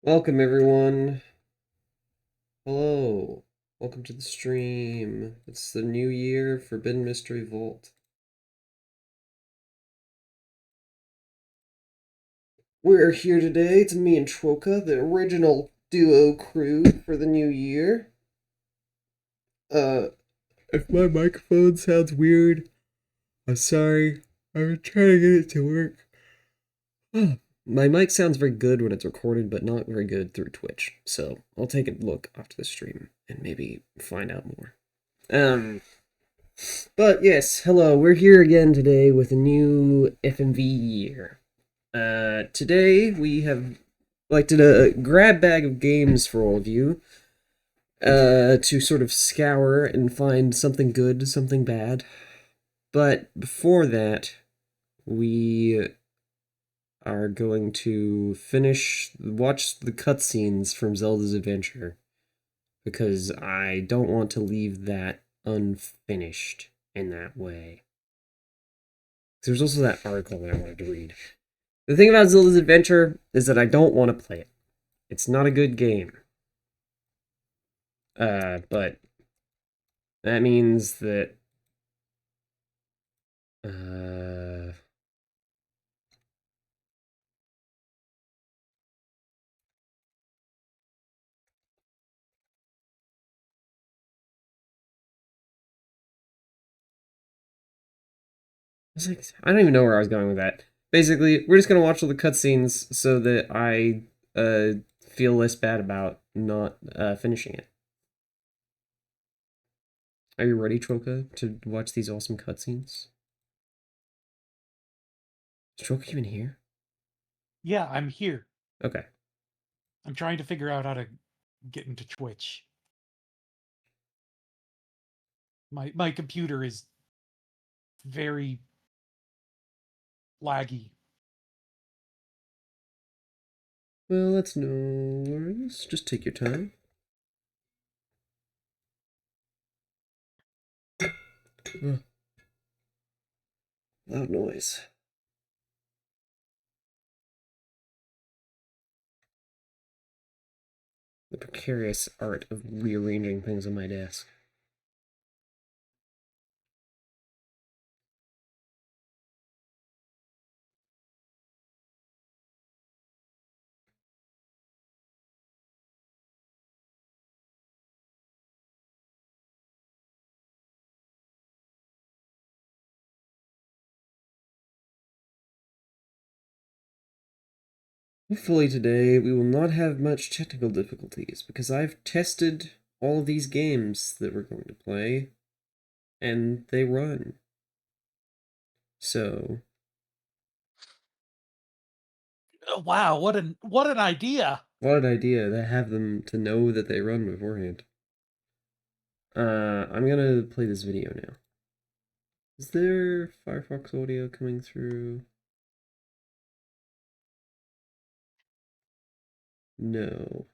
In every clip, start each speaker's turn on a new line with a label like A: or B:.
A: Welcome, everyone. Hello. Welcome to the stream. It's the new year, Forbidden Mystery Vault. We're here today. It's me and Troka, the original duo crew for the new year. If my microphone sounds weird, I'm sorry. I'm trying to get it to work. My mic sounds very good when it's recorded, but not very good through Twitch. So I'll take a look after the stream and maybe find out more. But yes, hello. We're here again today with a new FMV year. Today we have selected a grab bag of games for all of you. To sort of scour and find something good, something bad. But before that, we are going to watch the cutscenes from Zelda's Adventure, because I don't want to leave that unfinished in that way. There's also that article that I wanted to read. The thing about Zelda's Adventure is that I don't want to play it. It's not a good game. But that means that I don't even know where I was going with that. Basically, we're just gonna watch all the cutscenes so that I feel less bad about not finishing it. Are you ready, Troka, to watch these awesome cutscenes? Is Troka even here?
B: Yeah, I'm here.
A: Okay.
B: I'm trying to figure out how to get into Twitch. My computer is very laggy.
A: Well, that's no worries. Just take your time. Loud noise. The precarious art of rearranging things on my desk. Hopefully today we will not have much technical difficulties, because I've tested all of these games that we're going to play, and they run. So,
B: Oh, wow, what an idea!
A: what an idea to have them to know that they run beforehand. I'm gonna play this video now. Is there Firefox audio coming through? No.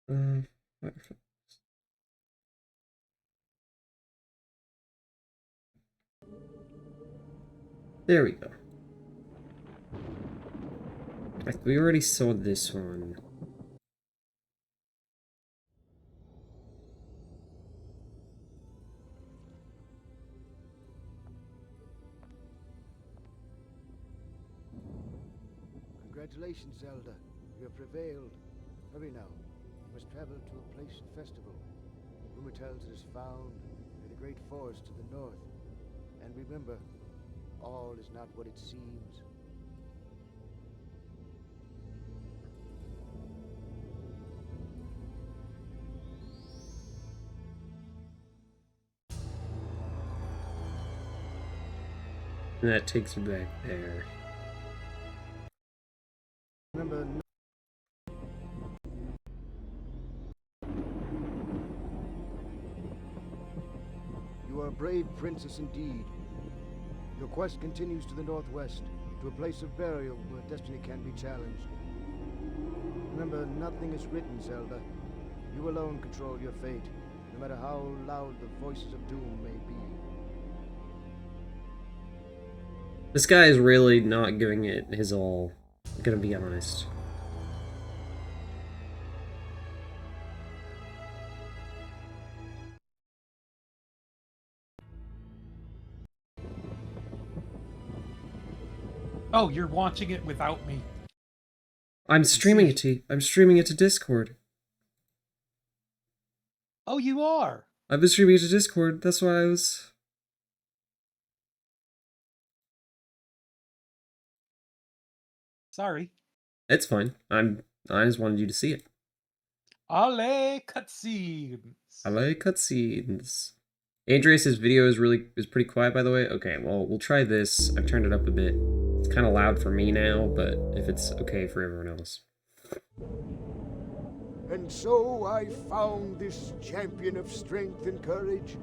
A: Firefox. There we go. We already saw this one.
C: Congratulations, Zelda. You have prevailed. Hurry now. You must travel to a place of festival. Rumor tells it is found near the great forest to the north. And remember, all is not what it seems.
A: And that takes me back there.
C: Remember, you are a brave princess indeed. Your quest continues to the northwest. to a place of burial where destiny can be challenged. Remember, nothing is written, Zelda. You alone control your fate, no matter how loud the voices of doom may be.
A: This guy is really not giving it his all, I'm gonna be honest.
B: Oh, you're watching it without me.
A: I'm streaming it to Discord.
B: Oh, you are?
A: I've been streaming it to Discord, that's why I was...
B: Sorry.
A: It's fine. I just wanted you to see it.
B: Ale cutscenes.
A: Alley cutscenes. Andreas' video is pretty quiet, by the way. Okay, well, we'll try this. I've turned it up a bit. It's kind of loud for me now, but if it's okay for everyone else.
C: And so I found this champion of strength and courage.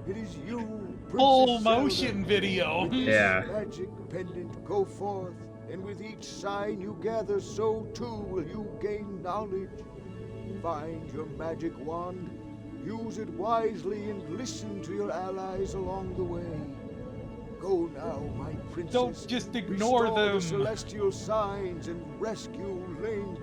C: It is you,
B: Full
C: Princess
B: motion
C: Zelda.
B: video.
C: With this
A: Yeah.
C: magic pendant, go forth, and with each sign you gather, so too will you gain knowledge. Find your magic wand, use it wisely, and listen to your allies along the way. Go now, my princess.
B: Don't just ignore
C: Restore
B: them.
C: the celestial signs and rescue Link.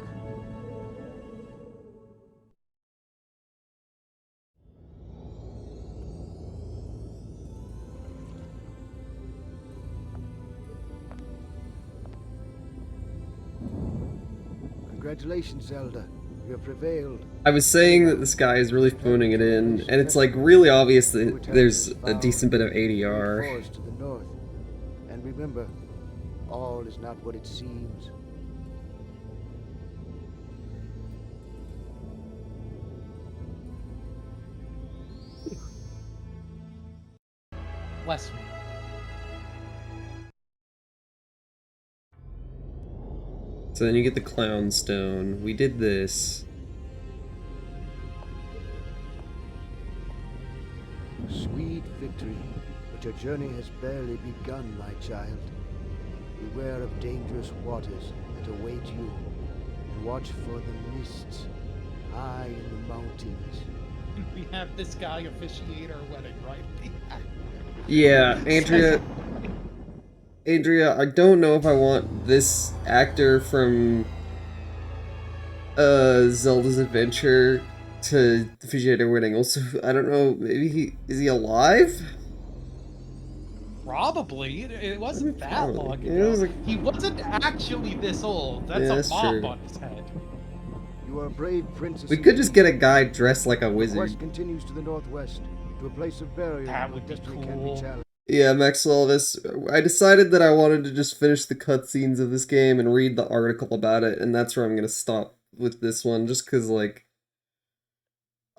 C: Congratulations, Zelda. You have prevailed.
A: I was saying that this guy is really phoning it in, and it's like really obvious that there's a decent bit of ADR.
C: Forest to the north. And remember, all is not what it seems.
B: Bless me.
A: So then you get the Clown Stone. We did this.
C: Sweet victory, but your journey has barely begun, my child. Beware of dangerous waters that await you, and watch for the mists high in the mountains.
B: We have this guy officiate our wedding, right?
A: Yeah, Andrea, I don't know if I want this actor from Zelda's Adventure to officiate our wedding. Also, I don't know, maybe is he alive?
B: Probably. It wasn't that long
A: Yeah,
B: ago.
A: it was like-
B: He wasn't actually this old. That's
A: Yeah,
B: a
A: that's
B: mop
A: true.
B: on his head.
C: You are a brave princess.
A: We could just
C: indeed.
A: get a guy dressed like a
C: The
A: wizard.
C: quest continues to the northwest, to a place of burial
B: That
C: where
B: would be
C: destiny can
B: cool.
C: be challenged.
A: Yeah, Maxwell, I decided that I wanted to just finish the cutscenes of this game and read the article about it, and that's where I'm gonna stop with this one, just because, like,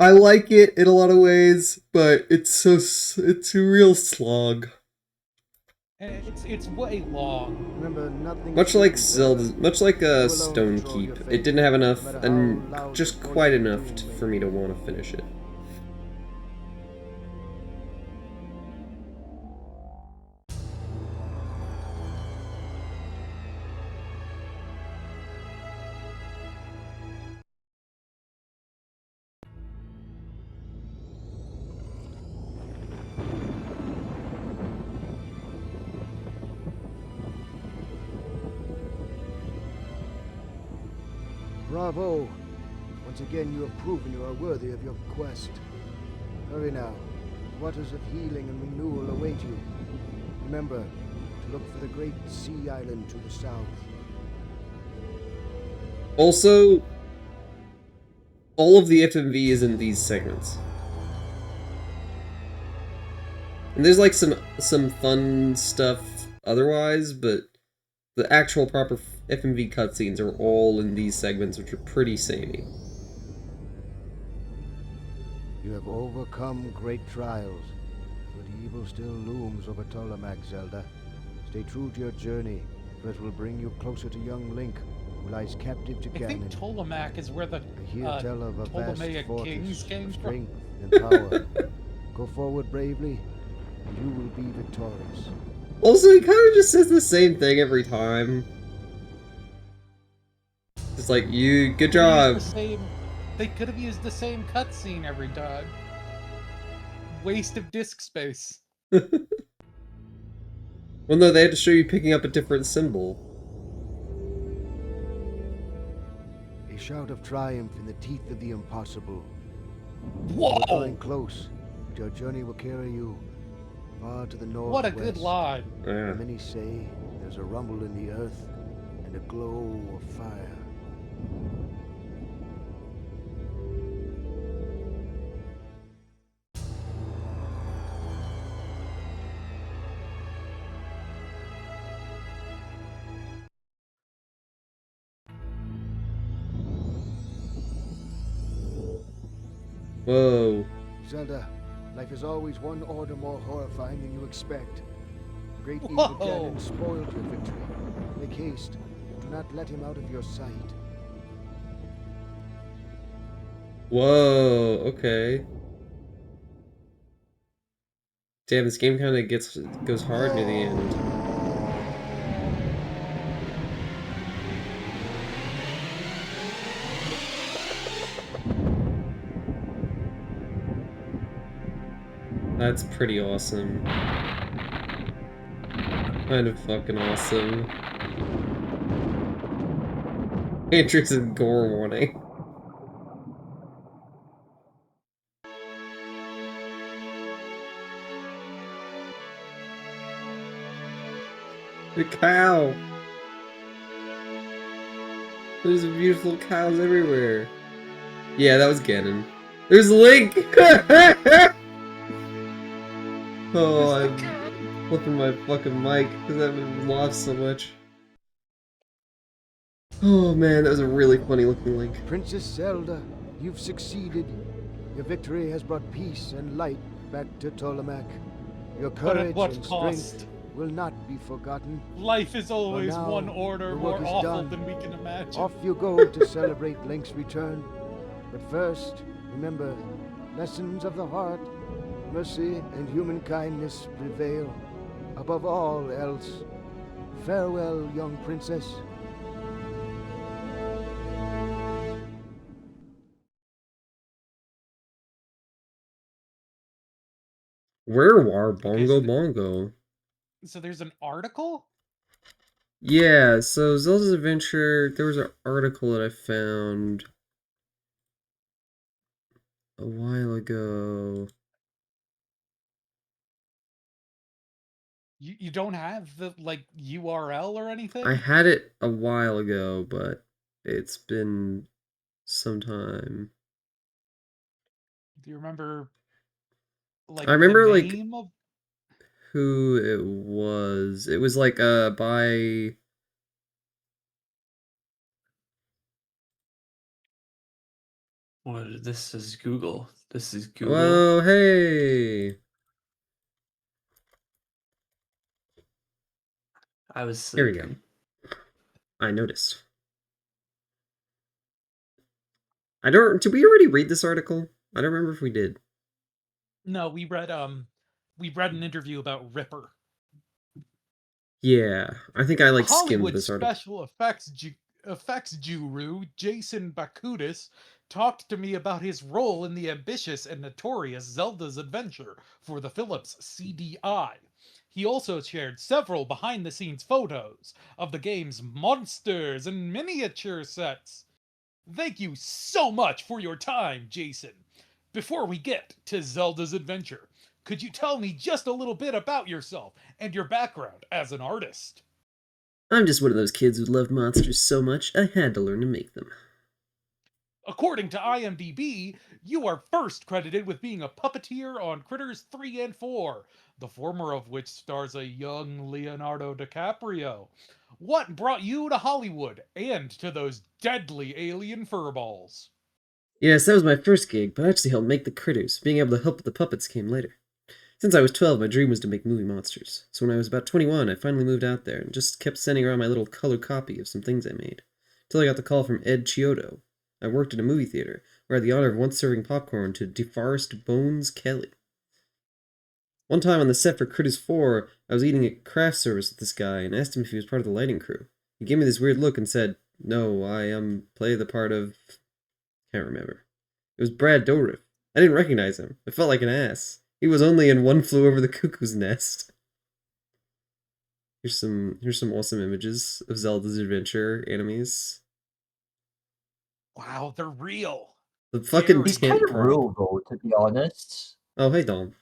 A: I like it in a lot of ways, but it's a real slog.
B: It's way long.
C: Remember, nothing
A: Much
C: is
A: like
C: written,
A: Zelda,
C: Zelda.
A: much like
C: You alone
A: Stone
C: control your
A: Keep,
C: fate,
A: it didn't have enough,
C: no matter
A: and
C: how loud
A: just
C: the
A: quite
C: voices of
A: enough
C: doom
A: for
C: may
A: me to
C: be.
A: want to finish it.
C: Bravo! Once again, you have proven you are worthy of your quest. Hurry now. Waters of healing and renewal await you. Remember to look for the great sea island to the south.
A: Also, all of the FMV is in these segments. And there's like some fun stuff otherwise, but the actual proper FMV cutscenes are all in these segments, which are pretty samey.
C: You have overcome great trials, but evil still looms over Tolamak, Zelda. Stay true to your journey, for it will bring you closer to young Link, who lies captive to
B: I think
C: Ganon.
B: Ptolemaic is where the
C: I hear tell of a vast
B: Ptolemaic
C: fortress
B: kings came
C: of
B: from.
C: strength and power. Go forward bravely, and you will be victorious.
A: Also, he kind of just says the same thing every time. It's like, you, good job.
B: They could have used the same cutscene every time. Waste of disk space.
A: Well, no, they had to show you picking up a different symbol.
C: A shout of triumph in the teeth of the impossible.
B: Whoa!
C: We're drawing close, but your journey will carry you far to the north.
B: What a good line.
A: Yeah.
C: Many say there's a rumble in the earth and a glow of fire.
A: Whoa.
C: Zelda, life is always one order more horrifying than you expect. The great evil
B: Whoa!
C: Ganon spoiled your victory. Make haste. Do not let him out of your sight.
A: Whoa, okay. Damn, this game kind of goes hard near the end. That's pretty awesome. Kind of fucking awesome. Andrew's gore warning. The cow! There's beautiful cows everywhere. Yeah, that was Ganon. There's Link! Oh, I'm flipping my fucking mic because I've been lost so much. Oh man, that was a really funny looking Link.
C: Princess Zelda, you've succeeded. Your victory has brought peace and light back to Tolomec. Your
B: But
C: courage
B: at what
C: and
B: cost?
C: strength will not be forgotten.
B: Life is always
C: now,
B: one order
C: the
B: more
C: work is
B: awful
C: done.
B: than we can imagine.
C: Off you go to celebrate Link's return. But first, remember, lessons of the heart, mercy and human kindness prevail. Above all else, farewell, young princess.
A: Where are Bongo
B: so
A: Bongo?
B: So there's an article?
A: Yeah, so Zelda's Adventure, there was an article that I found a while ago.
B: You don't have the like URL or anything?
A: I had it a while ago, but it's been some time.
B: Do you remember like
A: I remember
B: the
A: like
B: name of
A: who it was. It was like by
D: What? This is Google. This is Google.
A: Whoa, hey.
D: I was
A: Here we go.
D: sleeping.
A: I noticed. Did we already read this article? I don't remember if we did.
B: No, we read an interview about Ripper.
A: Yeah, I think I like skimmed
B: Hollywood
A: this article.
B: special effects guru Jason Bakudis talked to me about his role in the ambitious and notorious Zelda's Adventure for the Philips CDI. He also shared several behind-the-scenes photos of the game's monsters and miniature sets. Thank you so much for your time, Jason. Before we get to Zelda's Adventure, could you tell me just a little bit about yourself and your background as an artist?
A: I'm just one of those kids who loved monsters so much, I had to learn to make them.
B: According to IMDb, you are first credited with being a puppeteer on Critters 3 and 4, the former of which stars a young Leonardo DiCaprio. What brought you to Hollywood and to those deadly alien furballs?
A: Yes, that was my first gig, but I actually helped make the critters. Being able to help with the puppets came later. Since I was 12, my dream was to make movie monsters. So when I was about 21, I finally moved out there and just kept sending around my little color copy of some things I made. Until I got the call from Ed Chiodo. I worked at a movie theater, where I had the honor of once serving popcorn to DeForest Bones Kelly. One time on the set for Critters 4, I was eating at craft service with this guy and asked him if he was part of the lighting crew. He gave me this weird look and said, "No, I play the part of..." Can't remember. It was Brad Dourif. I didn't recognize him. I felt like an ass. He was only in One Flew Over the Cuckoo's Nest. Here's some awesome images of Zelda's Adventure enemies.
B: Wow, they're real.
A: The fucking
B: He's
E: He's kind of
A: tent.
E: real though, to be honest.
A: Oh, hey, Dom.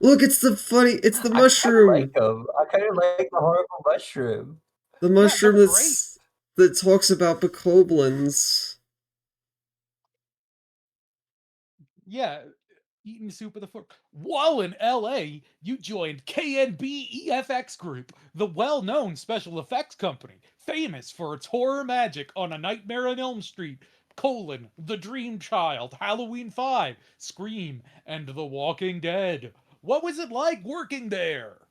A: Look, it's the
E: I
A: mushroom.
E: like him. I kind of like the horrible mushroom.
A: The mushroom
B: they're
A: that talks about bokoblins.
B: Yeah, eating soup with a fork. While in LA, you joined KNB EFX Group, the well-known special effects company, famous for its horror magic on A Nightmare on Elm Street, The Dream Child, Halloween 5, Scream, and The Walking Dead. What was it like working there?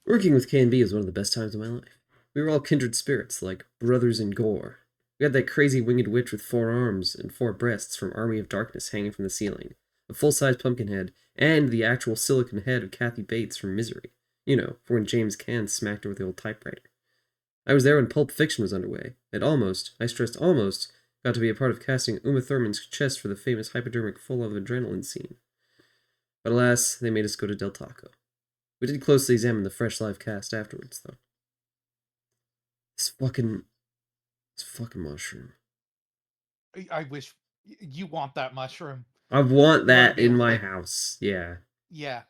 A: Working with K&B was one of the best times of my life. We were all kindred spirits, like brothers in gore. We had that crazy winged witch with 4 arms and 4 breasts from Army of Darkness hanging from the ceiling, a full-size pumpkin head, and the actual silicone head of Kathy Bates from Misery. You know, for when James Caan smacked her with the old typewriter. I was there when Pulp Fiction was underway, and almost, I stressed almost, got to be a part of casting Uma Thurman's chest for the famous hypodermic full of adrenaline scene. But alas, they made us go to Del Taco. We did closely examine the fresh live cast afterwards, though. This fucking mushroom.
B: I wish you want that mushroom.
A: I want that
B: be
A: in
B: able
A: my
B: to-
A: house. Yeah.
B: Yeah.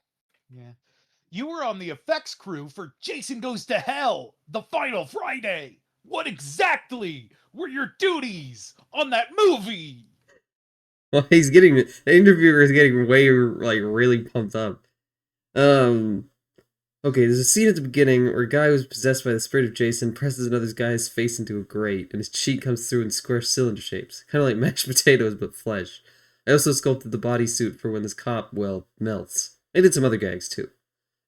B: You were on the effects crew for Jason Goes to Hell, the final Friday. What exactly were your duties on that movie?
A: Well, the interviewer is getting way, really pumped up. Okay, there's a scene at the beginning where a guy who's possessed by the spirit of Jason presses another guy's face into a grate, and his cheek comes through in square cylinder shapes, kind of like mashed potatoes but flesh. I also sculpted the bodysuit for when this cop, melts. I did some other gags, too.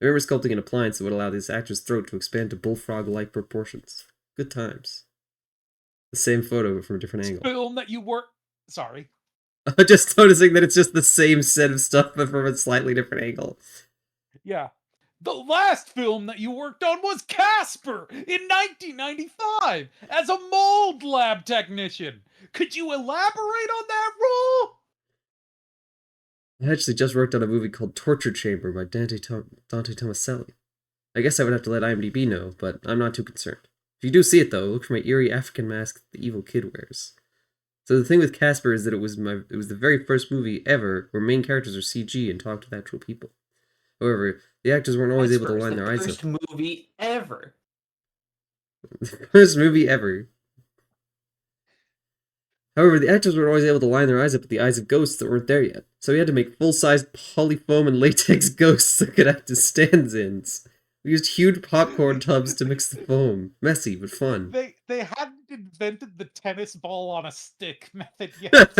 A: I remember sculpting an appliance that would allow this actor's throat to expand to bullfrog-like proportions. Good times. The same photo, but from a different angle.
B: Film that you were... Sorry.
A: I'm just noticing that it's just the same set of stuff, but from a slightly different angle.
B: Yeah. The last film that you worked on was Casper in 1995 as a mold lab technician. Could you elaborate on that role?
A: I actually just worked on a movie called Torture Chamber by Dante Tomaselli. I guess I would have to let IMDb know, but I'm not too concerned. If you do see it, though, look for my eerie African mask that the evil kid wears. So the thing with Casper is that it was the very first movie ever where main characters are CG and talk with actual people. However, the actors weren't always able to line their eyes up.
D: First movie ever.
A: First movie ever. However, the actors weren't always able to line their eyes up with the eyes of ghosts that weren't there yet, so we had to make full-sized polyfoam and latex ghosts that could act as stand-ins. We used huge popcorn tubs to mix the foam. Messy, but fun.
B: They hadn't invented the tennis ball on a stick method yet.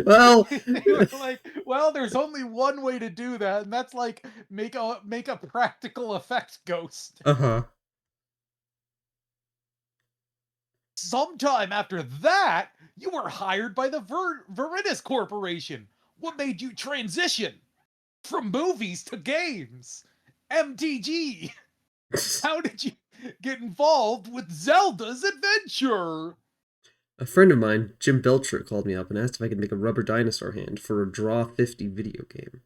A: Well,
B: They were like, well, there's only one way to do that, and that's like make a practical effect ghost.
A: uh-huh.
B: Sometime after that, you were hired by the Veritas Corporation. What made you transition from movies to games? MTG. How did you get involved with Zelda's Adventure?
A: A friend of mine, Jim Belcher, called me up and asked if I could make a rubber dinosaur hand for a Draw 50 video game.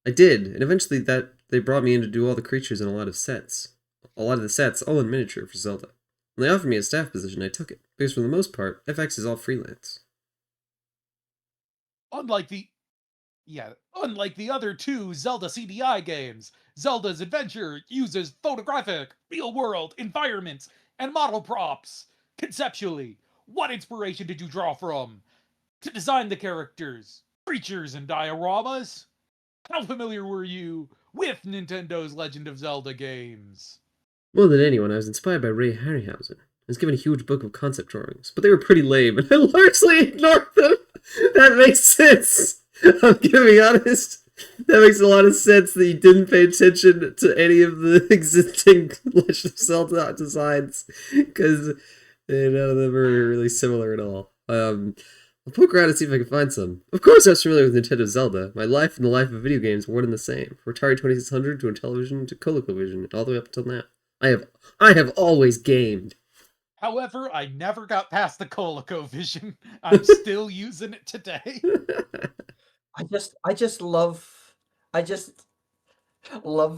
A: I did, and eventually they brought me in to do all the creatures in a lot of the sets, all in miniature for Zelda. When they offered me a staff position, I took it, because for the most part, FX is all freelance.
B: Unlike the other 2 Zelda CDI games, Zelda's Adventure uses photographic, real-world environments and model props. Conceptually, what inspiration did you draw from to design the characters, creatures, and dioramas? How familiar were you with Nintendo's Legend of Zelda games?
A: More than anyone, I was inspired by Ray Harryhausen. I was given a huge book of concept drawings, but they were pretty lame, and I largely ignored them. That makes sense. I'm gonna be honest. That makes a lot of sense that you didn't pay attention to any of the existing Legend of Zelda designs, because none of them are really similar at all. I'll poke around and see if I can find some. Of course I was familiar with Nintendo Zelda. My life and the life of video games were one and the same. From Atari 2600 to Intellivision to ColecoVision, all the way up until now. I have always gamed.
B: However, I never got past the ColecoVision. I'm still using it today.
E: I just love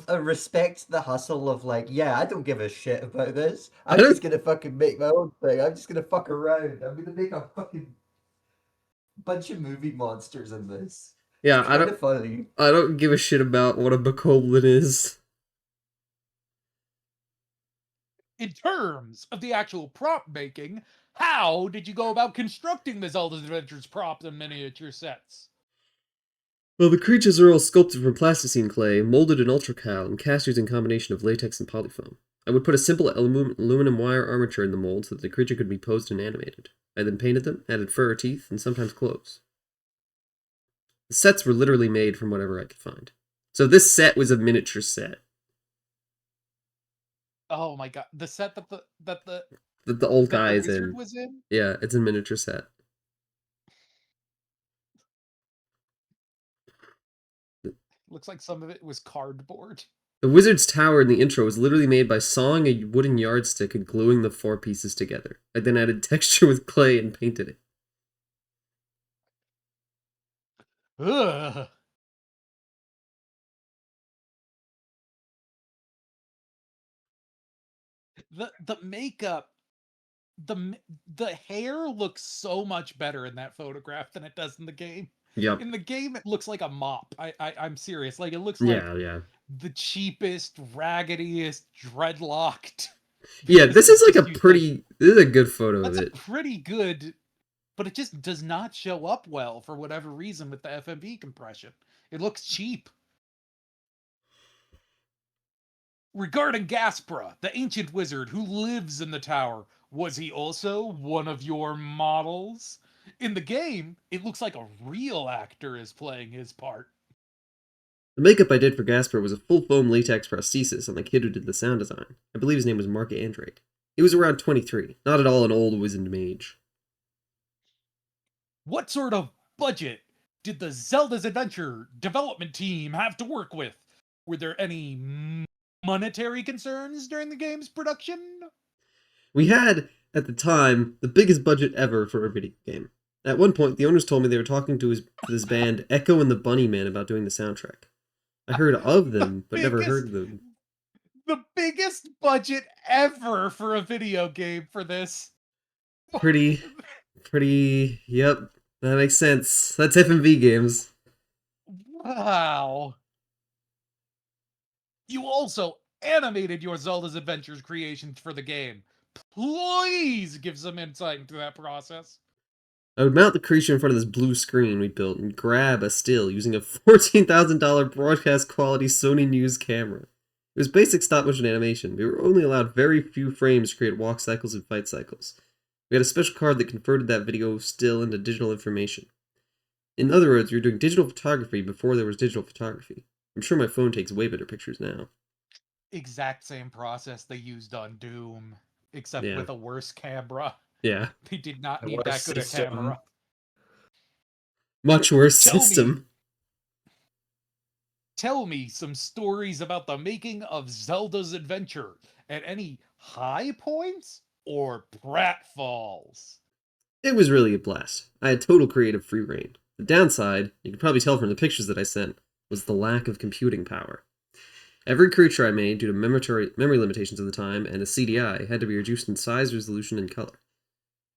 E: and respect the hustle of like, yeah, I don't give a shit about this. I'm
A: don't-
E: just gonna fucking make my own thing. I'm just gonna fuck around. I'm gonna make a fucking bunch of movie monsters in this.
A: Yeah,
E: It's kind of funny.
A: I don't give a shit about what a bokoblin is.
B: In terms of the actual prop making, how did you go about constructing the Zelda's Adventures props and miniature sets?
A: Well, the creatures are all sculpted from plasticine clay, molded in ultracal, and cast using a combination of latex and polyfoam. I would put a simple aluminum wire armature in the mold so that the creature could be posed and animated. I then painted them, added fur or teeth, and sometimes clothes. The sets were literally made from whatever I could find. So this set was a miniature set
B: Oh my god, the set that
A: that the old
B: the
A: guy is
B: wizard
A: in.
B: was in?
A: Yeah, it's a miniature set.
B: Looks like some of it was cardboard.
A: The wizard's tower in the intro was literally made by sawing a wooden yardstick and gluing the four pieces together. I then added texture with clay and painted it.
B: Ugh. The makeup, the hair looks so much better in that photograph than it does in the game.
A: Yep.
B: In the game, it looks like a mop. I'm serious. Like, it looks like
A: Yeah.
B: the cheapest, raggediest, dreadlocked.
A: Yeah, this is like a
B: You
A: pretty. This is a good photo of
B: That's a
A: it.
B: pretty good, but it just does not show up well for whatever reason with the FMV compression. It looks cheap. Regarding Gaspra, the ancient wizard who lives in the tower, was he also one of your models? In the game, it looks like a real actor is playing his part.
A: The makeup I did for Gasper was a full foam latex prosthesis on the kid who did the sound design. I believe his name was Mark Andrake. He was around 23, not at all an old wizened mage.
B: What sort of budget did the Zelda's Adventure development team have to work with? Were there any monetary concerns during the game's production?
A: We had, at the time, the biggest budget ever for a video game. At one point, the owners told me they were talking to this band, Echo and the Bunnymen, about doing the soundtrack. I heard of them, but never heard them.
B: The biggest budget ever for a video game for this.
A: Pretty, yep, that makes sense. That's FMV games.
B: Wow. You also animated your Zelda's Adventures creations for the game. Please give some insight into that process.
A: I would mount the creature in front of this blue screen we built and grab a still using a $14,000 broadcast quality Sony News camera. It was basic stop motion animation. We were only allowed very few frames to create walk cycles and fight cycles. We had a special card that converted that video still into digital information. In other words, we were doing digital photography before there was digital photography. I'm sure my phone takes way better pictures now.
B: Exact same process they used on Doom, except
A: Yeah.
B: with a worse camera.
A: Yeah.
B: They did not
E: A
B: need that
E: worse
B: good a
E: system.
B: camera.
A: Much worse
B: Tell me.
A: system.
B: Tell me some stories about the making of Zelda's Adventure, and any high points or pratfalls.
A: It was really a blast. I had total creative free reign. The downside, you can probably tell from the pictures that I sent, was the lack of computing power. Every creature I made, due to memory limitations of the time and a CDI, had to be reduced in size, resolution, and color.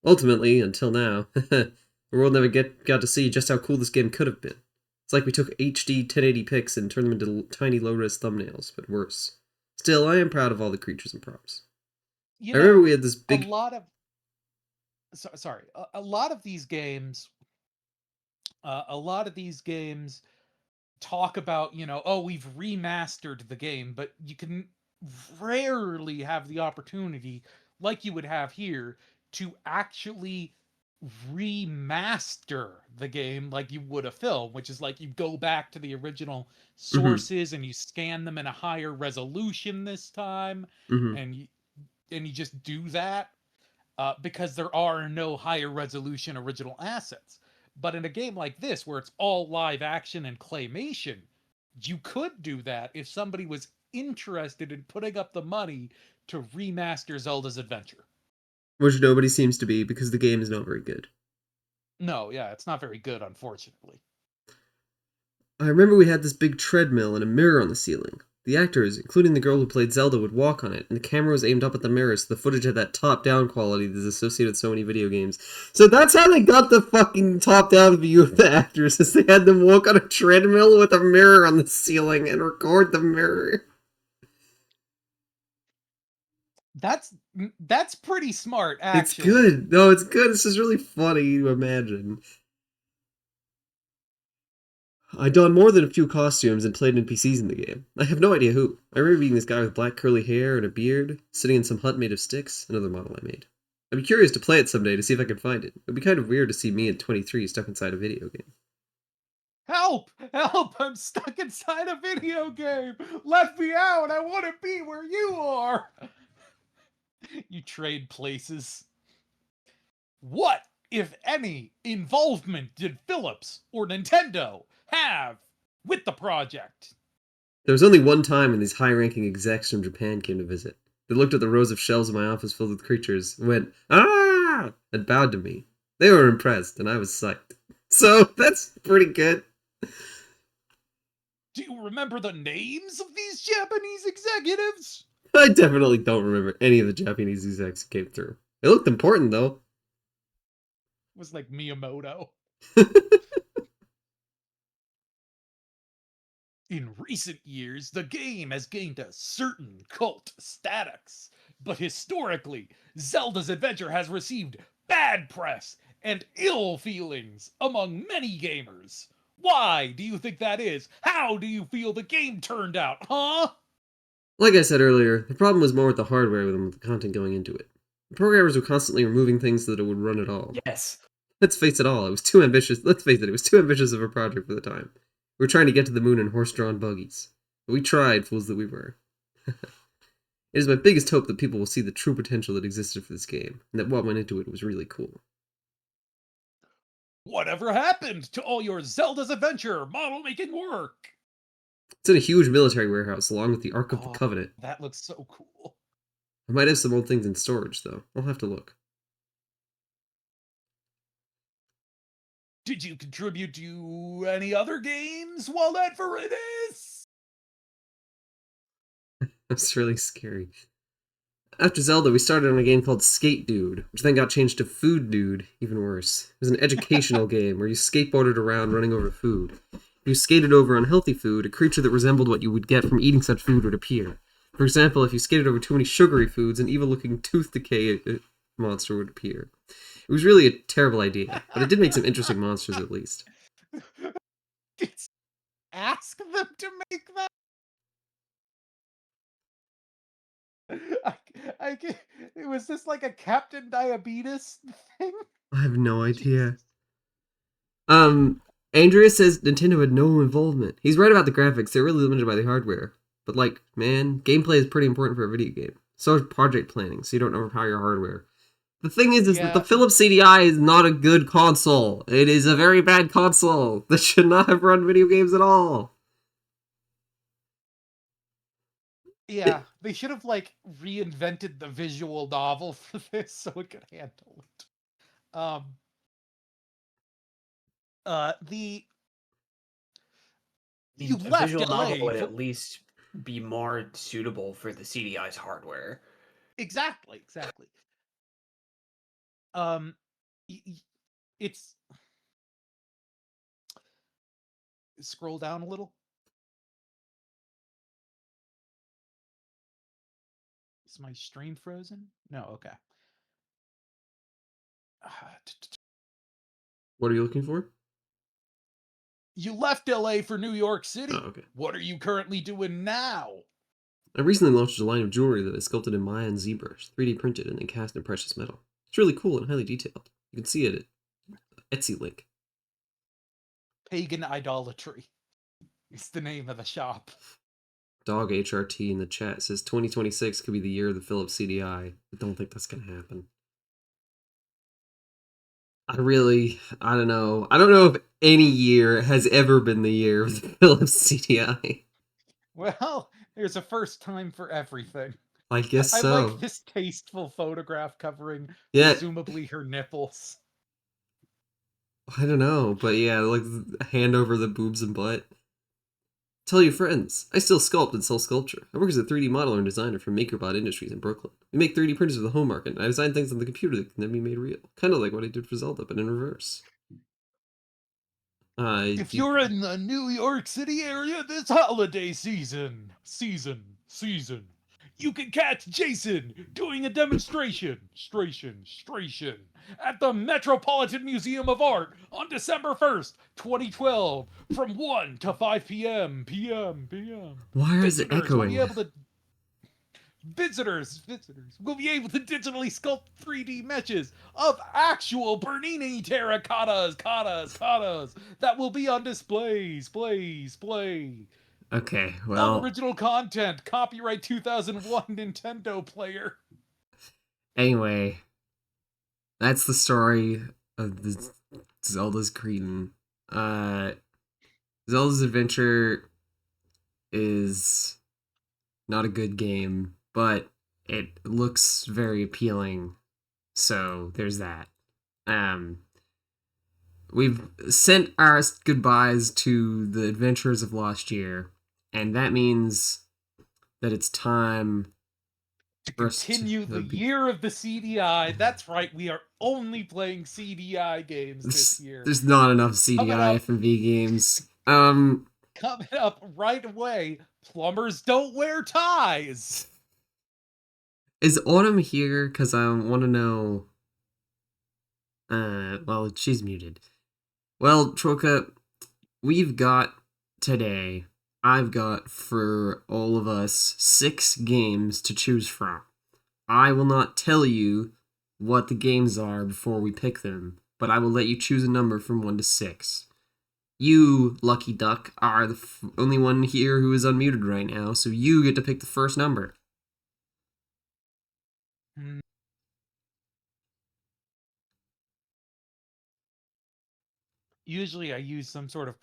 A: Ultimately, until now, the world never got to see just how cool this game could have been. It's like we took HD 1080 pics and turned them into tiny low-res thumbnails, but worse. Still, I am proud of all the creatures and props.
B: You
A: I remember
B: know,
A: we had this big...
B: a lot of a lot of these games talk about, oh, we've remastered the game, but you can rarely have the opportunity, like you would have here, to actually remaster the game like you would a film, which is like you go back to the original sources and you scan them in a higher resolution this time,
A: Mhm.
B: and you just do that. because there are no higher resolution original assets. But in a game like this, where it's all live action and claymation, you could do that if somebody was interested in putting up the money to remaster Zelda's Adventure.
A: Which nobody seems to be, because the game is not very good.
B: No, yeah, it's not very good, unfortunately.
A: I remember we had this big treadmill and a mirror on the ceiling. The actors, including the girl who played Zelda, would walk on it, and the camera was aimed up at the mirror, so the footage had that top-down quality that's associated with so many video games. So that's how they got the fucking top-down view of the actors, is they had them walk on a treadmill with a mirror on the ceiling and record the mirror.
B: That's pretty smart, actually.
A: It's good. No, it's good. This is really funny to imagine. I donned more than a few costumes and played NPCs in the game. I have no idea who. I remember being this guy with black curly hair and a beard, sitting in some hut made of sticks, another model I made. I'd be curious to play it someday to see if I can find it. It'd be kind of weird to see me at 23 stuck inside a video game.
B: Help! Help! I'm stuck inside a video game! Let me out! I want to be where you are! You trade places. What, if any, involvement did Philips or Nintendo have with the project?
A: There was only one time when these high-ranking execs from Japan came to visit. They looked at the rows of shelves in my office filled with creatures, went, "Ah!" and bowed to me. They were impressed, and I was psyched. So, that's pretty good.
B: Do you remember the names of these Japanese executives?
A: I definitely don't remember any of the Japanese execs who came through. It looked important, though.
B: It was like Miyamoto. In recent years, the game has gained a certain cult status, but historically, Zelda's Adventure has received bad press and ill feelings among many gamers. Why do you think that is? How do you feel the game turned out, huh?
A: Like I said earlier, the problem was more with the hardware than with the content going into it. The programmers were constantly removing things so that it would run at all.
D: Yes.
A: Let's face it all, it was too ambitious. Let's face it was too ambitious of a project for the time. We were trying to get to the moon in horse-drawn buggies. But we tried, fools that we were. It is my biggest hope that people will see the true potential that existed for this game, and that what went into it was really cool.
B: Whatever happened to all your Zelda's Adventure model-making work?
A: It's in a huge military warehouse along with the Ark of the Covenant.
B: That looks so cool.
A: I might have some old things in storage, though. I'll have to look.
B: Did you contribute to any other games while at Veritas?
A: That's really scary. After Zelda, we started on a game called Skate Dude, which then got changed to Food Dude, even worse. It was an educational game where you skateboarded around running over food. If you skated over unhealthy food, a creature that resembled what you would get from eating such food would appear. For example, if you skated over too many sugary foods, an evil-looking tooth decay monster would appear. It was really a terrible idea, but it did make some interesting monsters at least.
B: Ask them to make that? Was this like a Captain Diabetes thing?
A: I have no idea. Andrea says Nintendo had no involvement. He's right about the graphics, they're really limited by the hardware. But like, man, gameplay is pretty important for a video game. So is project planning, so you don't overpower your hardware. The thing is that the Philips CDI is not a good console. It is a very bad console that should not have run video games at all.
B: Yeah, they should have like reinvented the visual novel for this so it could handle it. You
D: A
B: left
D: visual
B: LA
D: novel would
B: for...
D: at least be more suitable for the CDI's hardware.
B: Exactly. It's... Scroll down a little. Is my stream frozen? No, okay.
A: What are you looking for?
B: You left LA for New York City.
A: Oh, okay.
B: What are you currently doing now?
A: I recently launched a line of jewelry that is sculpted in Maya and ZBrush, 3D printed and then cast in precious metal. It's really cool and highly detailed. You can see it at Etsy link.
B: Pagan Idolatry is the name of the shop.
A: Dog HRT in the chat says 2026 could be the year of the Philips CDI. I don't think that's going to happen. I don't know. I don't know if any year has ever been the year of the Philips CDI.
B: Well, there's a first time for everything.
A: I guess
B: I like
A: so.
B: this tasteful photograph covering
A: Yeah,
B: presumably her nipples.
A: I don't know, but yeah, like hand over the boobs and butt. Tell your friends, I still sculpt and sell sculpture. I work as a 3D modeler and designer for MakerBot Industries in Brooklyn. We make 3D printers for the home market, and I design things on the computer that can then be made real. Kind of like what I did for Zelda, but in reverse.
B: If you're in the New York City area this holiday season, you can catch Jason doing a demonstration at the Metropolitan Museum of Art on December 1st, 2012 from 1 to 5 p.m.
A: Why is it
B: Visitors will
A: echoing?
B: be able to visitors will be able to digitally sculpt 3D meshes of actual Bernini terracottas that will be on displays.
A: Okay,
B: All
A: well,
B: original content, copyright 2001 Nintendo player.
A: anyway, that's the story of the Zelda's Creedon. Zelda's Adventure is not a good game, but it looks very appealing. So there's that. Um, we've sent our goodbyes to the adventurers of Lost Year, and that means that it's time
B: To
A: for us
B: continue the
A: to
B: year of the CDI. That's right, we are only playing CDI games this year.
A: There's not enough
B: Coming
A: CDI
B: up,
A: FMV games.
B: coming up right away, plumbers don't wear ties.
A: Is Autumn here? Because I want to know. Well, she's muted. Well, Troka, we've got today. I've got for all of us 6 games to choose from. I will not tell you what the games are before we pick them, but I will let you choose a number from 1 to 6. You, Lucky Duck, are the only one here who is unmuted right now, so you get to pick the first number.
B: Usually I use some sort of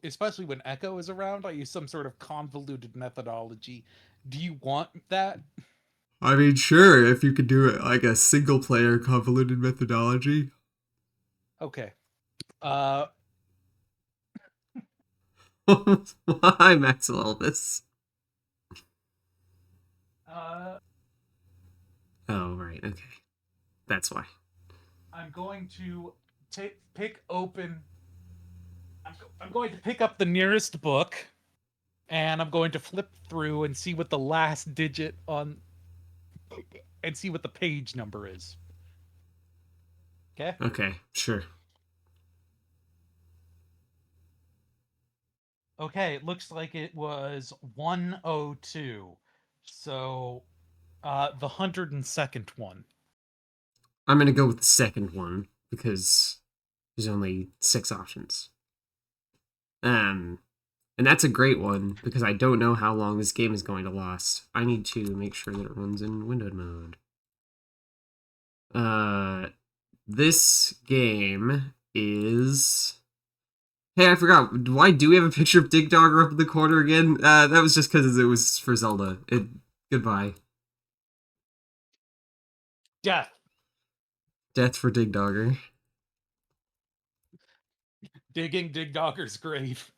B: especially when Echo is around, I use some sort of convoluted methodology. Do you want that?
A: I mean, sure, if you could do it like a single player convoluted methodology.
B: Okay. Uh
A: Why, Max Elvis?
B: uh
A: Oh, right, okay. That's why.
B: I'm going to pick open I'm going to pick up the nearest book and I'm going to flip through and see what the last digit on and see what the page number is. Okay?
A: Okay, sure.
B: Okay, it looks like it was 102. So, the 102nd one.
A: I'm gonna go with the second one because there's only 6 options. And that's a great one because I don't know how long this game is going to last. I need to make sure that it runs in windowed mode. This game is. Hey, I forgot. Why do we have a picture of Dig Dogger up in the corner again? That was just because it was for Zelda. Goodbye.
B: Death.
A: Death for Dig Dogger.
B: Digging Dig Dogger's grave.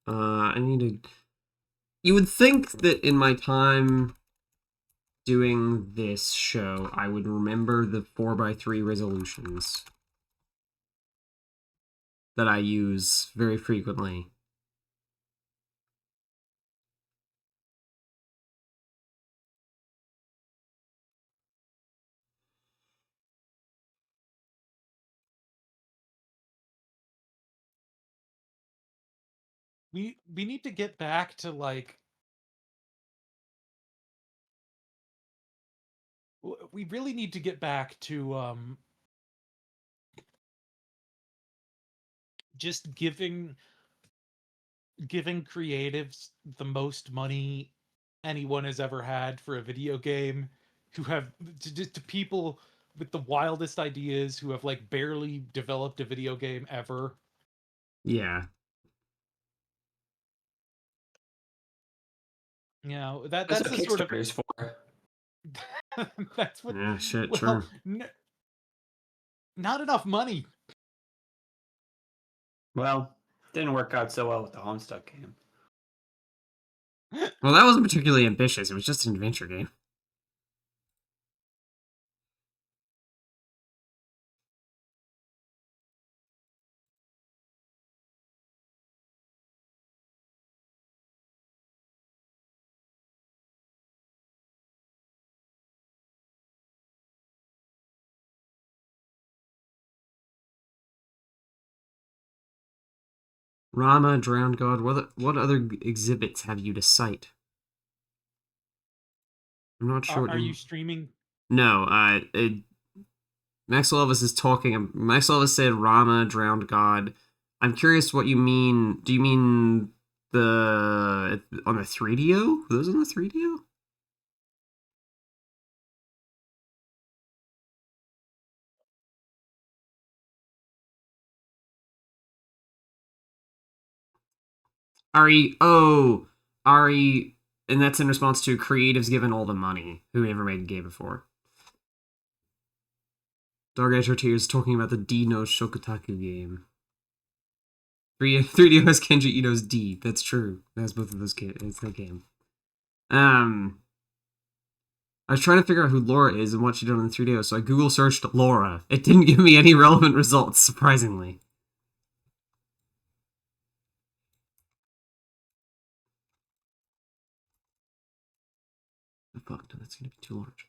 A: I need to. You would think that in my time doing this show, I would remember the 4x3 resolutions that I use very frequently.
B: We need to get back to like we really need to get back to just giving creatives the most money anyone has ever had for a video game, who have to people with the wildest ideas who have like barely developed a video game ever.
F: Yeah.
B: You know,
D: That's
B: that's
D: what
B: the sort of
D: Kickstarter's for.
B: that's what.
F: Yeah, shit,
B: Well,
F: sure.
B: not enough money.
D: Well, didn't work out so well with the Homestuck game.
F: Well, that wasn't particularly ambitious. It was just an adventure game. Rama, Drowned God, what other exhibits have you to cite? I'm not sure.
B: Are you streaming?
F: No, Max Elvis is talking. Max Elvis said Rama, Drowned God. I'm curious what you mean. Do you mean on the 3DO? Were those on the 3DO? Ari, and that's in response to creatives given all the money who never made a game before. Dog Edge Tears talking about the D no Shokutaku game. 3DO has Kenji Ito's D. That's true. That's both of those games. It's that game. I was trying to figure out who Laura is and what she did on the 3DO, so I Google searched Laura. It didn't give me any relevant results, surprisingly. Fuck, no, that's gonna be too large.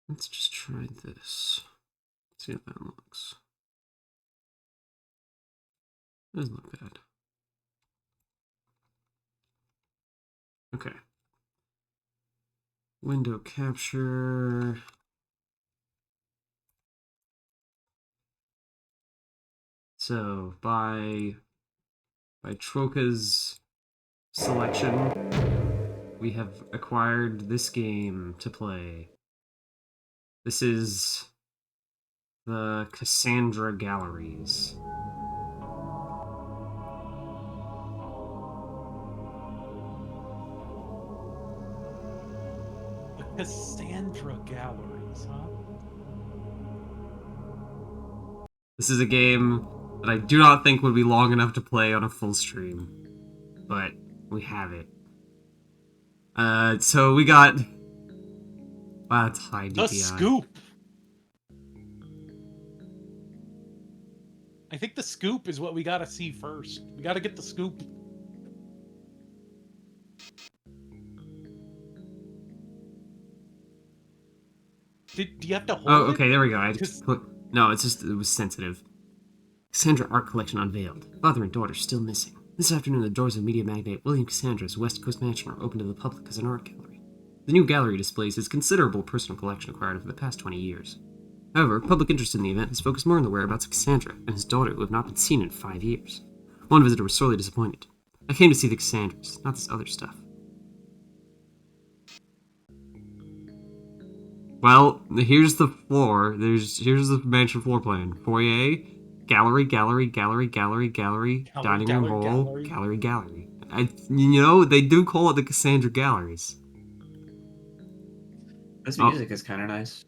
F: Let's just try this. See how that looks. Doesn't look bad. Okay. Window capture. So by Troka's selection, we have acquired this game to play. This is the Cassandra Galleries.
B: The Cassandra Galleries, huh?
F: This is a game that I do not think would be long enough to play on a full stream, but we have it. So we got... Wow, that's high DPI.
B: The Scoop! I think the Scoop is what we gotta see first. We gotta get the Scoop. Do you have to hold
F: Oh,
B: it?
F: okay, there we go. I just put... No, it's just, it was sensitive. Cassandra Art Collection unveiled. Father and daughter still missing. This afternoon, the doors of media magnate William Cassandra's West Coast mansion are open to the public as an art gallery. The new gallery displays his considerable personal collection acquired over the past 20 years. However, public interest in the event has focused more on the whereabouts of Cassandra and his daughter, who have not been seen in 5 years. One visitor was sorely disappointed. I came to see the Cassandras, not this other stuff. Well, here's the floor. Here's the mansion floor plan. Foyer, gallery, gallery, gallery, gallery, gallery, dining room hall, gallery, gallery. You know, they do call it the Cassandra Galleries.
D: This music is kind of nice.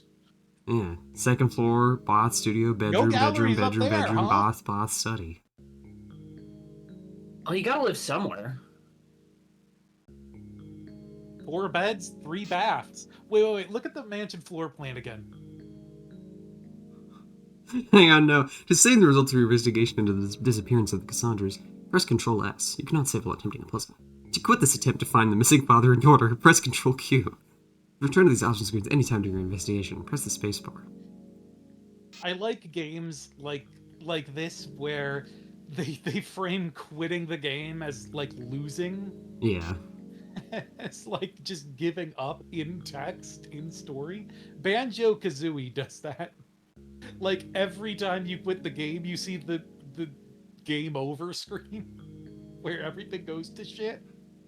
F: Yeah. Second floor, bath, studio, bedroom, bedroom, bedroom, bedroom, bath, bath, study.
D: Oh, you gotta live somewhere.
B: 4 beds, 3 baths. Wait. Look at the mansion floor plan again.
F: Hang on, no. To save the results of your investigation into the disappearance of the Cassandras, press Ctrl S. You cannot save while attempting a puzzle. To quit this attempt to find the missing father and daughter, press Ctrl Q. Return to these option screens anytime during your investigation. Press the spacebar.
B: I like games like this where they frame quitting the game as like losing.
F: Yeah.
B: It's like just giving up in text, in story. Banjo-Kazooie does that. Like every time you quit the game, you see the game over screen where everything goes to shit.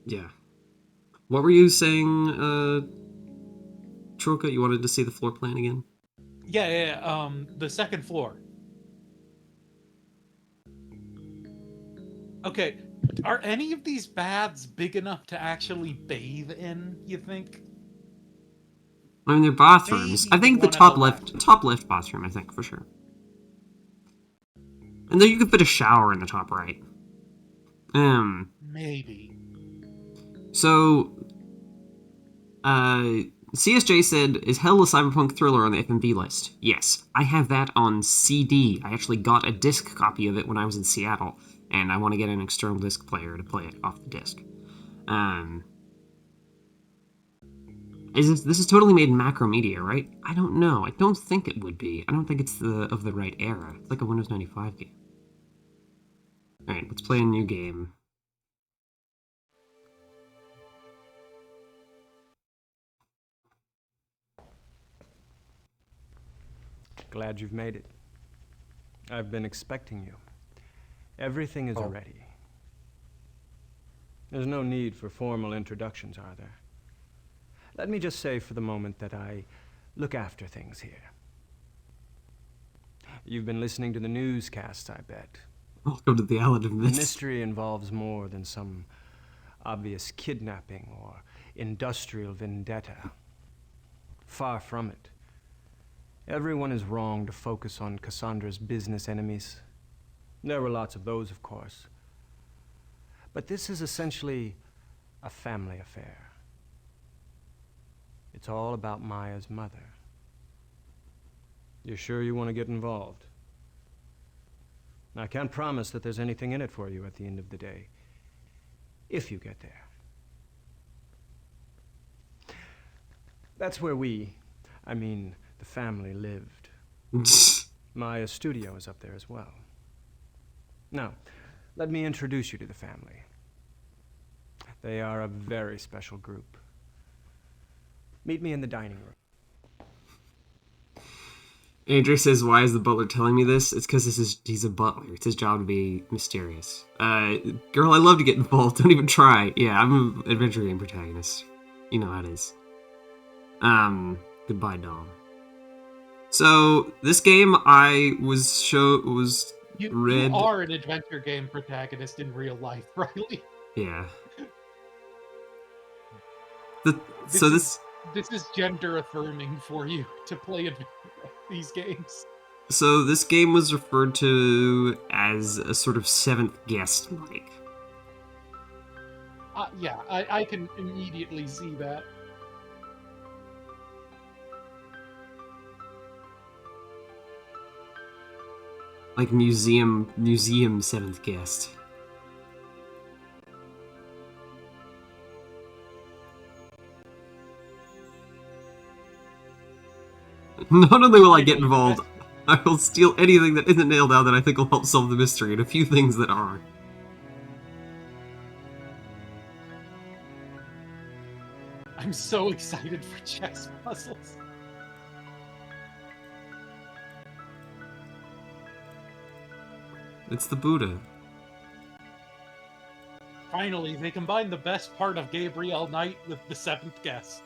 F: Yeah. What were you saying, Troka? You wanted to see the floor plan again?
B: Yeah, the second floor. Okay, are any of these baths big enough to actually bathe in, you think?
F: I mean, they're bathrooms.
B: Maybe
F: I think
B: the
F: the
B: one on the
F: top left bathroom, I think, for sure. And then you could fit a shower in the top right.
B: Maybe.
F: So, CSJ said, is Hell a cyberpunk thriller on the FMV list? Yes. I have that on CD. I actually got a disc copy of it when I was in Seattle, and I want to get an external disc player to play it off the disc. This is totally made in Macromedia, right? I don't know. I don't think it would be. I don't think it's of the right era. It's like a Windows 95 game. Alright, let's play a new game.
G: Glad you've made it. I've been expecting you. Everything is ready. There's no need for formal introductions, are there? Let me just say for the moment that I look after things here. You've been listening to the newscasts, I bet.
F: Welcome to the Island of
G: The
F: Mist.
G: mystery involves more than some obvious kidnapping or industrial vendetta. Far from it. Everyone is wrong to focus on Cassandra's business enemies. There were lots of those, of course. But this is essentially a family affair. It's all about Maya's mother. You're sure you want to get involved? I can't promise that there's anything in it for you at the end of the day, if you get there. That's where the family lived. Maya's studio is up there as well. Now, let me introduce you to the family. They are a very special group. Meet me in the dining room.
F: Andrew says, why is the butler telling me this? It's because he's a butler. It's his job to be mysterious. Girl, I love to get involved. Don't even try. Yeah, I'm an adventure game protagonist. You know how it is. Goodbye, Dom. So, this game
B: You
F: read...
B: are an adventure game protagonist in real life, Riley.
F: Yeah.
B: This is gender affirming for you to play these games.
F: So this game was referred to as a sort of seventh guest, Mike.
B: Yeah, I can immediately see that.
F: Like museum seventh guest. Not only will I get involved, I will steal anything that isn't nailed down that I think will help solve the mystery, and a few things that are.
B: I'm so excited for chess puzzles.
F: It's the Buddha.
B: Finally, they combined the best part of Gabriel Knight with the seventh guest.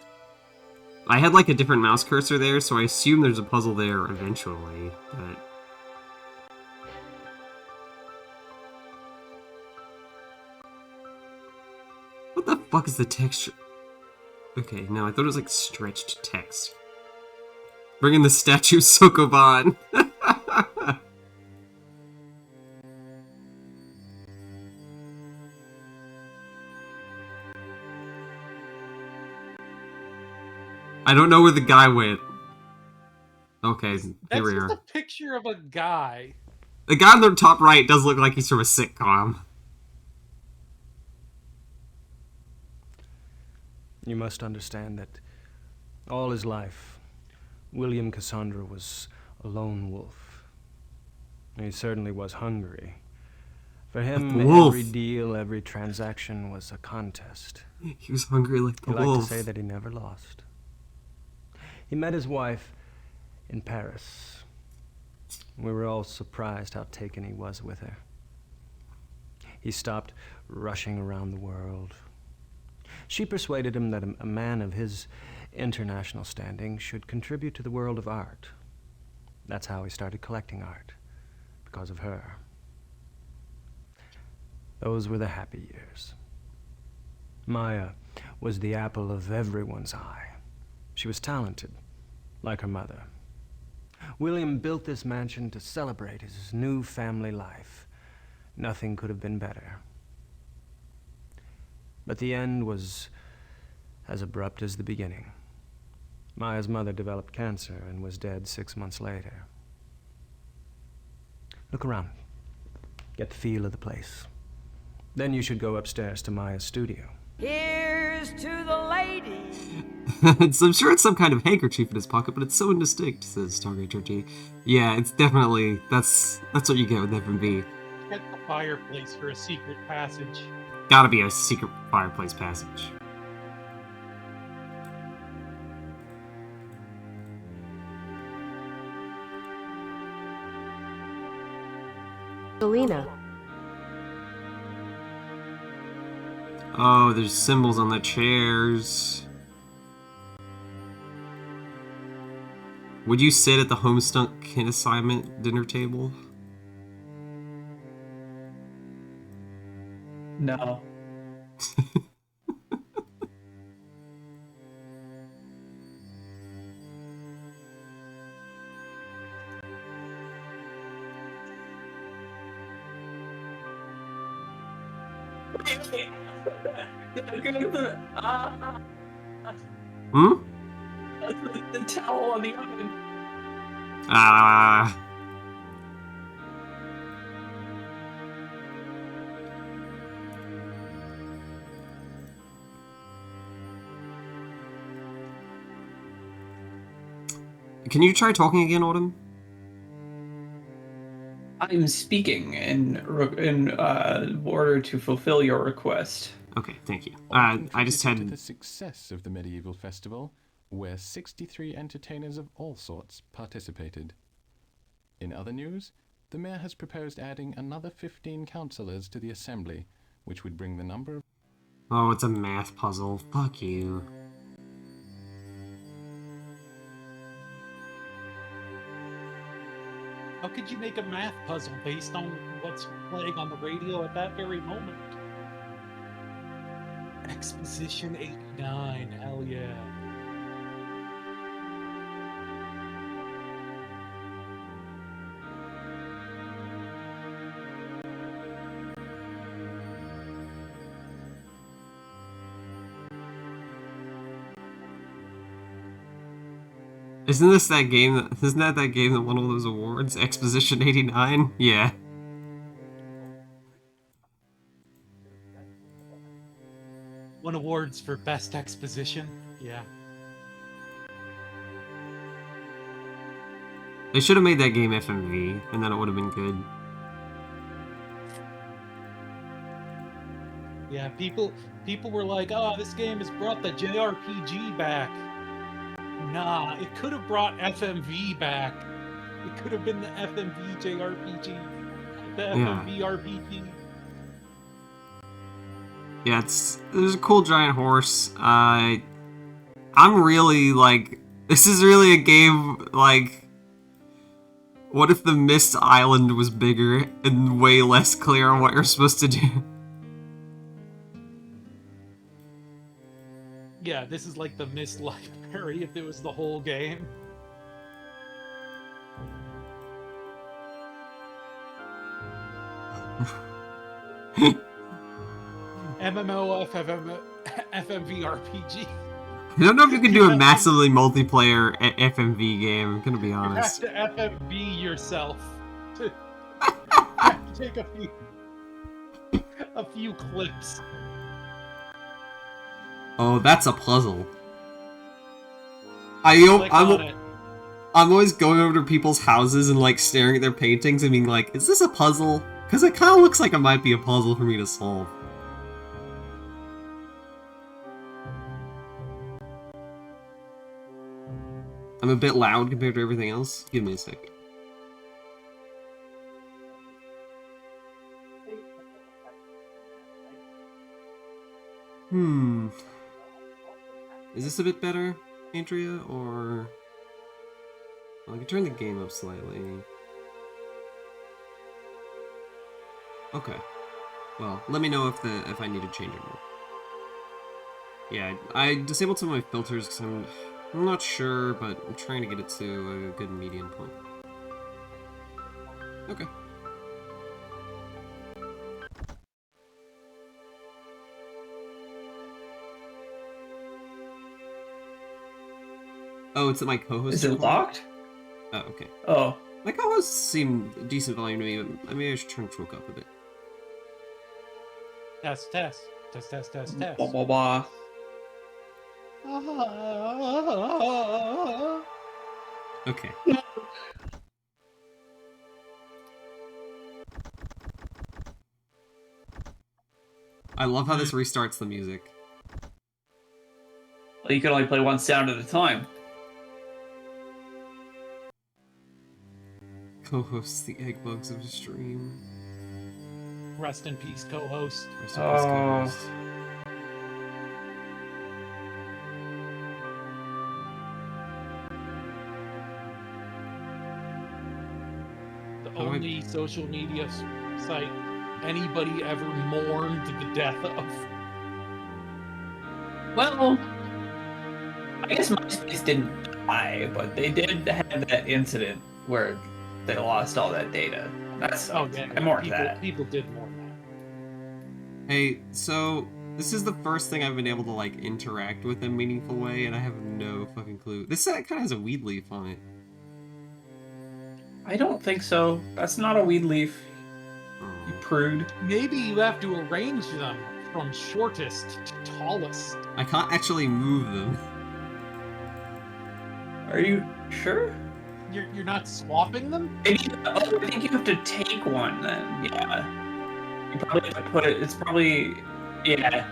F: I had like a different mouse cursor there, so I assume there's a puzzle there eventually, but... What the fuck is the texture? Okay, no, I thought it was like stretched text. Bring in the statue Sokoban! I don't know where the guy went. Okay, here
B: That's
F: we are.
B: just a picture of a guy.
F: The guy on the top right does look like he's from a sitcom.
G: You must understand that all his life, William Cassandra was a lone wolf. He certainly was hungry, For him,
F: the wolf.
G: every deal, every transaction was a contest.
F: He was hungry like the
G: He liked
F: wolf.
G: to say that he never lost. He met his wife in Paris. We were all surprised how taken he was with her. He stopped rushing around the world. She persuaded him that a man of his international standing should contribute to the world of art. That's how he started collecting art, because of her. Those were the happy years. Maya was the apple of everyone's eye. She was talented, like her mother. William built this mansion to celebrate his new family life. Nothing could have been better. But the end was as abrupt as the beginning. Maya's mother developed cancer and was dead 6 months later. Look around. Get the feel of the place. Then you should go upstairs to Maya's studio.
H: Here's to the lady.
F: I'm sure it's some kind of handkerchief in his pocket, but it's so indistinct, says Stargate Georgie. Yeah, it's definitely, that's what you get with FMV.
B: Get the fireplace for a secret passage.
F: Gotta be a secret fireplace passage.
H: Selena.
F: Oh, there's symbols on the chairs. Would you sit at the Homestuck Kid assignment dinner table?
D: No.
F: Hmm?
D: The towel on the oven.
F: Ah. Can you try talking again, Autumn?
D: I'm speaking in order to fulfill your request.
F: Okay, thank you.
I: All
F: I just
I: contributed to
F: had...
I: the success of the medieval festival, where 63 entertainers of all sorts participated. In other news, the mayor has proposed adding another 15 councillors to the assembly, which would bring the number of...
F: Oh, it's a math puzzle. Fuck you.
B: How could you make a math puzzle based on what's playing on the radio at that very moment? Exposition 89, hell yeah.
F: Isn't this that game that... Isn't that game that won all those awards? Exposition 89? Yeah.
B: Won awards for best exposition. Yeah.
F: They should have made that game FMV, and then it would have been good.
B: Yeah, people were like, oh, this game has brought the JRPG back. Nah, it could have brought FMV back. It could have been the FMV JRPG. The FMV RPG.
F: Yeah, there's a cool giant horse. I'm really, like... This is really a game, like... What if the Mist Island was bigger and way less clear on what you're supposed to do?
B: Yeah, this is like the Mist Library if it was the whole game. MMO FMV RPG.
F: I don't know if you can do a massively multiplayer FMV game, I'm gonna be honest.
B: You have to FMV yourself. To take a few clips.
F: Oh, that's a puzzle.
B: Click on it.
F: I'm always going over to people's houses and like staring at their paintings and being like, is this a puzzle? Because it kind of looks like it might be a puzzle for me to solve. I'm a bit loud compared to everything else. Give me a sec. Is this a bit better, Andrea, or... Well, I can turn the game up slightly. Okay. Well, let me know if I need to change it more. Yeah, I disabled some of my filters because I'm not sure, but I'm trying to get it to a good medium point. Okay. Oh, it's at my co-host.
D: Is it locked?
F: Oh, okay.
D: Oh.
F: My co-hosts seem decent volume to me, but maybe I should turn Troke up a bit.
B: Test, test. Test, test, test, test.
D: Blah, blah, blah.
F: Okay. I love how this restarts the music.
D: Well, you can only play one sound at a time.
F: Co-hosts the egg bugs of the stream.
B: Rest in peace, co-host.
F: Rest in peace, co-host.
B: The only social media site anybody ever mourned the death of.
D: Well, I guess MySpace didn't die, but they did have that incident where they lost all that data. That's
B: Oh yeah,
D: I mourned that.
B: People did mourn that.
F: Hey, so this is the first thing I've been able to like interact with in a meaningful way, and I have no fucking clue. This kind of has a weed leaf on it.
D: I don't think so. That's not a weed leaf. You prude.
B: Maybe you have to arrange them from shortest to tallest.
F: I can't actually move them.
D: Are you sure?
B: You're not swapping them?
D: Maybe, I think you have to take one then. Yeah. You probably have to put it. It's probably yeah.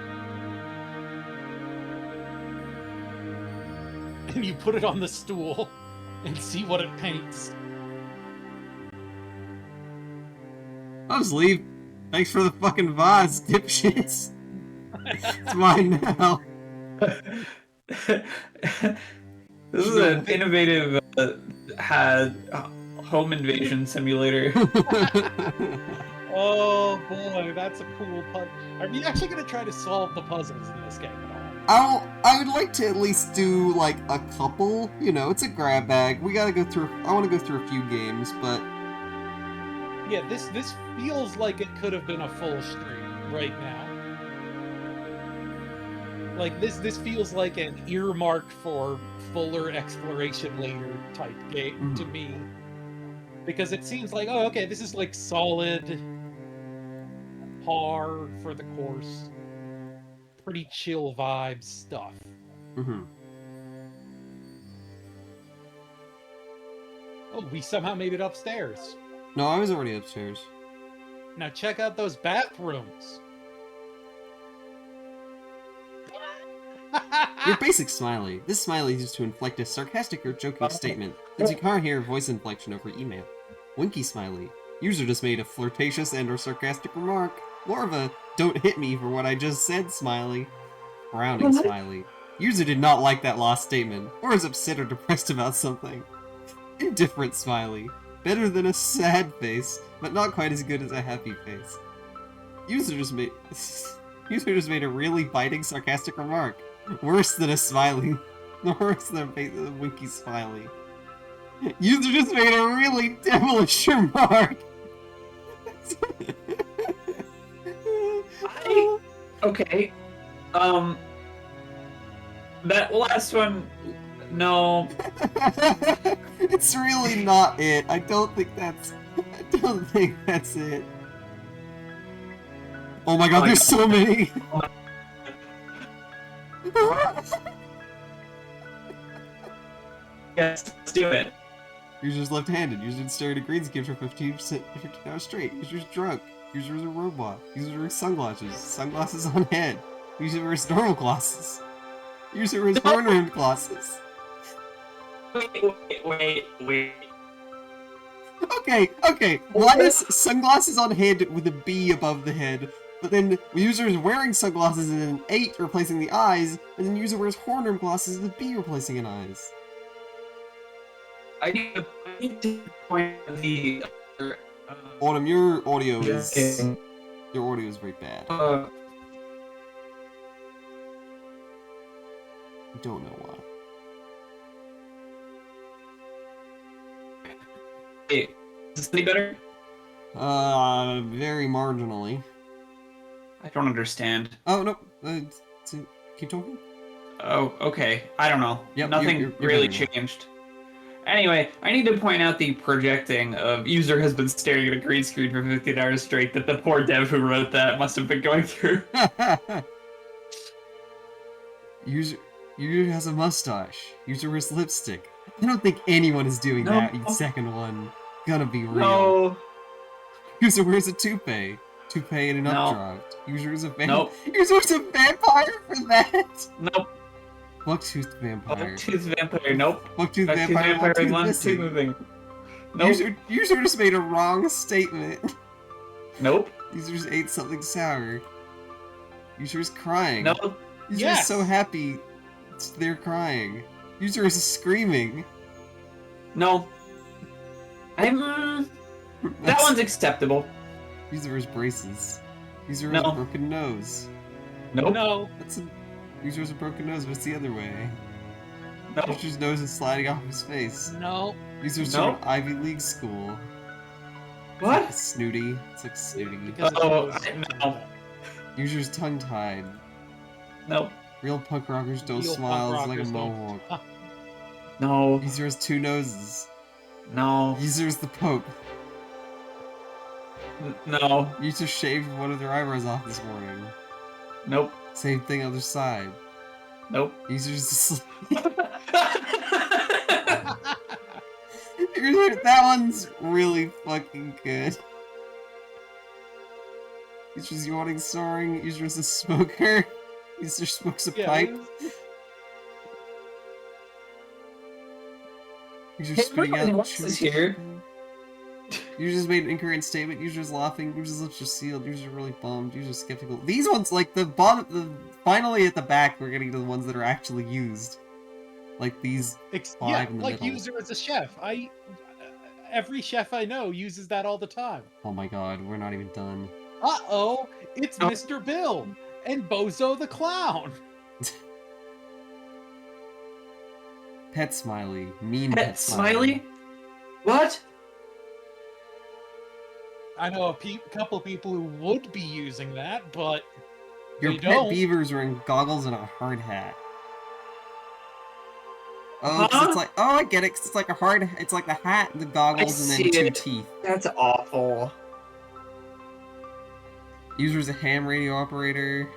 B: And you put it on the stool and see what it paints.
F: I'll just leave. Thanks for the fucking vase, dipshits. It's mine now.
D: This is an innovative home invasion simulator.
B: Oh boy, that's a cool puzzle. Are you actually going to try to solve the puzzles in this game at all?
F: I would like to at least do like a couple. You know, it's a grab bag. We gotta go through. I want to go through a few games, but
B: Yeah, this feels like it could have been a full stream right now. Like this feels like an earmarked for fuller exploration later type game to me. Because it seems like, oh, okay, this is like solid par for the course. Pretty chill vibe stuff. Oh, we somehow made it upstairs.
F: No, I was already upstairs.
B: Now check out those bathrooms.
F: Your basic smiley. This smiley is used to inflect a sarcastic or joking statement, since you can't hear voice inflection over email. Winky smiley. User just made a flirtatious and or sarcastic remark. More of a don't hit me for what I just said smiley. Frowning smiley. User did not like that last statement, or is upset or depressed about something. Indifferent smiley. Better than a sad face, but not quite as good as a happy face. User just made a really biting sarcastic remark. Worse than a smiley. Worse than a winky smiley. User just made a really devilish remark.
D: Okay. That last one, no.
F: It's really not it. I don't think that's it. Oh my god, there's so many.
D: Yes, let's do it.
F: User's left-handed. User's staring at green screen for 15 hours straight. User's drunk. User's a robot. User wears sunglasses. Sunglasses on head. User wears normal glasses. User wears horn-rimmed glasses.
D: Wait.
F: Okay. Why is sunglasses on head with a B above the head, but then user is wearing sunglasses and an 8 replacing the eyes, and then user wears horn-rimmed glasses with a B replacing an eyes?
D: I need to point the
F: Autumn, your audio is very bad. I don't know why.
D: Hey, is this any better?
F: Very marginally.
D: I don't understand.
F: Oh, no. Keep talking?
D: Oh, okay. I don't know.
F: Yep,
D: Nothing
F: you're
D: really
F: better now.
D: changed. Anyway, I need to point out the projecting of user has been staring at a green screen for 15 hours straight that the poor dev who wrote that must have been going through.
F: User has a mustache. User wears lipstick. I don't think anyone is doing that in second one. Gonna be real.
D: No.
F: User wears a toupee. Toupee and an
D: No.
F: updraft. User is a
D: Nope.
F: User is a vampire for that.
D: Nope.
F: Buck-toothed vampire.
D: Buck-toothed vampire. Nope.
F: Buck-toothed
D: Buck-toothed
F: vampire.
D: vampire
F: One-tooth
D: is one
F: missing.
D: tooth moving. Nope.
F: User just made a wrong statement.
D: Nope.
F: User's ate something sour. User's crying.
D: Nope.
F: User is so happy. They're crying. User is screaming.
D: No. That one's acceptable.
F: User wears braces. User has
D: No.
F: a broken nose.
D: Nope.
B: No.
F: User has a broken nose, but it's the other way.
D: No.
F: User's nose is sliding off his face.
B: No.
F: User's
D: No.
F: from Ivy League school.
D: What?
F: It's snooty. It's like snooty.
D: No.
F: User's tongue-tied.
D: Nope.
F: Real punk rockers don't
B: Real
F: smile.
B: punk
F: It's like a
B: rockers don't-
F: mohawk.
D: No.
F: User has 2 noses.
D: No.
F: User's the Pope.
D: No.
F: User shaved one of their eyebrows off this morning.
D: Nope.
F: Same thing other side.
D: Nope.
F: User's asleep. That one's really fucking good. User's yawning, soaring. User's a smoker. User smokes a pipe. User's
D: Hey,
F: spitting
D: everybody
F: out.
D: else is here.
F: User's made an incorrect statement. User's laughing. User's lips are sealed. User's really bummed. User's skeptical. These ones, like the bottom, finally at the back, we're getting to the ones that are actually used. Like these five in the
B: like
F: middle.
B: user as a chef. Every chef I know uses that all the time.
F: Oh my god, we're not even done.
B: Uh-oh, it's Mr. Bill and Bozo the Clown.
F: Pet Smiley. Mean
D: Pet Smiley? What?
B: I know a couple people who would be using that, but
F: Your
B: they
F: pet
B: don't.
F: beaver's wearing goggles and a hard hat. Oh, 'cause it's like, oh, I get it. 'Cause it's like a hard, it's like the hat, the goggles, and then
D: see
F: 2
D: it.
F: teeth.
D: That's awful.
F: User's a ham radio operator.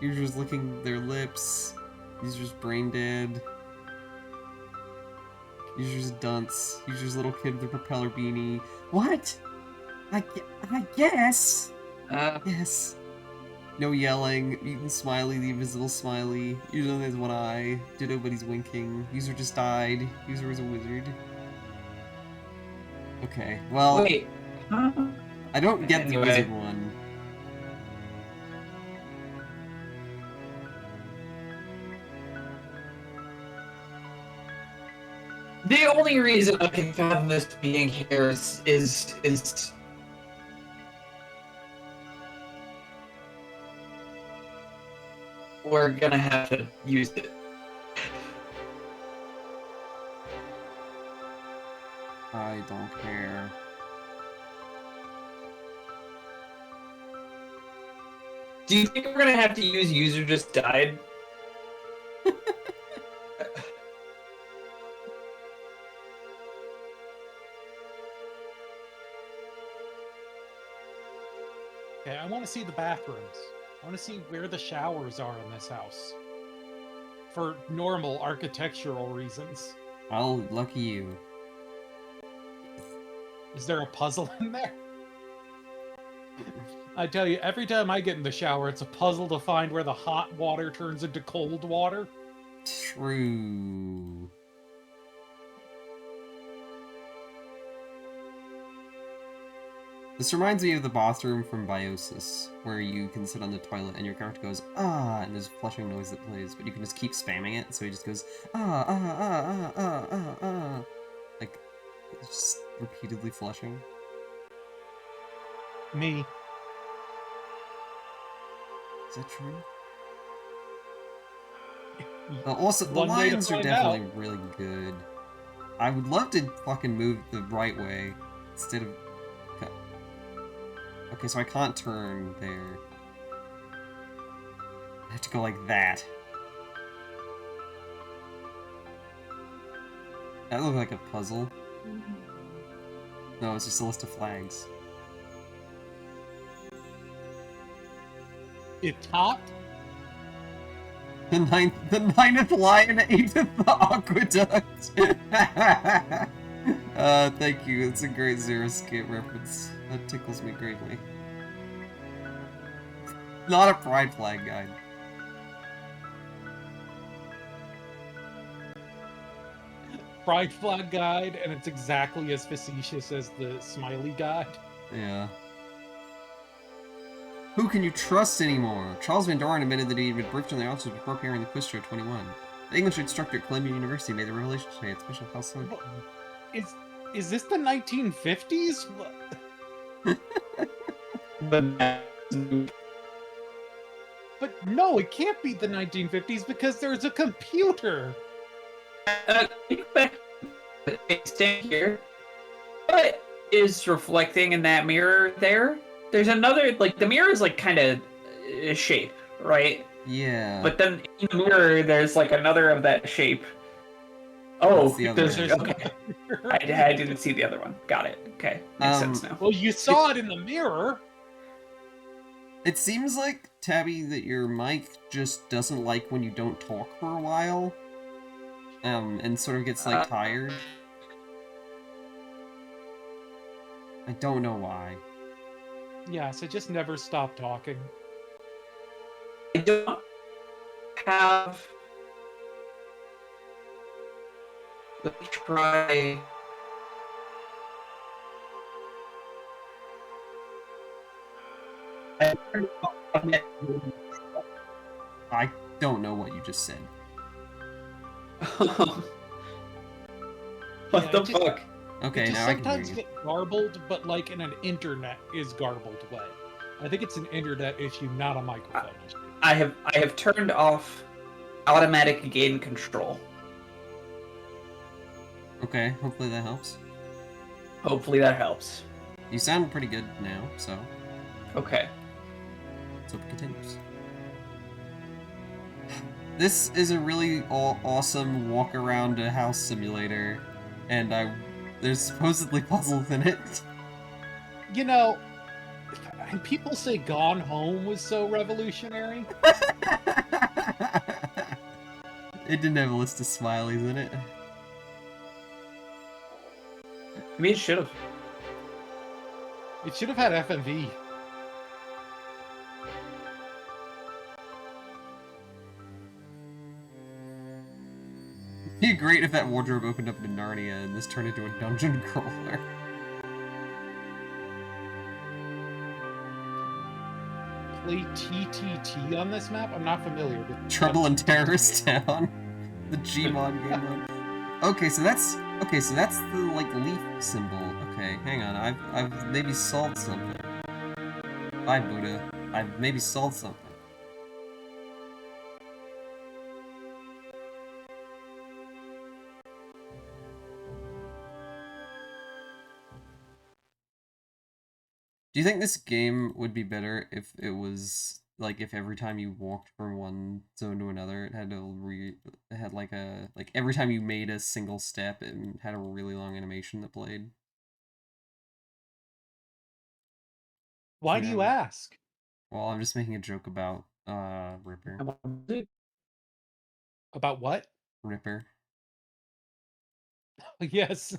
F: User's licking their lips. User's brain dead. User's a dunce. User's a little kid with a propeller beanie. What? I guess. Yes. No yelling. Eating Smiley, the invisible Smiley. User only has one eye. Ditto, but he's winking. User just died. User is a wizard. Okay, well...
D: Wait. Huh?
F: I don't get the
D: Anyway.
F: wizard one.
D: The only reason I can fathom this being here is we're gonna have to use it.
F: I don't care.
D: Do you think we're gonna have to use user just died?
B: Okay, I want to see the bathrooms. I want to see where the showers are in this house. For normal architectural reasons.
F: Well, lucky you.
B: Is there a puzzle in there? I tell you, every time I get in the shower, it's a puzzle to find where the hot water turns into cold water.
F: True. This reminds me of the bathroom from Biosis, where you can sit on the toilet and your character goes, ah, and there's a flushing noise that plays, but you can just keep spamming it, so he just goes, ah, ah, ah, ah, ah, ah, ah. Like, just repeatedly flushing.
B: Me.
F: Is that true? Also, the
B: One way to
F: lines are
B: find
F: definitely
B: out.
F: really good. I would love to fucking move the right way instead of... Okay, so I can't turn there. I have to go like that. That looked like a puzzle. No, it's just a list of flags.
B: It topped?
F: The ninth lion ate the aqueduct! Thank you. It's a great Zero Skate reference. That tickles me greatly. Not a pride flag guide.
B: Pride flag guide, and it's exactly as facetious as the smiley guide.
F: Yeah. Who can you trust anymore? Charles Van Doren admitted that he had been briefed on the answers before appearing in the quiz show 21. The English instructor at Columbia University made the revelation today at Special House Lunch.
B: Is this the 1950s? But no, it can't be the 1950s because there's a computer.
D: Stand here. What is reflecting in that mirror there? There's another, like, the mirror is, like, kind of shape, right?
F: Yeah.
D: But then in the mirror, there's, like, another of that shape. Oh,
F: the other
D: there's okay. I didn't see the other one. Got it. Okay. Makes sense now.
B: Well, you saw it in the mirror.
F: It seems like, Tabby, that your mic just doesn't like when you don't talk for a while. And sort of gets, like, tired. I don't know why.
B: Yeah, so just never stop talking.
D: I don't have... Let me try...
F: I don't know what you just said.
D: What the fuck?
F: Okay,
B: it
F: now I can hear
B: sometimes
F: you.
B: get garbled, but like in an internet is garbled way. I think it's an internet issue, not a microphone issue.
D: I have turned off automatic gain control.
F: Okay, hopefully that helps.
D: Hopefully that helps.
F: You sound pretty good now, so...
D: Okay.
F: Let's hope it continues. This is a really awesome walk around a house simulator, and there's supposedly puzzles in it.
B: You know, and people say Gone Home was so revolutionary.
F: It didn't have a list of smileys in it.
D: I mean, it should have.
B: It should have had FMV.
F: It'd be great if that wardrobe opened up into Narnia and this turned into a dungeon crawler.
B: Play TTT on this map? I'm not familiar with
F: Trouble in Terrorist Town. The Gmod game mode. Okay, so that's the like leaf symbol. Okay, hang on. I've maybe solved something. Bye, Buddha. I've maybe solved something. Do you think this game would be better if it was like if every time you walked from one zone to another, it had to it had like every time you made a single step, it had a really long animation that played?
B: Why do you ask?
F: Well, I'm just making a joke about Ripper.
B: About what?
F: Ripper.
B: Yes.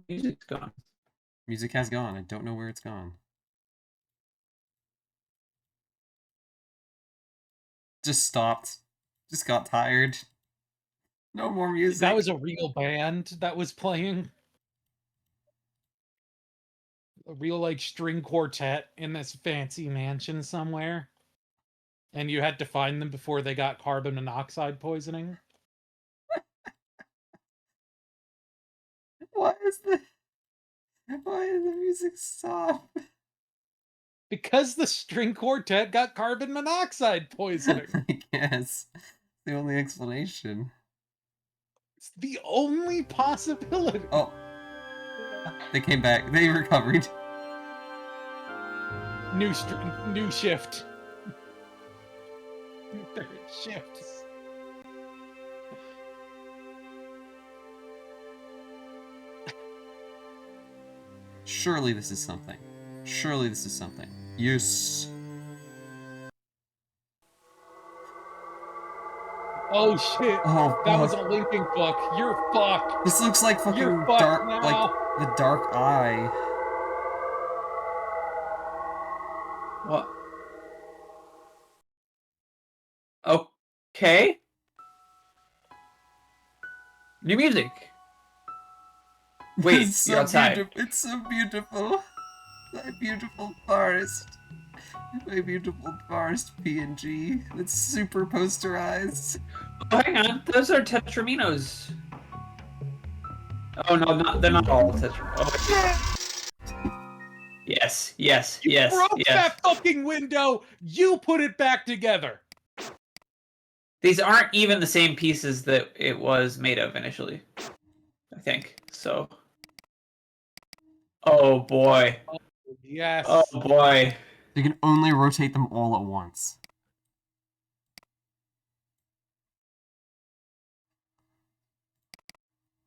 D: Music's gone.
F: Music has gone. I don't know where it's gone. Just stopped. Just got tired. No more music.
B: That was a real band that was playing. A real like string quartet in this fancy mansion somewhere. And you had to find them before they got carbon monoxide poisoning.
F: Why is the music stop?
B: Because the string quartet got carbon monoxide poisoning.
F: I guess. The only explanation.
B: It's the only possibility.
F: Oh. They came back. They recovered.
B: New shift. Third shift.
F: Surely this is something. Surely this is something. Yes.
B: Oh shit.
F: Oh,
B: that
F: oh.
B: was a Linkin book. You're fucked.
F: This looks like fucking
B: You're fucked
F: dark,
B: now.
F: like the Dark Eye.
D: What? Okay. New music. Wait,
F: It's
D: you're
F: so
D: outside.
F: It's so beautiful. My beautiful forest. My beautiful forest PNG. It's super posterized.
D: Oh, hang on. Those are Tetraminos. Oh, no, they're not all Tetra. Oh. Yes.
B: You broke that fucking window. You put it back together.
D: These aren't even the same pieces that it was made of initially. I think. So. Oh, boy.
B: Yes.
D: Oh, boy.
F: You can only rotate them all at once.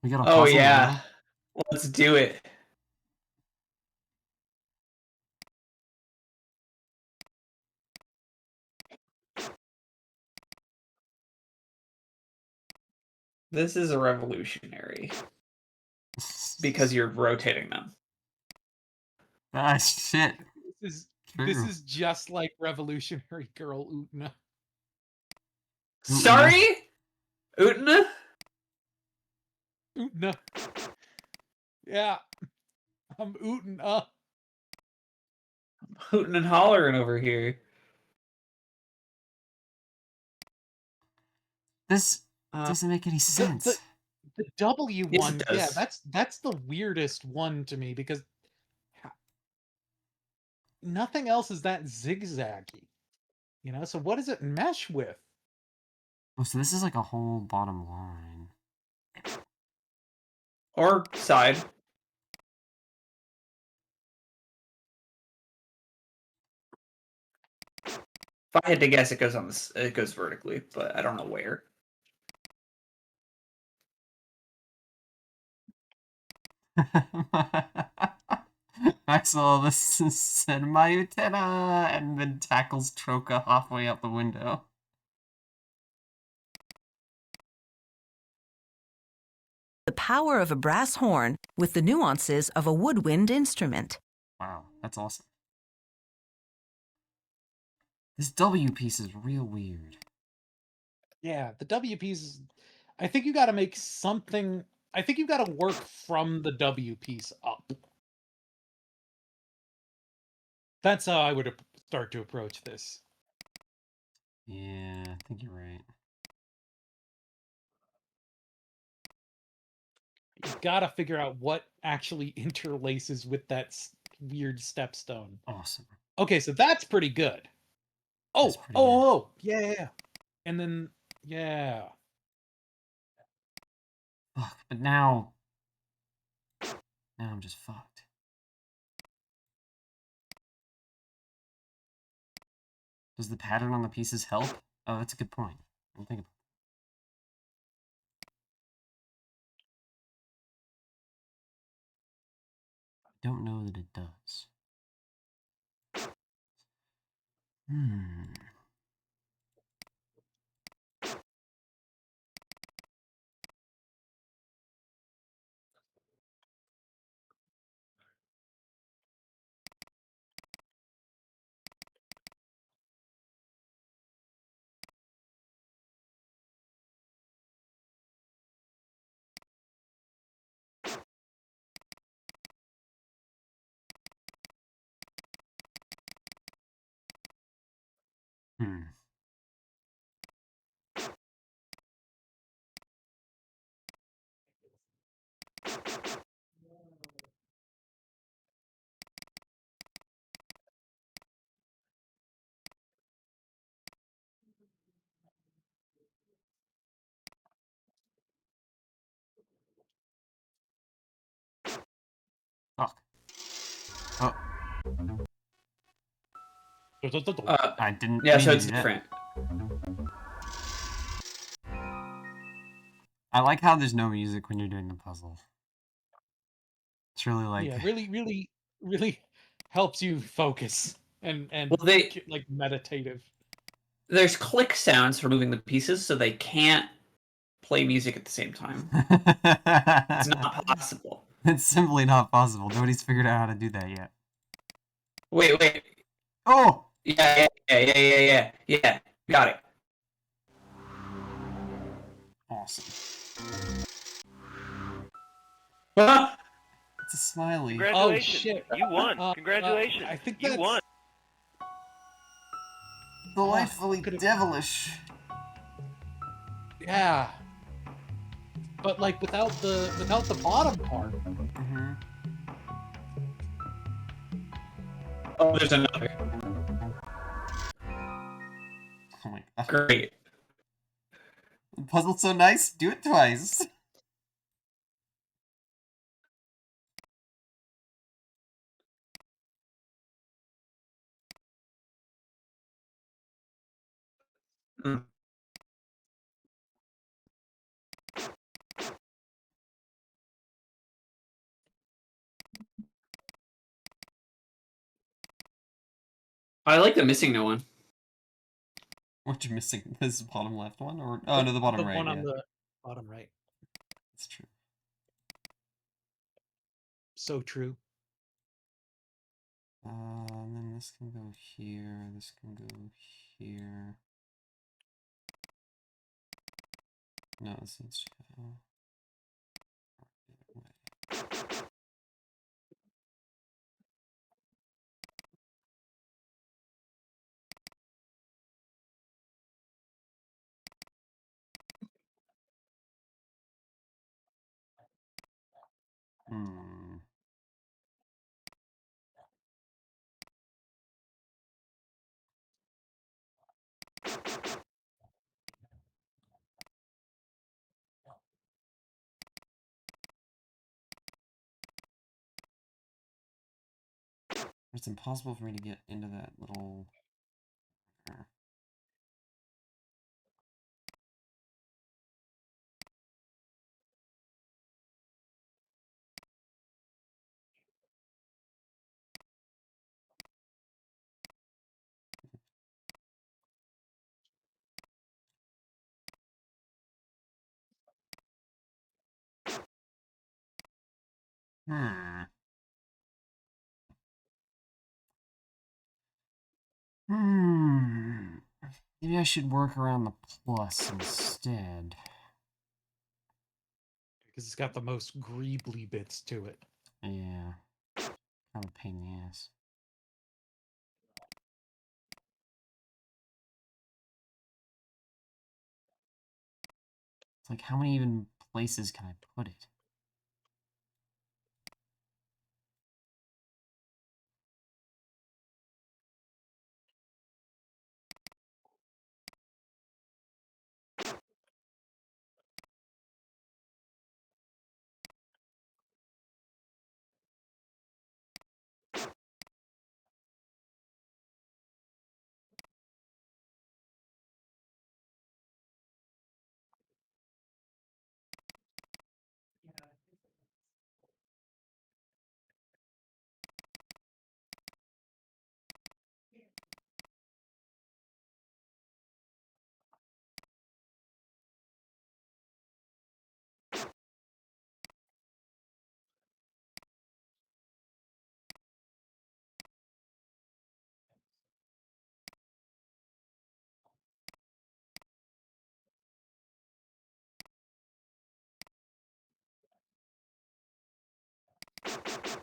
F: We got a
D: Oh,
F: puzzle
D: yeah.
F: now.
D: Let's do it. This is a revolutionary. Because you're rotating them.
F: Ah, shit.
B: This
F: True.
B: is just like Revolutionary Girl Utna.
D: Sorry? Utna?
B: Utna. Yeah. I'm Utna.
D: Hooting and hollering over here.
F: This doesn't make any sense.
B: The W
D: Yes,
B: one,
D: it does.
B: yeah, that's the weirdest one to me because nothing else is that zigzaggy. You know, so what does it mesh with?
F: Oh, so this is like a whole bottom line.
D: Or side. If I had to guess, it goes on this. It goes vertically, but I don't know where.
F: Maxwell, this said my antenna, and then tackles Troka halfway out the window.
J: The power of a brass horn with the nuances of a woodwind instrument.
F: Wow, that's awesome. This W piece is real weird.
B: Yeah, the W piece. I think you got to make something. I think you got to work from the W piece up. That's how I would start to approach this.
F: Yeah, I think you're right.
B: You got to figure out what actually interlaces with that weird stepstone.
F: Awesome.
B: Okay, so that's pretty good. Oh, yeah. And then, yeah.
F: Fuck, but now I'm just fucked. Does the pattern on the pieces help? Oh, that's a good point. I'm thinking. I don't know that it does. Hmm. Fuck. Oh, I didn't
D: Yeah,
F: mean
D: so
F: to
D: it's
F: do that.
D: different.
F: I like how there's no music when you're doing the puzzle. It's really like
B: Yeah, really helps you focus and
D: Well,
B: like meditative.
D: there's click sounds for moving the pieces, so they can't play music at the same time. It's not possible.
F: It's simply not possible. Nobody's figured out how to do that yet.
D: Wait.
F: Oh!
D: Yeah. Got it.
F: Awesome.
D: Ah!
F: It's a smiley.
B: Oh shit!
K: You won. Congratulations.
B: I think
K: you won.
F: Delightfully devilish.
B: Yeah. But like without the bottom part.
F: Mm-hmm.
D: Oh, there's another.
F: Oh my god.
D: Great.
F: The puzzle's so nice, do it twice.
D: Mm. I like the missing no one.
F: What you're missing? This bottom left one? Or oh no, the bottom right.
B: One on
F: Yeah.
B: the bottom right.
F: That's true.
B: So true.
F: And then this can go here, this can go here. No, this needs to go the other way. Hmm. It's impossible for me to get into that little... Hmm. Maybe I should work around the plus instead.
B: Because it's got the most greebly bits to it.
F: Yeah. Kind of a pain in the ass. It's like, how many even places can I put it?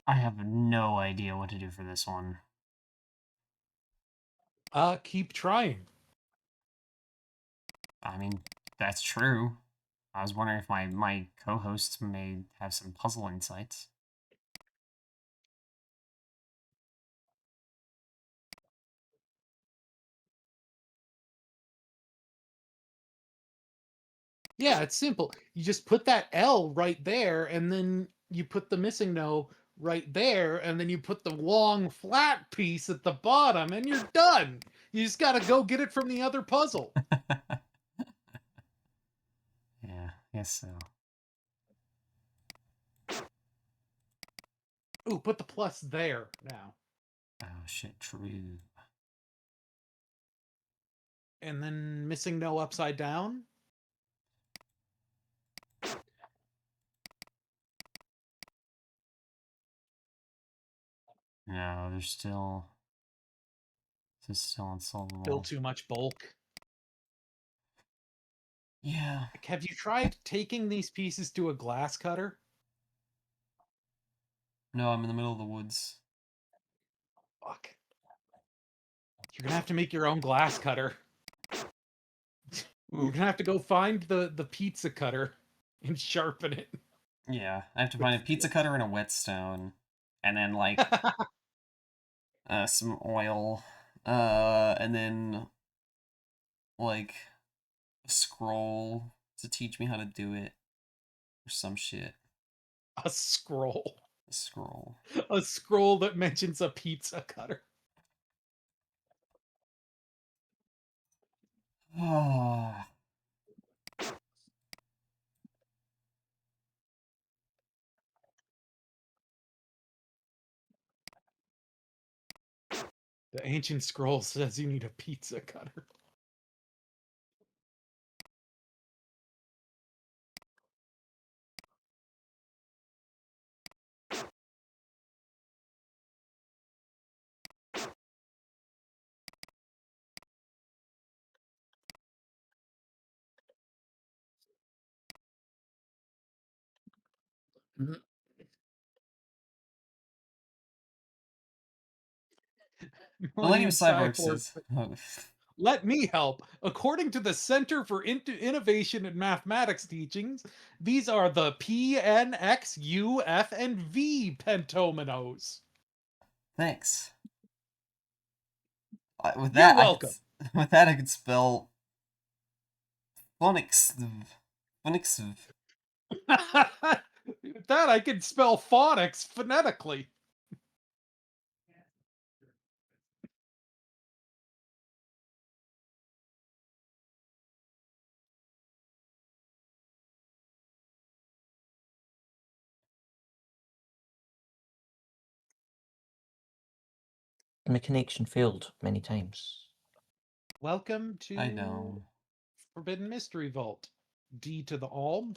F: I have no idea what to do for this one.
B: Keep trying.
F: I mean, that's true. I was wondering if my co-hosts may have some puzzle insights.
B: Yeah, it's simple. You just put that L right there, and then you put the missing no right there, and then you put the long flat piece at the bottom, and you're done. You just gotta go get it from the other puzzle.
F: Yeah, I guess so.
B: Ooh, put the plus there now.
F: Oh shit, true.
B: And then missing no upside down.
F: No, there's still... This is still unsolvable.
B: Still too much bulk.
F: Yeah.
B: Have you tried taking these pieces to a glass cutter?
F: No, I'm in the middle of the woods.
B: Fuck. You're gonna have to make your own glass cutter. You're gonna have to go find the pizza cutter and sharpen it.
F: Yeah, I have to find a pizza cutter and a whetstone. And then, like, some oil. And then, like, a scroll to teach me how to do it. Or some shit.
B: A scroll.
F: A scroll.
B: A scroll that mentions a pizza cutter.
F: Ah.
B: The ancient scroll says you need a pizza cutter.
F: Millennium Cyborg says...
B: Let me help. According to the Center for Innovation and Mathematics Teachings, these are the P, N, X, U, F, and V pentominoes.
F: Thanks. With that,
B: You're welcome.
F: With that, I could spell... Phonics. Phonics.
B: With that, I can spell phonics phonetically.
K: My connection failed many times.
B: Welcome to
F: I know.
B: Forbidden Mystery Vault. D to the Alm.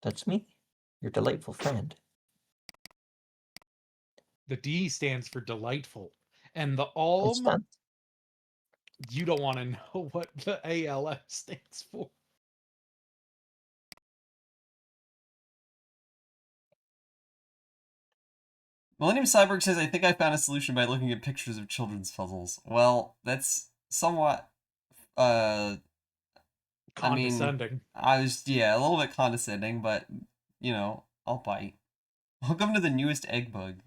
K: That's me, your delightful friend.
B: The D stands for delightful. And the
K: I
B: Alm,
K: stand-
B: you don't want to know what the ALF stands for.
F: Millennium Cyborg says, I think I found a solution by looking at pictures of children's puzzles. Well, that's somewhat,
B: Condescending.
F: I was, yeah, a little bit condescending, but, you know, I'll bite. Welcome to the newest egg bug.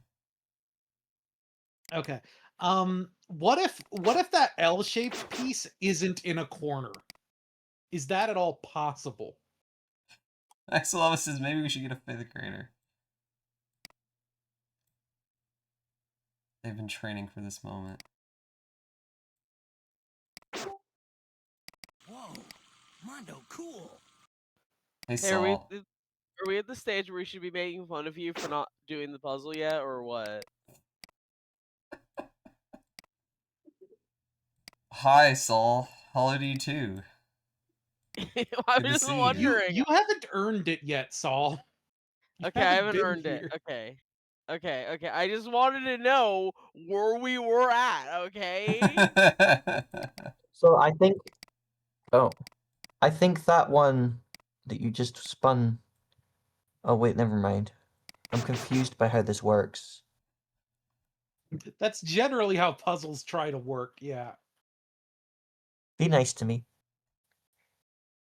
B: Okay. What if that L-shaped piece isn't in a corner? Is that at all possible?
F: Axelova says maybe we should get a 5th grader. They've been training for this moment.
L: Whoa, Mondo, cool.
F: Hey,
M: Hey, are
F: Saul.
M: we at the stage where we should be making fun of you for not doing the puzzle yet, or what?
F: Hi, Saul. Hello to you too.
M: I'm
F: Good to
M: just
F: see you.
M: wondering.
B: You haven't earned it yet, Saul. You
M: Okay, I haven't
B: been
M: earned
B: here.
M: it. Okay. Okay. I just wanted to know where we were at, okay?
K: So I think... Oh. I think that one that you just spun... Oh wait, never mind. I'm confused by how this works.
B: That's generally how puzzles try to work, yeah.
K: Be nice to me.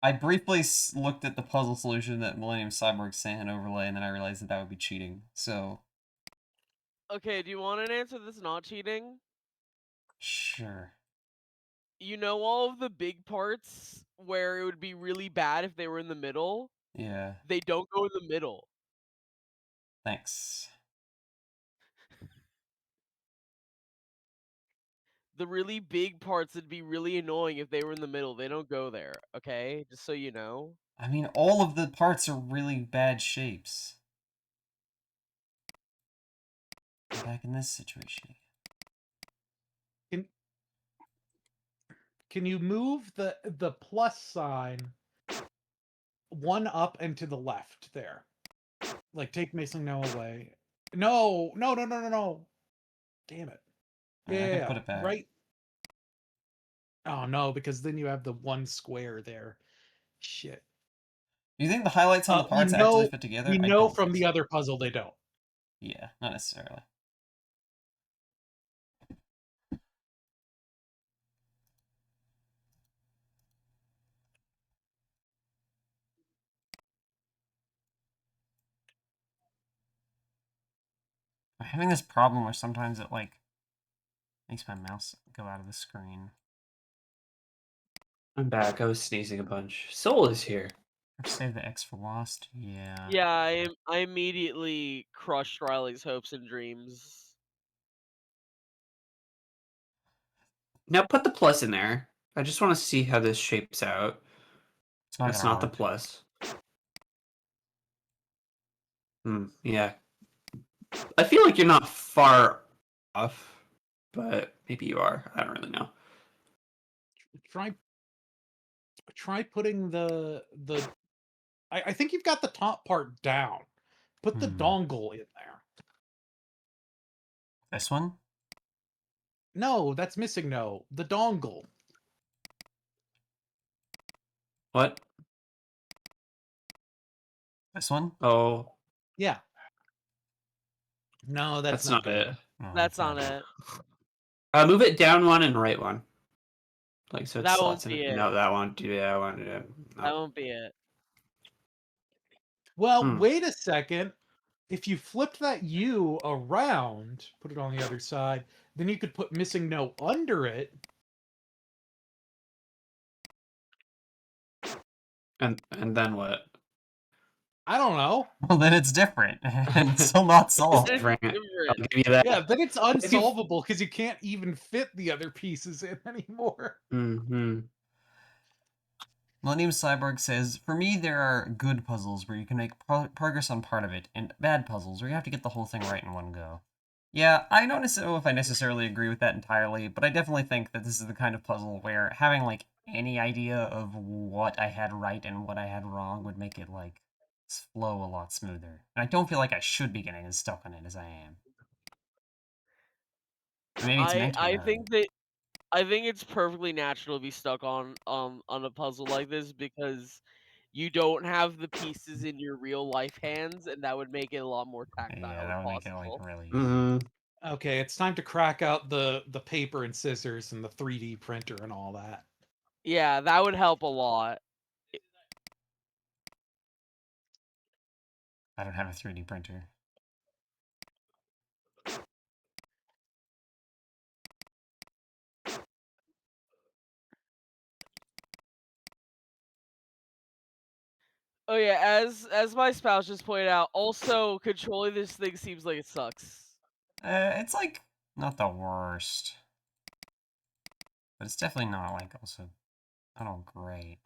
A: I briefly looked at the puzzle solution that Millennium Cyborg sent an overlay, and then I realized that that would be cheating. So
M: Okay, do you want an answer that's not cheating?
A: sure.
M: You know all of the big parts where it would be really bad if they were in the middle?
A: Yeah.
M: They don't go in the middle.
A: Thanks.
M: The really big parts would be really annoying if they were in the middle. They don't go there, okay? Just so you know.
A: I mean, all of the parts are really bad shapes. I'm back in this situation.
B: Can you move the plus sign one up and to the left there? Like take Missing No away. No. Damn it.
A: I can put it back.
B: Right. Oh no, because then you have the one square there. Shit.
A: Do you think the highlights on the parts actually fit together?
B: We
A: I
B: know
A: don't
B: from
A: think
B: the
A: so.
B: other puzzle they don't.
A: Yeah, not necessarily. I'm having this problem where sometimes it, like, makes my mouse go out of the screen.
D: I'm back. I was sneezing a bunch. Soul is here.
A: Save the X for Lost? Yeah.
M: Yeah, I immediately crushed Riley's hopes and dreams.
D: Now put the plus in there. I just want to see how this shapes out. That's not the plus. Yeah. I feel like you're not far off, but maybe you are. I don't really know.
B: Try putting the I think you've got the top part down. Put the dongle in there.
A: This one?
B: No, that's Missing No. The dongle.
D: What?
A: This one?
D: Oh.
B: Yeah. No, that's
D: not
B: good.
D: it.
M: That's on it.
D: Move it down one and right one. Like so it
M: That
D: slots
M: won't
D: in.
M: be it.
D: No, that won't do that one. No.
M: That won't be it.
B: Well, wait a second. If you flipped that U around, put it on the other side, then you could put Missing No under it.
D: And then what?
B: I don't know.
A: Well, then it's different and still not solved.
D: I'll give you that.
B: Yeah, then it's unsolvable because you can't even fit the other pieces in anymore.
A: Millennium Cyborg says, for me, there are good puzzles where you can make progress on part of it, and bad puzzles where you have to get the whole thing right in one go. Yeah, I don't know if I necessarily agree with that entirely, but I definitely think that this is the kind of puzzle where having, like, any idea of what I had right and what I had wrong would make it, like, flow a lot smoother. And I don't feel like I should be getting as stuck on it as I am. Maybe it's meant to be
M: I
A: that
M: think that I think it's perfectly natural to be stuck on a puzzle like this because you don't have the pieces in your real life hands, and that would make it a lot more tactile.
A: Yeah, that would make it like really.
B: Okay, it's time to crack out the paper and scissors and the 3D printer and all that.
M: Yeah, that would help a lot.
A: I don't have a 3D printer.
M: Oh yeah, as my spouse just pointed out, also controlling this thing seems like it sucks.
A: It's like not the worst, but it's definitely not like also not all great.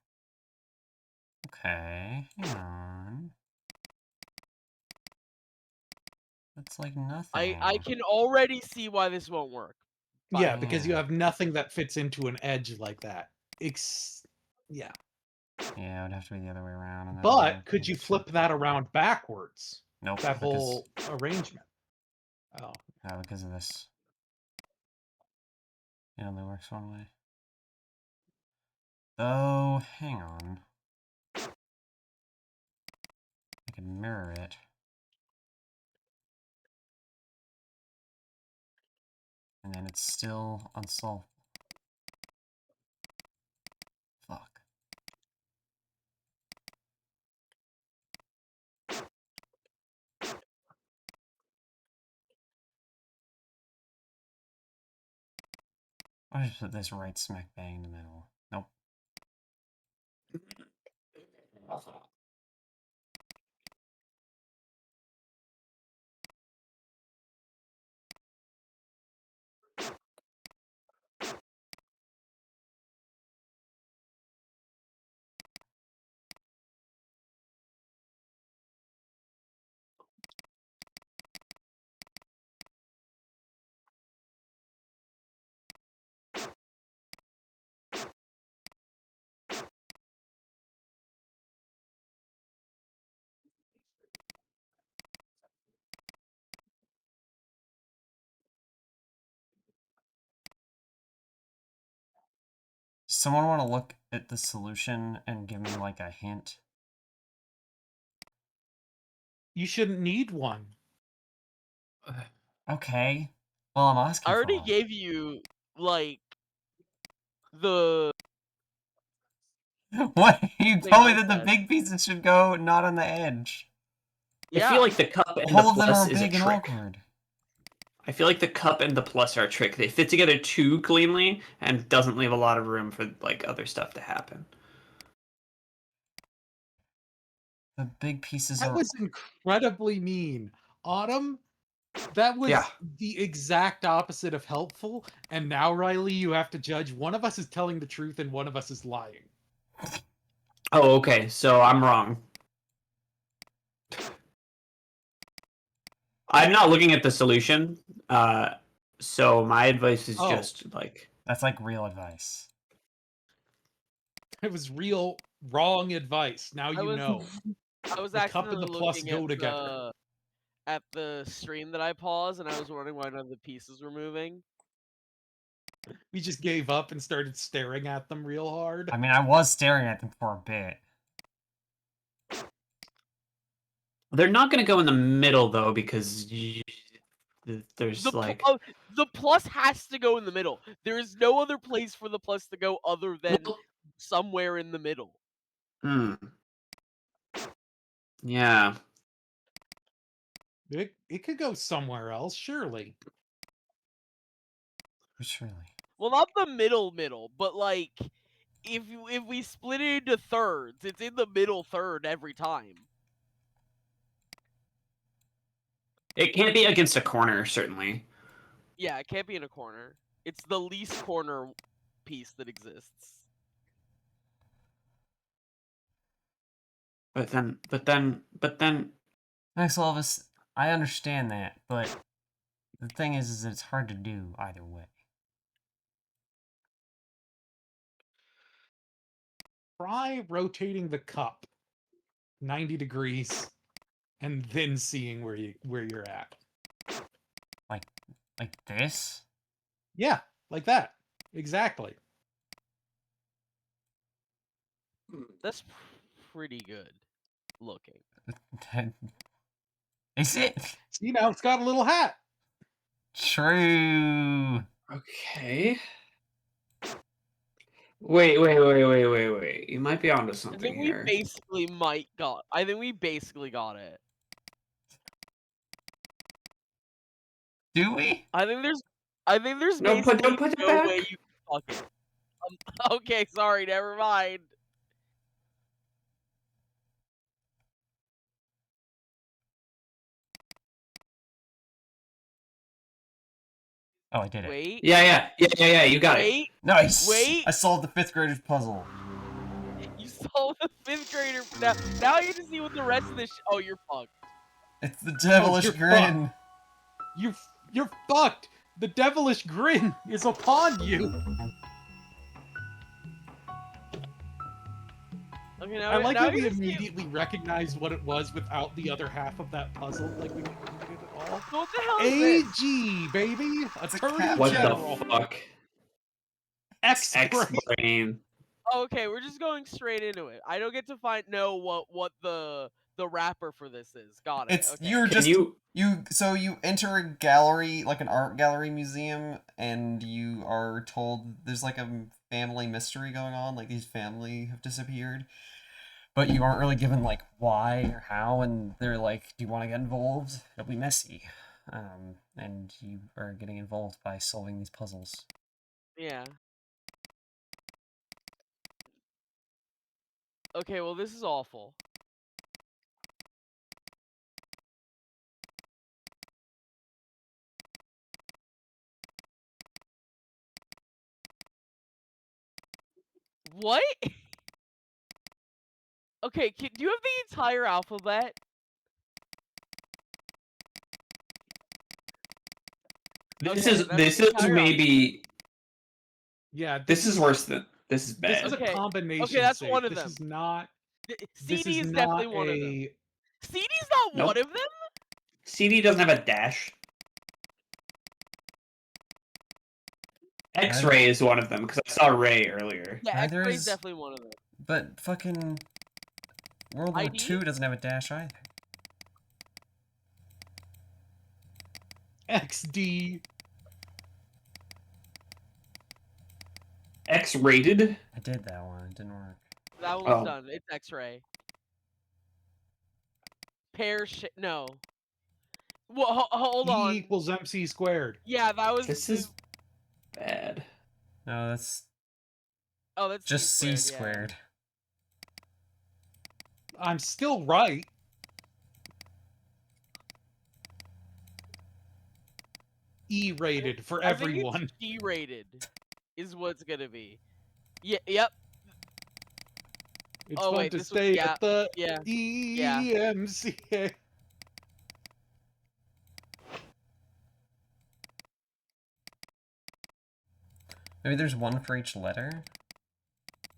A: Okay, hang on. It's like nothing.
M: I can already see why this won't work.
B: Yeah, because you have nothing that fits into an edge like that. Yeah.
A: Yeah, it would have to be the other way around.
B: But could you flip that around backwards?
A: Nope.
B: That whole arrangement. Oh.
A: No, because of this. It only works one way. Oh, hang on. I can mirror it.
F: It's still unsolved. Fuck. I just put this right smack bang in the middle. Nope. Someone want to look at the solution and give me like a hint?
B: You shouldn't need one.
F: Okay. Well, I'm asking
M: I
F: for
M: already
F: one.
M: gave you like the.
F: What? You
M: thing
F: told me
M: I
F: that the
M: said.
F: big pieces should go not on the edge.
D: I feel like the cup and
F: All
D: the
F: of them
D: plus
F: are
D: is a
F: big and
D: trick.
F: awkward.
D: I feel like the cup and the plus are a trick. They fit together too cleanly and doesn't leave a lot of room for like other stuff to happen.
F: The big pieces
B: That
F: are.
B: was incredibly mean. Autumn, that was the exact opposite of helpful. And now, Riley, you have to judge. One of us is telling the truth and one of us is lying.
D: Oh, okay. So I'm wrong. I'm not looking at the solution. So my advice is just like.
F: That's like real advice.
B: It was real wrong advice. Now you know.
M: I was
B: The cup
M: accidentally
B: and the plus
M: looking
B: go
M: at
B: together.
M: at the stream that I paused, and I was wondering why none of the pieces were moving.
B: We just gave up and started staring at them real hard.
F: I mean, I was staring at them for a bit.
D: They're not going to go in the middle though because there's like.
M: The plus has to go in the middle. There is no other place for the plus to go other than somewhere in the middle.
D: Yeah.
B: It could go somewhere else, surely.
F: Surely.
M: Well, not the middle, but like if we split it into thirds, it's in the middle third every time.
D: It can't be against a corner, certainly.
M: Yeah, it can't be in a corner. It's the least corner piece that exists.
D: But then.
F: Thanks, Elvis. I understand that, but the thing is that it's hard to do either way.
B: Try rotating the cup 90 degrees and then seeing where you're at.
F: Like this?
B: Yeah, like that. Exactly.
M: That's pretty good looking.
F: Is it?
B: See, now it's got a little hat.
F: True.
D: Okay. Wait. You might be onto something
M: I think
D: here.
M: we basically got it.
F: Do we?
M: I think there's
D: No,
M: basically
D: don't put it
M: no
D: back.
M: way you can fuck it. Okay, sorry, never mind.
F: Oh, I did it.
M: Wait.
D: Yeah. You got it.
F: Nice.
M: Wait.
F: I solved the 5th grader's puzzle.
M: You solved the 5th grader. Now you can see what the rest of this. Oh, you're fucked.
F: It's the devilish grin.
B: You're fucked. The devilish grin is upon you.
M: Okay, now,
B: I like
M: now
B: how we
M: you can see
B: immediately recognized what it was without the other half of that puzzle. Like we didn't get it all.
M: So what the hell is this?
B: AG, baby! Attorney
D: What
B: General.
D: the fuck?
B: X-Brain.
D: X-Brain.
M: Okay, we're just going straight into it. I don't get to know what the the wrapper for this is. Got it.
F: It's
M: Okay.
F: you're just so you enter a gallery, like an art gallery museum, and you are told there's like a family mystery going on, like these family have disappeared, but you aren't really given like why or how, and they're like, do you want to get involved? It'll be messy. And you are getting involved by solving these puzzles.
M: Yeah. Okay, well this is awful. What? Okay, do you have the entire alphabet?
D: This
M: Okay,
D: is
M: that's
D: this
M: the
D: is
M: entire
D: maybe
B: Yeah,
D: this is worse than this is
B: This
D: bad.
B: is a
M: Okay,
B: combination.
M: okay, that's
B: save.
M: one of
B: This
M: them.
B: is not. This
M: CD
B: is
M: is
B: not
M: definitely one of them. CD's not
D: Nope.
M: one of them?
D: CD doesn't have a dash. X-ray is one of them because I saw Ray earlier.
M: Yeah,
F: Neither
M: X-ray's
F: is-
M: definitely one of them.
F: But fucking World War
M: ID?
F: II doesn't have a dash either.
B: XD.
D: X-rated.
F: I did that one. It didn't work.
M: That one's done. It's X-ray. No. Well, hold on.
B: E equals MC squared.
M: Yeah, that was.
D: This is bad.
F: No, that's
M: Oh, that's
F: just C
M: C
F: squared.
B: I'm still right. E-rated for
M: I think
B: everyone.
M: it's G-rated is what's gonna be. Yeah. Yep.
B: It's
M: Oh,
B: fun
M: wait,
B: to
M: this was-
B: stay
M: yeah,
B: at the
M: yeah,
B: EMCA.
F: Maybe there's one for each letter.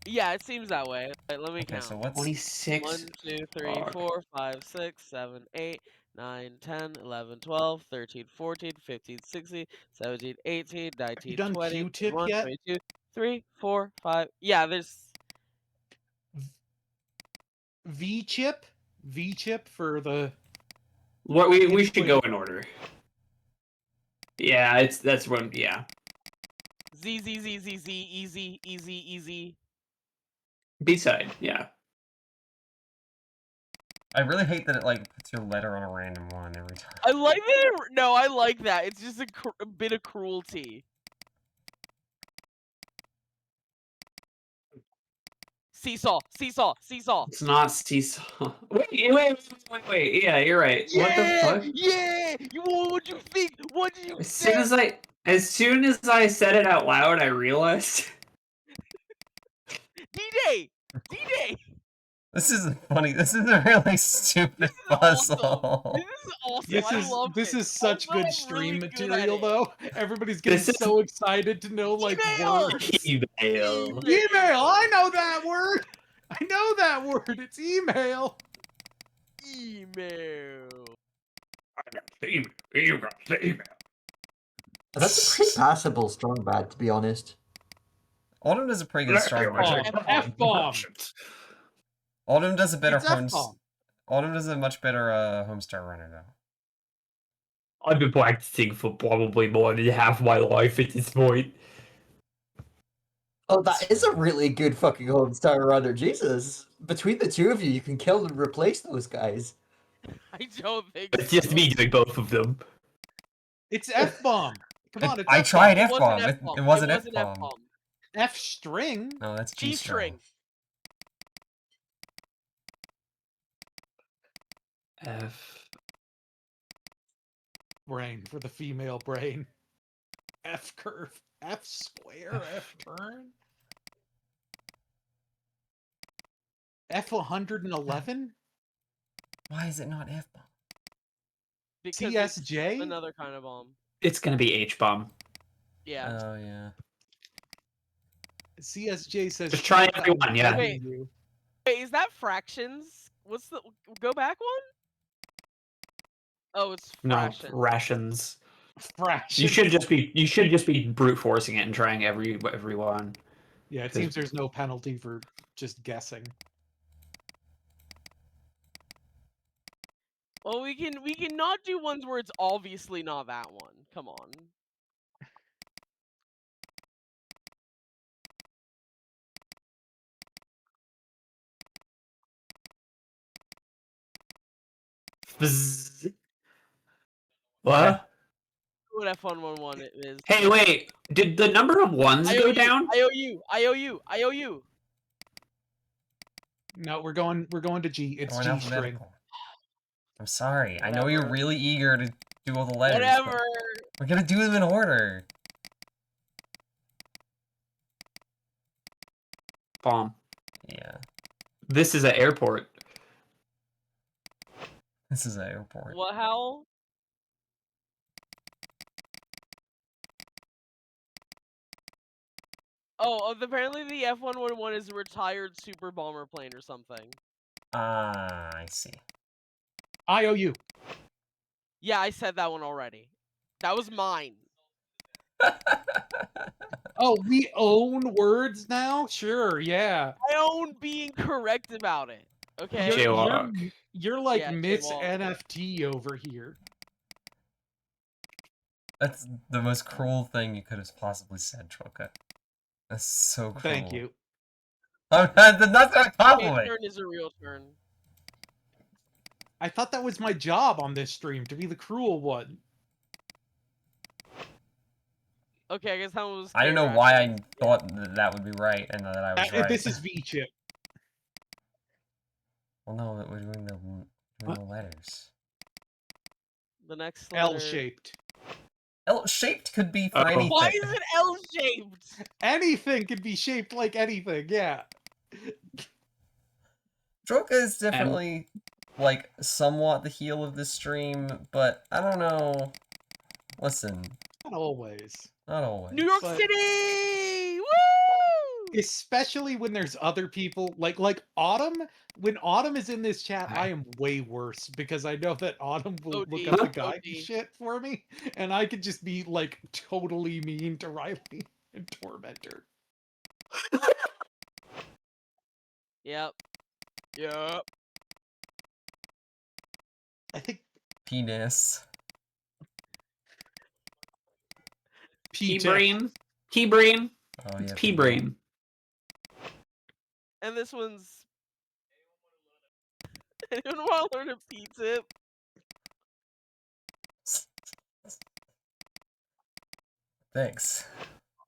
M: Yeah, it seems that way. Wait, let me
F: Okay,
M: count.
F: so what's
D: 26.
M: 1, 2, 3, 4, 5, 6, 7, 8, 9, 10, 11, 12, 13, 14, 15, 16, 17, 18, 19,
B: done
M: 20,
B: Q-tip
M: 21,
B: yet?
M: 22, 3, 4, 5. Yeah, there's.
B: V-chip? V-chip for the...
D: What we should go in order. Yeah, that's one. Yeah.
M: Z, Z, Z, Z, Z, easy, easy, easy.
D: B-side. Yeah.
F: I really hate that it like puts your letter on a random one every time.
M: I like that. No, I like that. It's just a bit of cruelty. Seesaw, seesaw, seesaw.
D: It's not seesaw. Wait. Yeah, you're right. What the fuck?
M: Yeah. What you think? What did you
D: As
M: say?
D: soon as I said it out loud, I realized.
M: D-Day. D-Day.
F: This isn't funny. This is a really stupid puzzle.
M: This is awesome. I love
B: This
M: it.
B: is such
M: Also,
B: good
M: I'm
B: stream
M: really good at
B: material,
M: it.
B: though. Everybody's getting
D: This is-
B: so excited to know, like,
M: Email!
B: words.
D: Email.
B: Email! I know that word! I know that word! It's email!
M: Email.
D: You got the email.
K: That's a pretty passable strong bad, to be honest.
F: Autumn does a pretty good strong version.
B: F-bomb!
F: Autumn does a better
B: It's
F: home.
B: F-bomb.
F: Autumn does a much better Homestar Runner though.
N: I've been practicing for probably more than half my life at this point.
K: Oh, that is a really good fucking Homestar Runner. Jesus. Between the two of you, you can kill and replace those guys.
M: I don't think
N: It's just me doing both of them.
B: It's F-bomb! Come on, it's
F: I
B: F-bomb.
F: tried
M: It wasn't
F: F-bomb.
M: F-bomb.
F: It wasn't
M: It wasn't
F: F-bomb.
M: F-bomb.
B: F-string?
F: No, that's
M: G-string.
F: G-string.
D: F.
B: Brain for the female brain. F-curve. F-square? F-turn? F-111?
F: Why is it not F-bomb?
M: Because
B: CSJ?
M: it's another kind of bomb.
D: It's gonna be H-bomb.
M: Yeah.
F: Oh yeah.
B: CSJ says...
D: Just try
B: "Shut up,
D: everyone, yeah.
B: I'm
M: Wait.
B: begging you."
M: Wait, is that fractions? What's the go back one? Oh, it's
D: No,
M: fractions.
D: rations.
B: Fraction.
D: You should just be brute forcing it and trying everyone.
B: Yeah, it seems there's no penalty for just guessing.
M: Well, we can not do ones where it's obviously not that one. Come on.
N: Bzz. What?
M: What F111 it is.
N: Hey, wait. Did the number of ones go down?
M: IOU.
B: No, we're going to G. It's
A: Or
B: G
A: an
B: string.
A: alphabetical. I'm sorry. I know
M: Whatever.
A: you're really eager to do all the letters. but
M: Whatever.
A: We're gonna do them in order.
N: Bomb.
A: Yeah.
N: This is an airport.
A: This is an airport.
M: What hell? Oh, apparently the F111 is a retired super bomber plane or something.
A: Ah, I see.
B: IOU.
M: Yeah, I said that one already. That was mine.
B: Oh, we own words now? Sure, yeah.
M: I own being correct about it. Okay.
B: You're like
M: Yeah,
B: Miss
M: Jaywalk.
B: NFT over here.
A: That's the most cruel thing you could have possibly said, Troka. That's so cruel.
B: Thank you.
A: That's not a
M: Okay,
A: compliment.
M: turn is a real turn.
B: I thought that was my job on this stream, to be the cruel one.
M: Okay, I guess that was.
A: I don't know why I thought that would be right and that I was right.
B: This is V-chip.
A: Well, no, we're doing the letters.
M: The next letter.
B: L-shaped.
A: L-shaped could be for anything.
M: Why is it L-shaped?
B: Anything could be shaped like anything, yeah.
A: Droka is definitely, like, somewhat the heel of this stream, but I don't know. Listen.
B: Not always.
A: Not always.
M: New York
B: But-
M: City! Woo!
B: Especially when there's other people, like Autumn. When Autumn is in this chat, I am way worse because I know that Autumn will look up the guide and shit for me, and I could just be like totally mean to Riley and torment her.
M: Yep.
B: I think
A: Penis.
N: P-brain. P-brain.
A: Oh, yeah.
N: P-brain.
M: And this one's. Anyone want to learn a P-tip?
A: Thanks.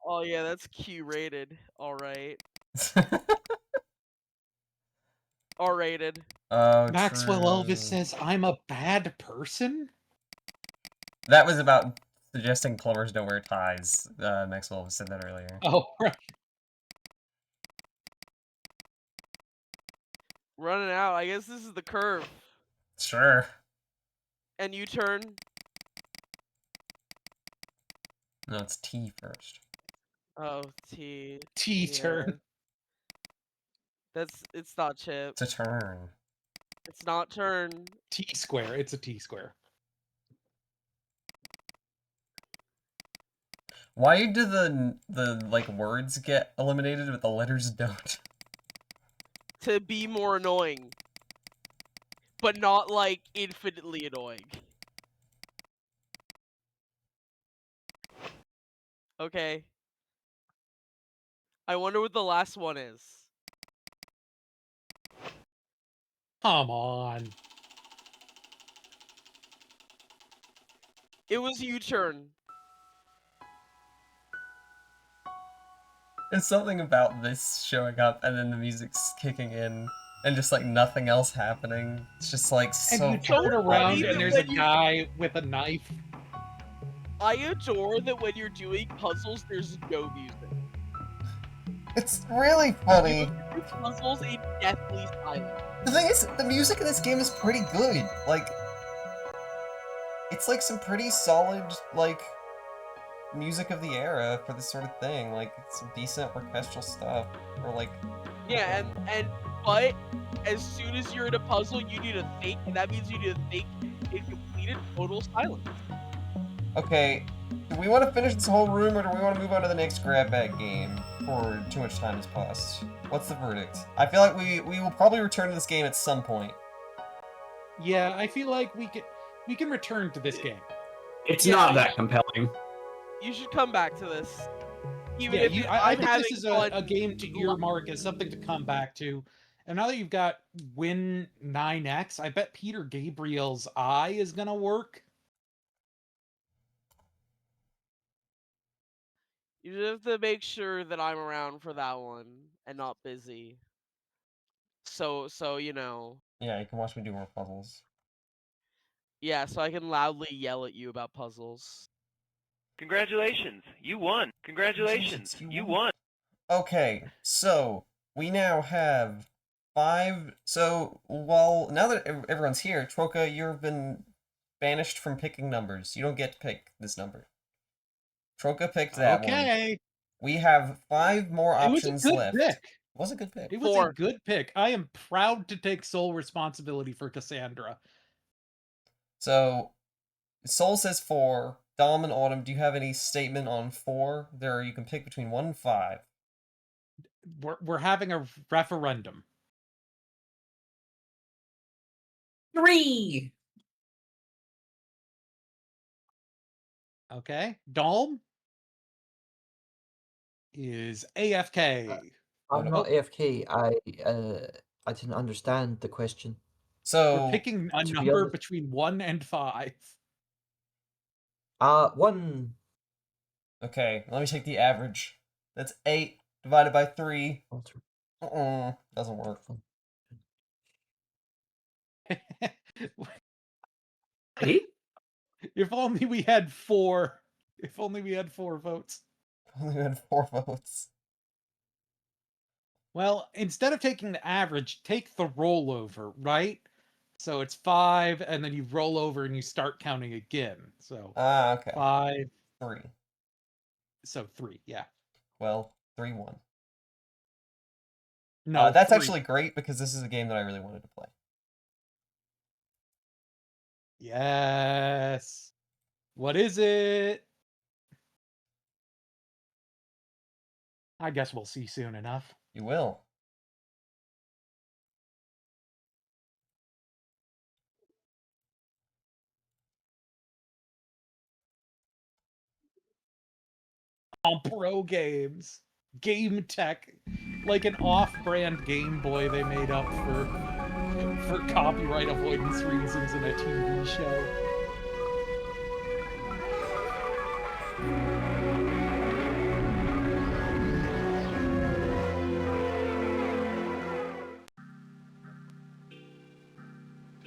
M: Oh yeah, that's Q-rated. Alright. R-rated.
A: Oh,
B: Maxwell
A: true.
B: Elvis says I'm a bad person.
A: That was about suggesting plumbers don't wear ties. Maxwell said that earlier.
B: Oh, right.
M: Running out. I guess this is the curve.
A: Sure.
M: And U-turn.
A: No, it's T first.
M: Oh, T.
B: T-turn.
M: It's not chip.
A: It's a turn.
M: It's not turn.
B: T-square. It's a T-square.
A: Why do the like words get eliminated but the letters don't?
M: To be more annoying. But not like infinitely annoying. Okay. I wonder what the last one is.
B: Come on.
M: It was U-turn.
A: There's something about this showing up and then the music's kicking in and just like nothing else happening. It's just like so.
B: And you turn around
M: funny
B: and there's a guy with a knife.
M: I adore that when you're doing puzzles, there's no music.
A: It's really funny.
M: You do puzzles in deathly silence.
A: The thing is, the music in this game is pretty good. Like, it's like some pretty solid, like, music of the era for this sort of thing. Like, it's some decent orchestral stuff. Or like...
M: Yeah, but as soon as you're in a puzzle, you need to think, and that means you need to think in complete and total silence.
A: Okay, do we want to finish this whole room, or do we want to move on to the next grab bag game before too much time has passed? What's the verdict? I feel like we will probably return to this game at some point.
B: Yeah, I feel like we can return to this game.
D: It's
M: Yeah,
D: not that compelling.
M: You should come back to this. Even
B: Yeah,
M: if
B: I
M: I'm
B: think
M: having
B: this is
M: fun.
B: a game to earmark as something to come back to. And now that you've got Win 9X, I bet Peter Gabriel's eye is gonna work.
M: You just have to make sure that I'm around for that one and not busy. So you know.
A: Yeah, you can watch me do more puzzles.
M: Yeah, so I can loudly yell at you about puzzles.
O: Congratulations, you won. Congratulations, you won.
A: Okay, so we now have 5. So now that everyone's here, Troka, you've been banished from picking numbers. You don't get to pick this number. Troka picked that one.
B: Okay.
A: We have 5 more options
B: It was a good
A: left.
B: pick.
A: It was a good pick.
B: It was a good pick. I am proud to take sole responsibility for Cassandra.
A: So, Soul says 4. Dom and Autumn, do you have any statement on 4? You can pick between 1 and 5.
B: We're having a referendum.
D: 3.
B: Okay. Dom is AFK.
K: I'm not AFK. I didn't understand the question.
A: So
B: we're picking a number between 1 and 5.
K: 1.
A: Okay, let me take the average. That's 8 divided by 3. Doesn't work.
B: If only we had 4. If only we had 4 votes.
A: If only we had 4 votes.
B: Well, instead of taking the average, take the rollover, right? So it's 5, and then you roll over and you start counting again. So
A: okay.
B: 5,
A: 3.
B: So 3, yeah.
A: Well, 3-1.
B: No,
A: that's
B: 3.
A: actually great because this is a game that I really wanted to play.
B: Yes. What is it? I guess we'll see soon enough.
A: You will.
B: On Pro Games. Game Tech. Like an off-brand Game Boy they made up for copyright avoidance reasons in a TV show.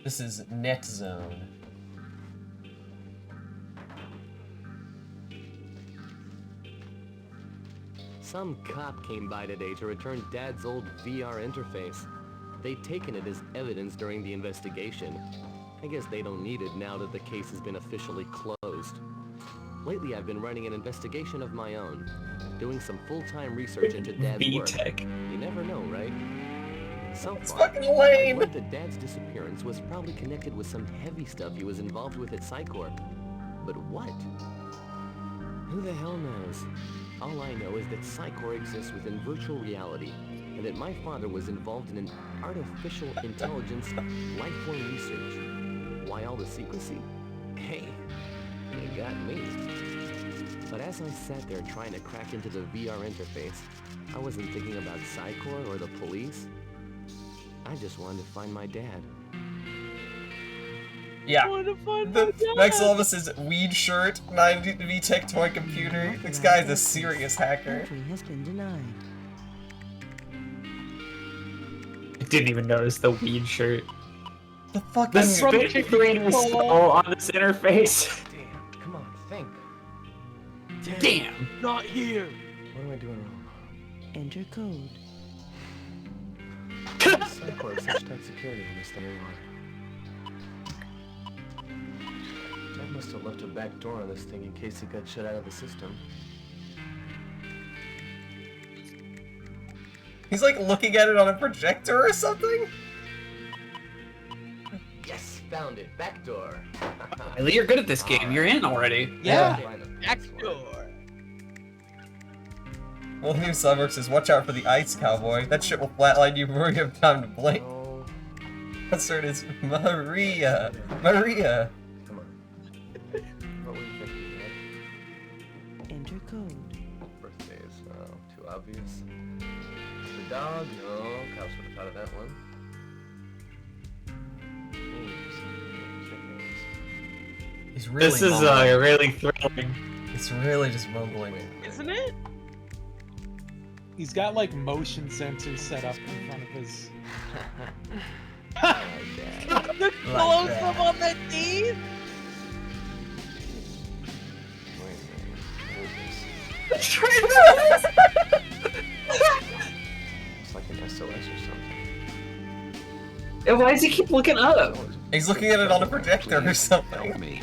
A: This is NetZone.
P: Some cop came by today to return Dad's old VR interface. They'd taken it as evidence during the investigation. I guess they don't need it now that the case has been officially closed. Lately, I've been running an investigation of my own, doing some full-time research into Dad's work. You never know, right? So far,
A: fucking lame.
P: I learned that Dad's disappearance was probably connected with some heavy stuff he was involved with at Psycorp. But what? Who the hell knows? All I know is that Psycorp exists within virtual reality, and that my father was involved in an artificial intelligence lifeform research. Why all the secrecy? Hey, you got me. But as I sat there trying to crack into the VR interface, I wasn't thinking about Psycorp or the police. I just wanted to find my dad.
A: Yeah. Max Elvis's weed shirt, 9 VTech toy computer. This guy's a serious hacker.
L: Entry has been denied.
D: I didn't even notice the weed shirt.
A: The fuck
D: The
A: is
D: spit green is so on this interface.
G: Damn, come on, think.
D: Damn.
M: Not here.
G: What am I doing wrong?
L: Enter code.
G: Psycorp is such tight security in this thing anymore. Dad must have left a back door on this thing in case it got shut out of the system.
A: He's like looking at it on a projector or something?
P: Yes, found it. Back door.
D: Really, you're good at this game. You're in already.
B: Yeah.
M: Back door.
A: Well, new Sunworks says, watch out for the ice, cowboy. That shit will flatline you before you have time to blink. password is Maria. Maria.
K: Come on. What were you thinking, Ed?
L: Enter code.
K: Birthdays. Oh, too obvious. The dog? No. Cops would have thought of that one. Names.
A: He's really
N: This is
A: mumbling.
N: really thrilling.
A: It's really just mumbling.
M: Isn't it?
B: He's got like motion sensors set up in front of his.
M: The close up on the teeth.
K: It's like an SOS or something.
D: And why does he keep looking up?
A: He's looking at it on a projector or something.
Q: Help me.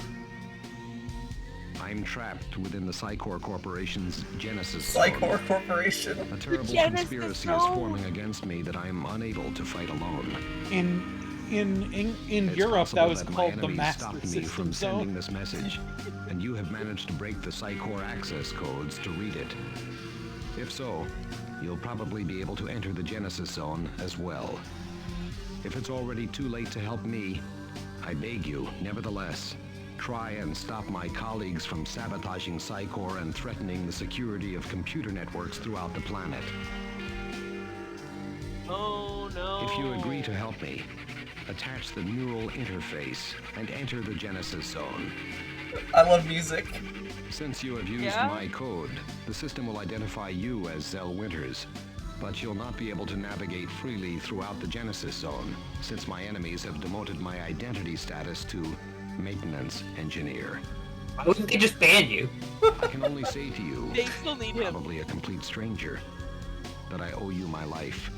Q: I'm trapped within the Psycor Corporation's Genesis Zone.
A: Psycor Corporation.
Q: A terrible
M: Genesis
Q: conspiracy
M: Zone.
Q: is forming against me that I am unable to fight alone.
B: In
Q: It's
B: Europe, that
Q: possible
B: was
Q: my
B: called the
Q: enemies
B: Master
Q: stopped me
B: System
Q: from
B: Zone.
Q: sending this message, and you have managed to break the Psycor access codes to read it. If so, you'll probably be able to enter the Genesis Zone as well. If it's already too late to help me, I beg you, nevertheless, try and stop my colleagues from sabotaging Psycor and threatening the security of computer networks throughout the planet.
M: Oh no.
Q: If you agree to help me, attach the neural interface and enter the Genesis Zone.
A: I love music.
Q: Since you have used
M: Yeah?
Q: my code, the system will identify you as Zell Winters, but you'll not be able to navigate freely throughout the Genesis Zone, since my enemies have demoted my identity status to Maintenance Engineer.
D: Why wouldn't they just ban you?
Q: I can only say to you,
M: They still need him.
Q: probably a complete stranger, that I owe you my life.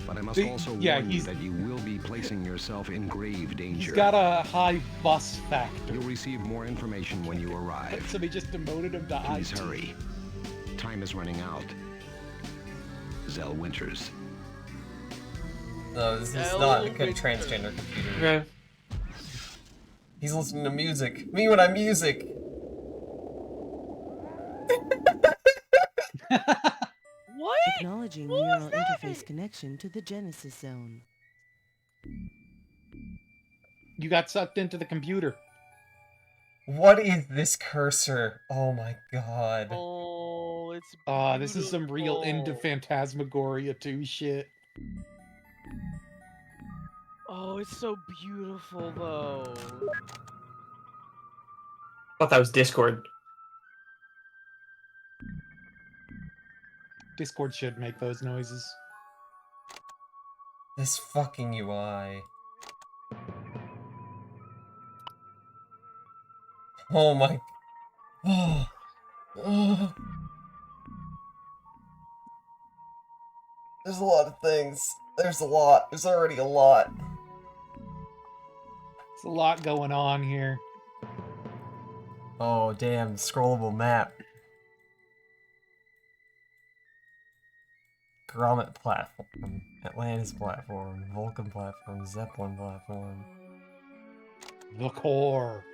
Q: But I must
B: The-
Q: also
B: yeah,
Q: warn you
B: he's-
Q: that you will be placing yourself in grave danger.
B: He's got a high bus factor.
Q: You'll receive more information when you arrive.
B: So they just demoted him to
Q: Please
B: IT.
Q: hurry. Time is running out. Zell Winters.
A: No, this is
M: Zell
A: not a good
M: Winters.
A: transgender computer.
D: Okay.
A: He's listening to music. Me when I'm music.
M: What?
L: Acknowledging
M: What was
L: neural
M: that?
L: interface connection to the Genesis Zone.
B: You got sucked into the computer.
A: What is this cursor? Oh my god.
M: Oh, it's.
B: This is some real into
M: beautiful.
B: Phantasmagoria 2 shit.
M: Oh, it's so beautiful though.
N: thought that was Discord.
B: Discord should make those noises.
A: This fucking UI. Oh my. Oh. Oh. There's a lot of things. There's a lot. There's already a lot.
B: It's a lot going on here.
A: Oh, damn. Scrollable map. Grommet platform. Atlantis platform. Vulcan platform. Zeppelin platform.
B: The core.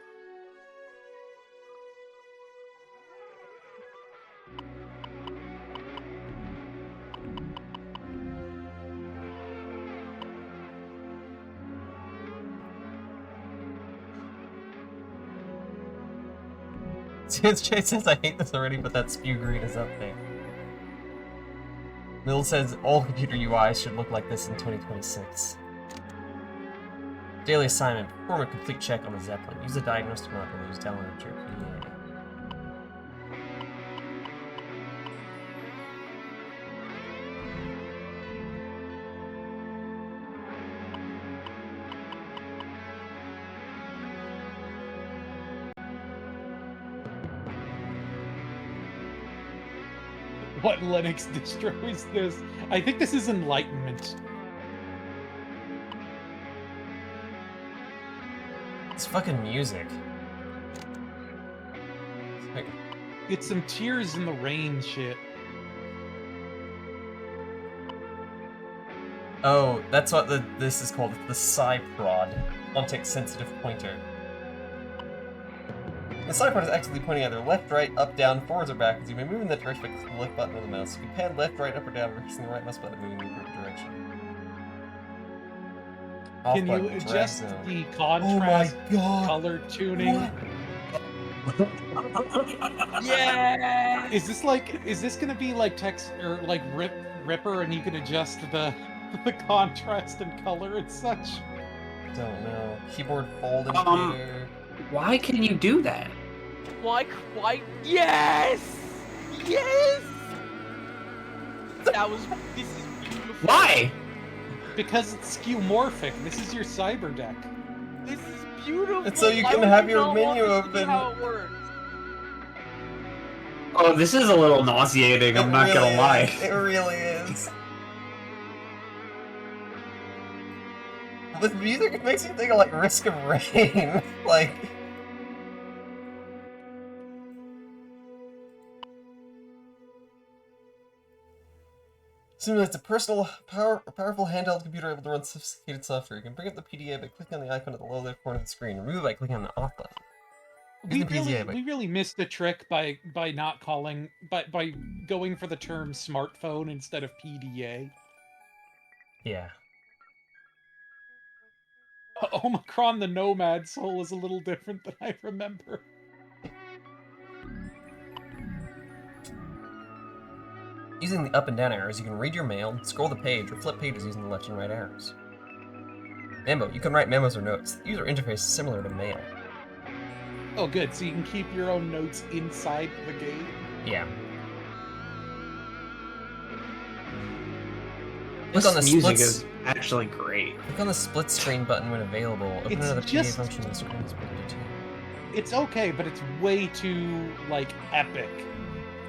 A: Jay says, I hate this already, but that spew green is up there. Mill says all computer UIs should look like this in 2026. Daily assignment. Perform a complete check on the Zeppelin. Use a diagnostic marker and use download to your PDA.
B: What Linux distro is this? I think this is Enlightenment.
A: It's fucking music.
B: It's some Tears in the Rain shit.
A: Oh, that's what this is called. It's the Cyprod. Context sensitive pointer. The Cyprod is actively pointing either left, right, up, down, forwards, or backwards. You may move in that direction by clicking the left button of the mouse. You can pan left, right, up, or down, by pressing the right mouse button moving in the correct direction.
B: Can you
A: Off-button, drag
B: adjust
A: zone.
B: the
A: Oh my
B: contrast,
A: god!
B: color tuning?
M: Yeah.
B: Is this gonna be like text or like Ripper, and you can adjust the contrast and color and such?
A: Don't know. Keyboard fold indicator.
D: Why can you do that?
M: Why? Yes! Yes! This is beautiful.
D: Why?
B: Because it's skeuomorphic. This is your cyber deck.
M: This is beautiful.
A: It's so you
M: Why
A: can
M: would
A: have
M: you
A: your
M: not want
A: menu
M: this to be
A: open.
M: how it works?
D: Oh, this is a little nauseating, I'm not gonna lie.
A: It really is. With music, it makes you think of like Risk of Rain. Like. Simulates a personal, powerful handheld computer able to run sophisticated software. You can bring up the PDA by clicking on the icon at the lower left corner of the screen. Remove it by clicking on the off button.
B: We really missed the trick by not calling by going for the term smartphone instead of PDA.
A: Yeah.
B: Omicron the Nomad Soul is a little different than I remember.
A: Using the up and down arrows, you can read your mail, scroll the page, or flip pages using the left and right arrows. Memo. You can write memos or notes. The user interface is similar to mail.
B: Oh, good. So you can keep your own notes inside the game?
A: Yeah.
D: This
A: Click on the
D: music
A: splits.
D: is actually great.
A: Click on the split screen button when available. Open
B: It's
A: another PDA
B: just-
A: function in the screen is ability too.
B: It's okay, but it's way too, like, epic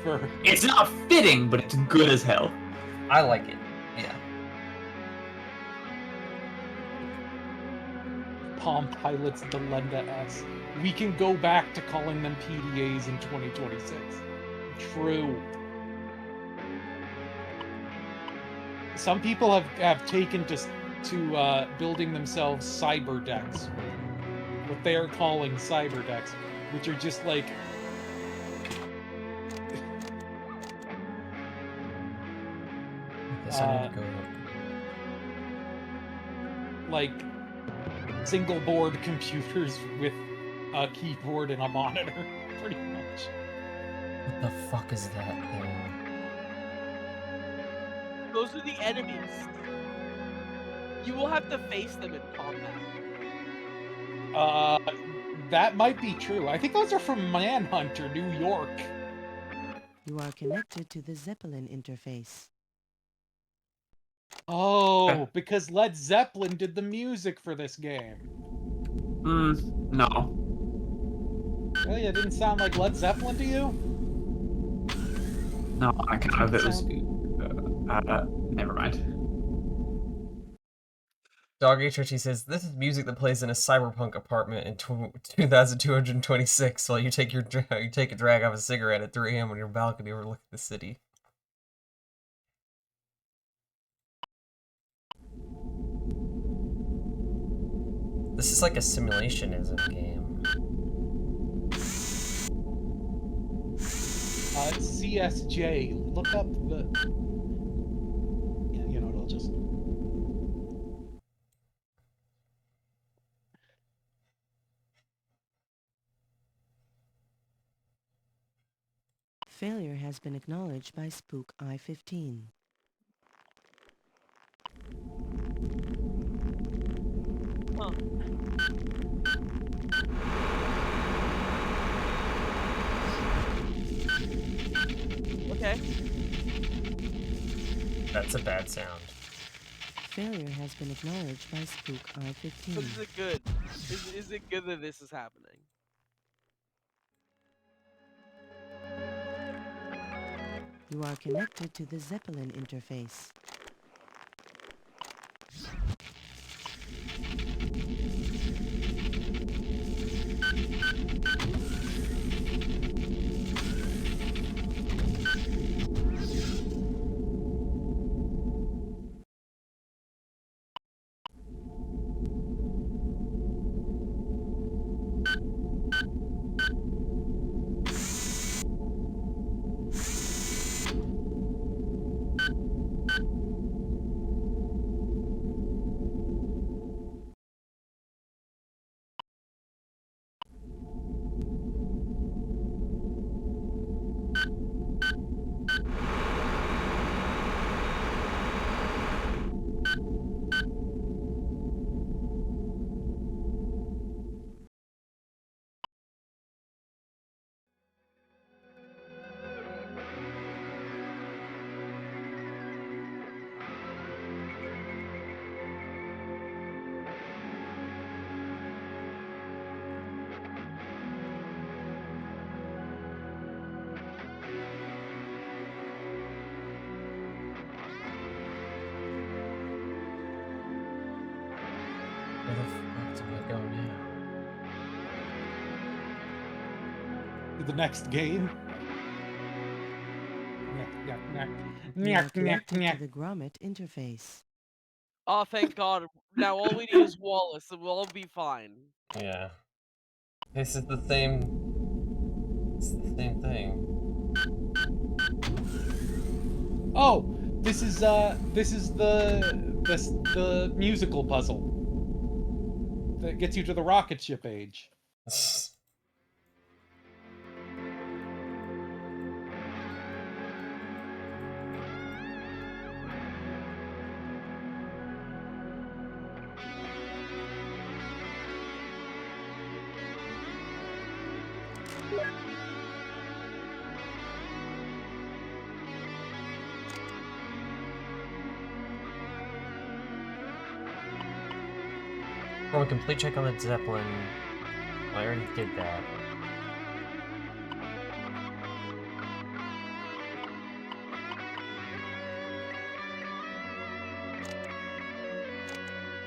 B: for...
D: It's not fitting, but it's good as hell.
A: I like it. Yeah.
B: Palm Pilot's Delenda S. We can go back to calling them PDAs in 2026. True. Some people have taken to building themselves cyber decks. What they are calling cyber decks, which are just like...
A: Guess I need to go
B: like single board computers with a keyboard and a monitor, pretty much.
A: What the fuck is that thing?
M: Those are the enemies. You will have to face them in combat.
B: That might be true. I think those are from Manhunter, New York.
L: You are connected to the Zeppelin interface.
B: Oh, because Led Zeppelin did the music for this game.
D: No.
B: Really? It didn't sound like Led Zeppelin to you?
D: No, I kind of, it was... never mind.
A: Dog HRT says, this is music that plays in a cyberpunk apartment in 2226 while you take a drag off a cigarette at 3 a.m. on your balcony overlooking the city. This is like a simulationism game.
B: It's CSJ. Look up the... Yeah, you know what, I'll just...
L: Failure has been acknowledged by Spook I-15.
M: Huh. Okay.
A: That's a bad sound.
L: Failure has been acknowledged by Spook I-15.
M: But is it good? Is it good that this is happening?
L: You are connected to the Zeppelin interface.
B: for the next game.
L: You are connected to the Grommet interface.
M: Oh, thank God. Now all we need is Wallace, and we'll all be fine.
F: Yeah. This is the same. It's the same thing.
B: Oh, this is the musical puzzle that gets you to the rocket ship age.
F: Oh, a complete check on the Zeppelin. I already did that.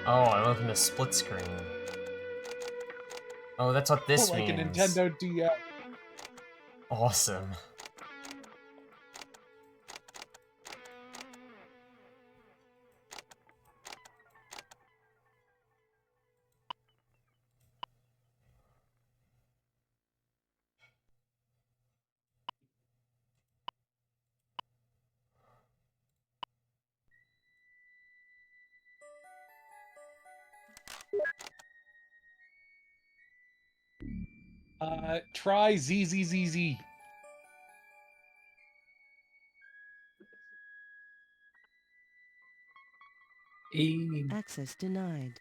F: Oh, I opened a split screen. Oh, that's what this
B: like
F: means.
B: a Nintendo DS.
F: Awesome.
B: Try ZZZZ.
L: Access denied.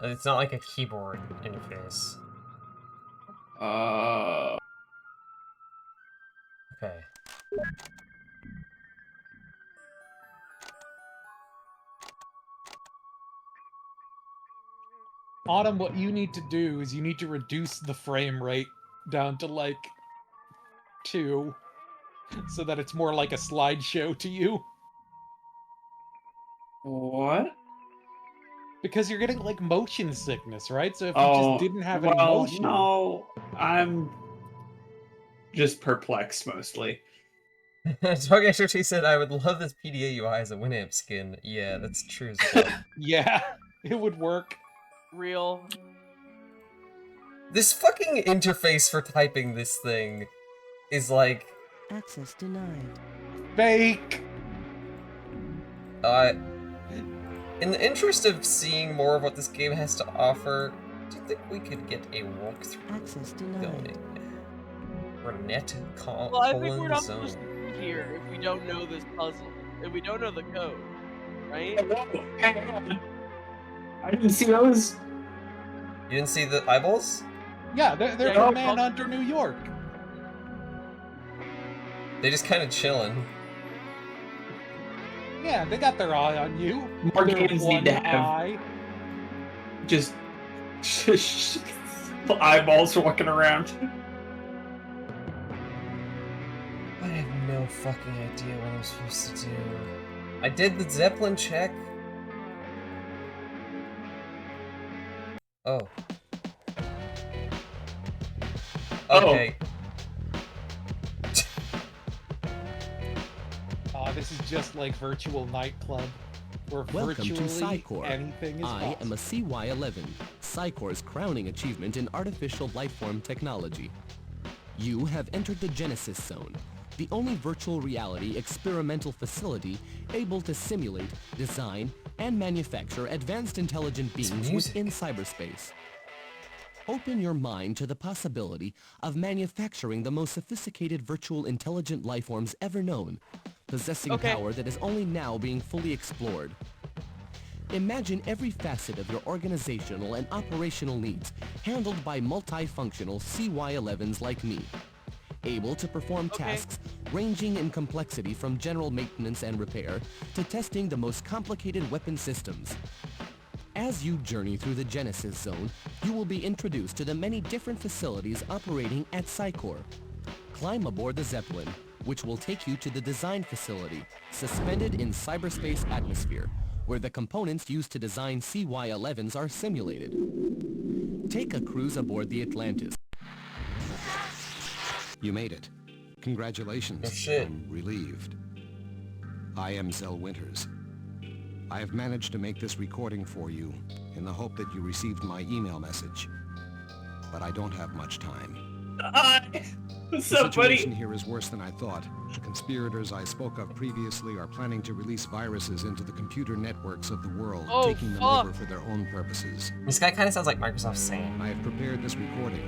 F: It's not like a keyboard interface. Okay.
B: Autumn, what you need to do is you need to reduce the frame rate down to like 2 so that it's more like a slideshow to you.
D: What?
B: Because you're getting like motion sickness, right? So if you just didn't have any motion.
D: No, I'm just perplexed mostly.
F: Target said, I would love this PDA UI as a Winamp skin. Yeah, that's true as well.
B: Yeah, it would work.
M: Real.
F: This fucking interface for typing this thing is like...
L: Access denied.
B: Fake!
F: In the interest of seeing more of what this game has to offer, do you think we could get a walkthrough
L: Access denied.
F: going?
M: Well, I think we're
F: colon
M: not
F: zone.
M: supposed to be here if we don't know this puzzle. If we don't know the code, right?
D: I didn't see those.
F: You didn't see the eyeballs?
B: Yeah, they're from Manhunter, New York.
F: They just kind of chilling.
B: Yeah, they got their eye on you.
D: More
B: Their
D: games need to
B: one
D: have
B: eye.
D: just eyeballs walking around.
F: I have no fucking idea what I'm supposed to do. I did the Zeppelin check. Oh. Okay.
B: This is just like virtual nightclub, where
R: Welcome to
B: virtually
R: Psycore.
B: anything is
R: I am
B: possible.
R: a CY-11, Psycore's crowning achievement in artificial lifeform technology. You have entered the Genesis Zone, the only virtual reality experimental facility able to simulate, design, and manufacture advanced intelligent beings within cyberspace. Open your mind to the possibility of manufacturing the most sophisticated virtual intelligent lifeforms ever known, possessing power that is only now being fully explored. Imagine every facet of your organizational and operational needs handled by multifunctional CY-11s like me, able to perform tasks ranging in complexity from general maintenance and repair to testing the most complicated weapon systems. As you journey through the Genesis Zone, you will be introduced to the many different facilities operating at Psycore. Climb aboard the Zeppelin, which will take you to the design facility, suspended in cyberspace atmosphere, where the components used to design CY-11s are simulated. Take a cruise aboard the Atlantis.
Q: You made it. Congratulations.
A: Oh, shit.
Q: I'm relieved. I am Zell Winters. I have managed to make this recording for you in the hope that you received my email message. But I don't have much time.
D: What's
Q: The
D: up, buddy?
Q: situation here is worse than I thought. The conspirators I spoke of previously are planning to release viruses into the computer networks of the world,
M: Oh,
Q: taking them
M: fuck.
Q: over for their own purposes.
A: This guy kind of sounds like Microsoft Sam.
Q: I have prepared this recording,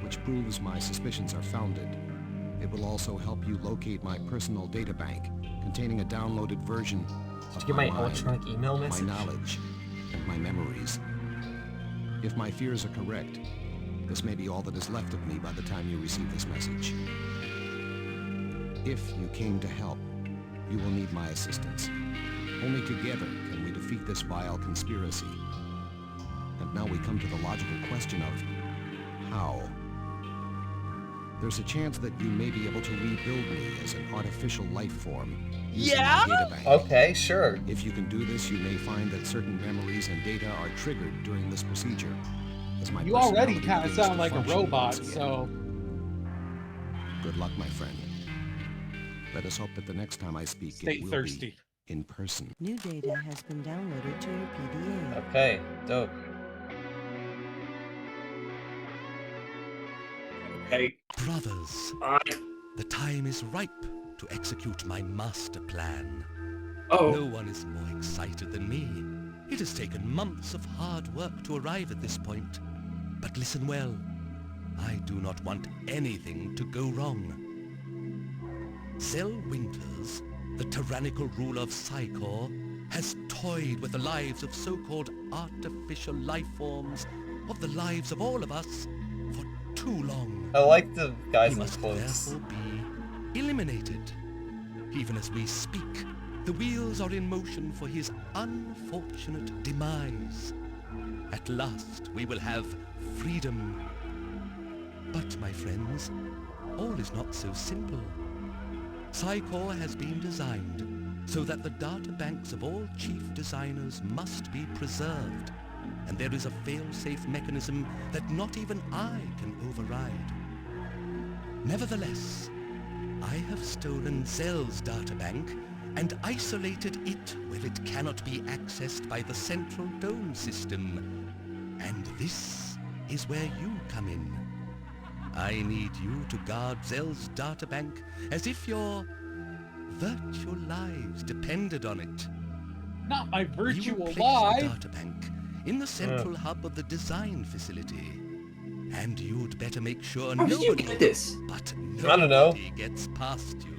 Q: which proves my suspicions are founded. It will also help you locate my personal data bank, containing a downloaded version of
A: Did you get my
Q: mind,
A: electronic email message?
Q: my knowledge, and my memories. If my fears are correct, this may be all that is left of me by the time you receive this message. If you came to help, you will need my assistance. Only together can we defeat this vile conspiracy. And now we come to the logical question of how. There's a chance that you may be able to rebuild me as an artificial life form using
M: Yeah?
Q: my data bank.
A: Okay, sure.
Q: If you can do this, you may find that certain memories and data are triggered during this procedure. As my
B: You already
Q: personality
B: kind of
Q: begins
B: sound
Q: to
B: like a
Q: function
B: robot,
Q: once again.
B: so
Q: Good luck, my friend. Let us hope that the next time I speak,
B: stay
Q: it will
B: thirsty.
Q: be in person.
L: New data has been downloaded to your PDA.
A: Okay, dope.
D: Okay.
S: Brothers, the time is ripe to execute my master plan.
D: Oh.
S: No one is more excited than me. It has taken months of hard work to arrive at this point. But listen well, I do not want anything to go wrong. Zell Winters, the tyrannical ruler of Psychor, has toyed with the lives of so-called artificial life forms, of the lives of all of us, for too long.
A: I like the guys
S: He
A: in
S: must
A: clothes.
S: therefore be eliminated. Even as we speak, the wheels are in motion for his unfortunate demise. At last, we will have freedom. But, my friends, all is not so simple. Psychor has been designed so that the data banks of all chief designers must be preserved, and there is a fail-safe mechanism that not even I can override. Nevertheless, I have stolen Zell's databank and isolated it where it cannot be accessed by the central dome system. And this is where you come in. I need you to guard Zell's databank as if your virtual lives depended on it.
B: Not my
S: You will
B: virtual
S: place
B: life.
S: the databank in the central hub of the design facility. And you'd better make sure
D: How did you
S: nobody,
D: get this?
S: but
A: I don't know.
S: nobody gets past you.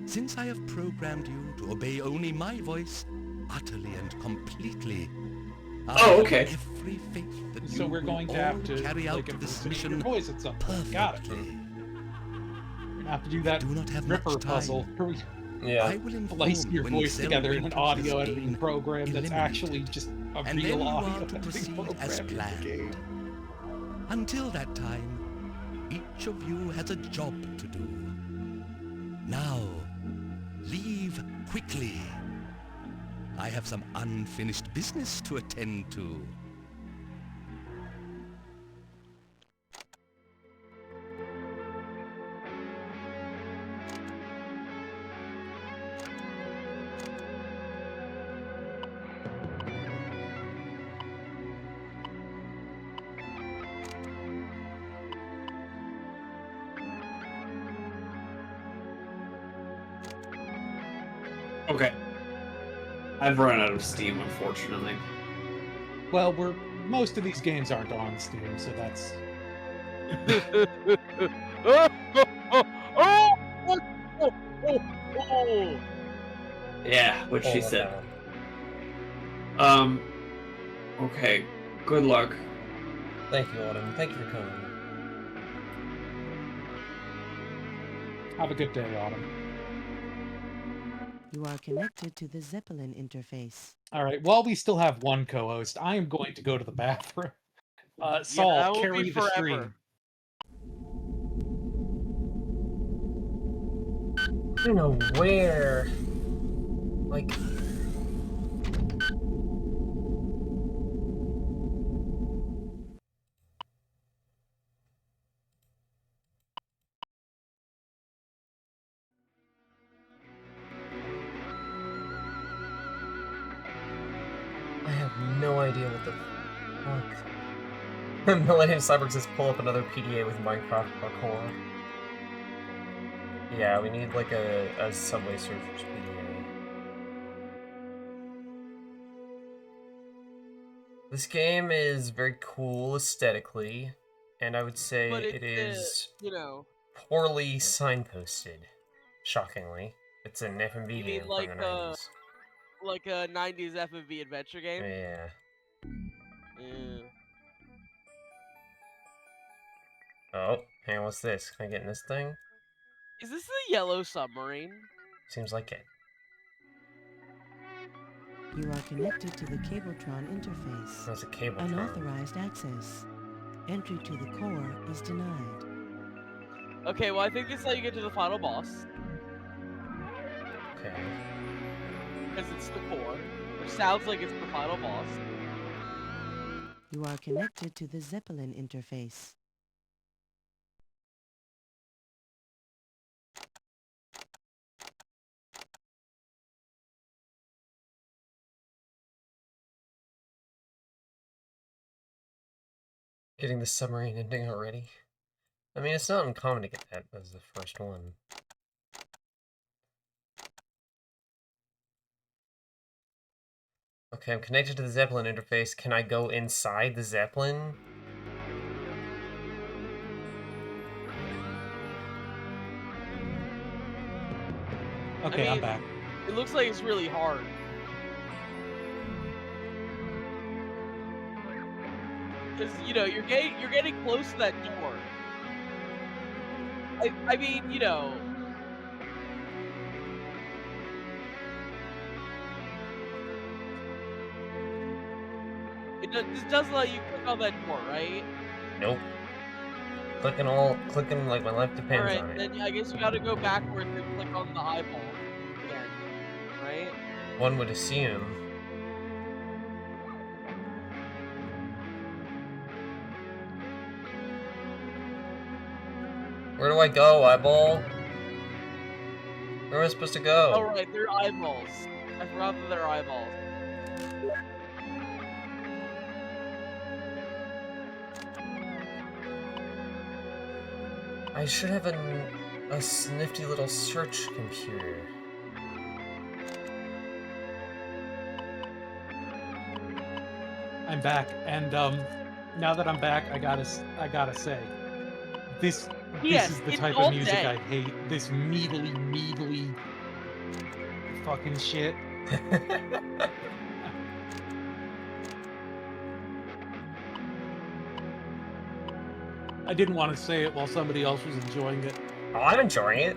S: Since I have programmed you to obey only my voice, utterly and completely, I
D: Oh,
S: have
D: okay.
S: every faith that
B: So
S: you
B: we're
S: will
B: going to
S: all
B: have to
S: carry
B: like
S: out this
B: impersonate your
S: mission
B: voice at some point. Got it.
S: perfectly.
B: We're gonna have to do that
S: Do not have
B: Ripper
S: much time.
B: puzzle. Where we
A: Yeah.
S: I will inform
B: splice your
S: when
B: voice
S: Zell
B: together in an
S: Winters
B: audio
S: has
B: editing
S: been
B: program that's
S: eliminated.
B: actually just a
S: And then
B: real
S: you
B: audio
S: are to
B: editing
S: proceed
B: program
S: as
B: in the
S: planned.
B: game.
S: Until that time, each of you has a job to do. Now, leave quickly. I have some unfinished business to attend to.
D: Okay. I've run out of steam, unfortunately.
B: Well, most of these games aren't on Steam, so that's
D: Yeah, what she
A: Oh,
D: said.
A: wow.
D: Okay. Good luck.
A: Thank you, Autumn. Thank you for coming.
B: have a good day, Autumn.
L: You are connected to the Zeppelin interface.
B: All right. While we still have one co-host, I am going to go to the bathroom. Saul,
M: that will
B: carry
M: be
B: the
M: forever.
B: stream.
A: I don't know where. Like. Millennium Cyborg says pull up another PDA with Minecraft parkour. Yeah, we need like a Subway Surfers PDA. This game is very cool aesthetically, and I would say
M: But
A: it
M: it's,
A: is
M: you know,
A: poorly signposted. Shockingly, it's an FMV
M: you
A: game
M: mean like
A: from the 90s.
M: like a 90s FMV adventure game?
A: Yeah.
M: Yeah.
A: Oh, hang on, what's this? Can I get in this thing?
M: Is this the Yellow Submarine?
A: Seems like it.
L: You are connected to the Cabletron interface.
A: That's a Cabletron.
L: Unauthorized access. Entry to the core is denied.
M: Okay, well I think this is how you get to the final boss.
A: Okay.
M: Because it's the core. Which sounds like it's the final boss.
L: You are connected to the Zeppelin interface.
A: Getting the submarine ending already? I mean, it's not uncommon to get that as the first one. Okay, I'm connected to the Zeppelin interface. Can I go inside the Zeppelin?
B: Okay,
M: I
B: I'm
M: mean,
B: back.
M: It looks like it's really hard. Because, you know, you're getting close to that door. I mean, you know. This doesn't let you click on that door, right?
A: Nope. Clicking like my life depends on
M: Alright,
A: it.
M: then I guess you gotta go backwards and click on the eyeball again, right?
A: One would assume. Where do I go, eyeball? Where am I supposed to go?
M: Oh right, they're eyeballs. I forgot that they're eyeballs.
A: I should have a nifty little search computer.
B: I'm back, and now that I'm back, I gotta say, this is the
M: it's
B: type
M: all
B: of music
M: day.
B: I hate. This meadly fucking shit. I didn't want to say it while somebody else was enjoying it.
A: Oh, I'm enjoying it.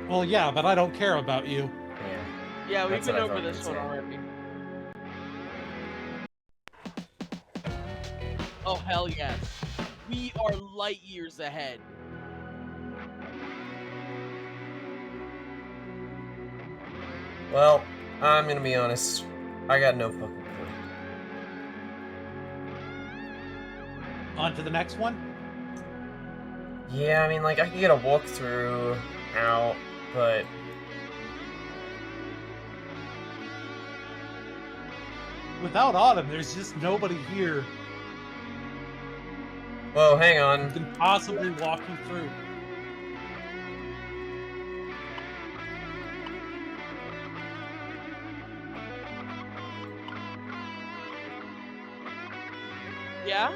B: Well, yeah, but I don't care about you.
M: Yeah, we've
A: That's
M: been
A: what I
M: over
A: thought
M: this
A: you'd
M: one
A: say.
M: already. Oh hell yes. We are light years ahead.
A: Well, I'm gonna be honest. I got no fucking clue.
B: On to the next one?
A: Yeah, I mean, like, I could get a walkthrough out, but...
B: Without Autumn, there's just nobody here
A: Whoa, hang on.
B: who can possibly walk you through.
M: Yeah?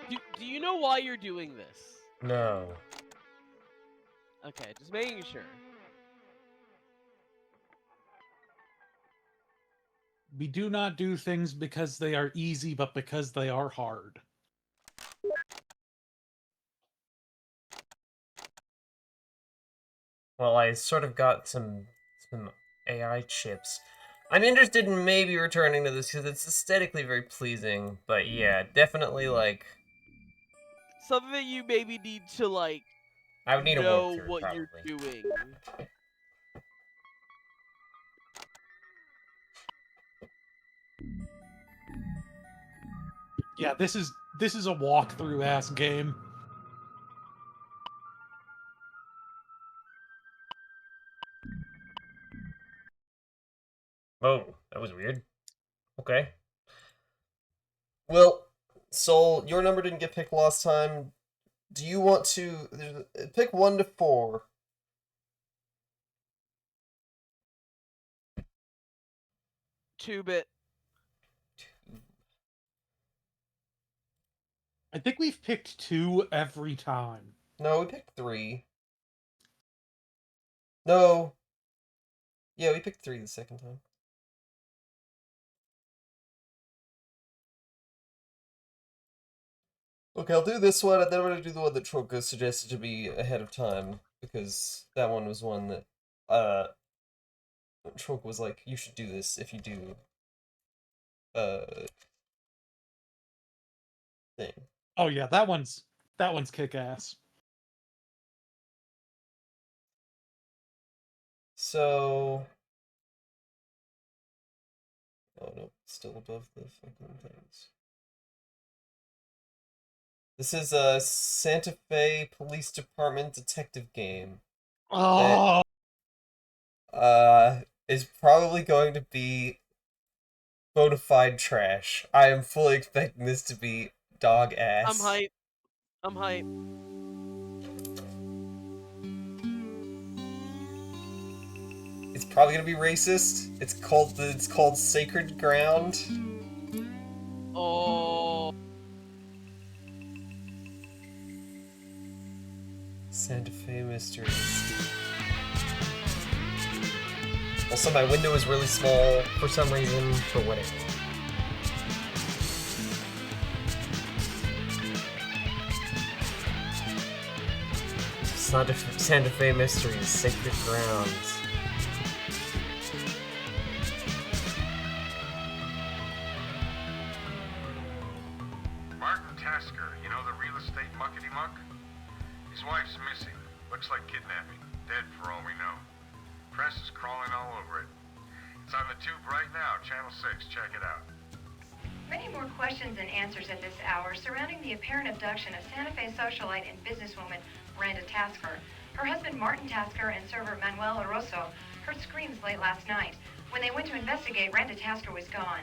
M: Do you know why you're doing this?
A: No.
M: Okay, just making sure.
B: We do not do things because they are easy, but because they are hard.
A: Well, I sort of got some AI chips. I'm interested in maybe returning to this because it's aesthetically very pleasing, but yeah, definitely, like...
M: Something that you maybe need to, like,
A: I would need a
M: know
A: walkthrough,
M: what
A: probably.
M: you're doing.
B: Yeah, this is a walkthrough ass game.
A: Oh, that was weird. Okay. Well, Soul, your number didn't get picked last time. Do you want to pick 1 to 4?
M: Two-bit.
B: I think we've picked 2 every time.
A: No, we picked 3. No. Yeah, we picked 3 the second time. Okay, I'll do this one, and then I'm gonna do the one that Troka suggested to me ahead of time, because that one was one that, Troka was like, you should do this if you do, thing.
B: Oh yeah, that one's kick-ass.
A: So... Oh no, still above the fucking things. This is a Santa Fe Police Department detective game.
B: Oh!
A: That, is probably going to be bona fide trash. I am fully expecting this to be dog ass.
M: I'm hype. I'm hype.
A: It's probably gonna be racist. It's called Sacred Ground.
M: Oh.
A: Santa Fe Mysteries. Also, my window is really small for some reason, for whatever. Santa Fe Mysteries, Sacred Grounds.
T: Martin Tasker, you know the real estate muckety-muck? His wife's missing. Looks like kidnapping. Dead for all we know. Press is crawling all over it. It's on the tube right now, Channel 6. Check it out.
U: Many more questions and answers at this hour surrounding the apparent abduction of Santa Fe socialite and businesswoman Miranda Tasker. Her husband Martin Tasker and server Manuel Oroso heard screams late last night. When they went to investigate, Miranda Tasker was gone.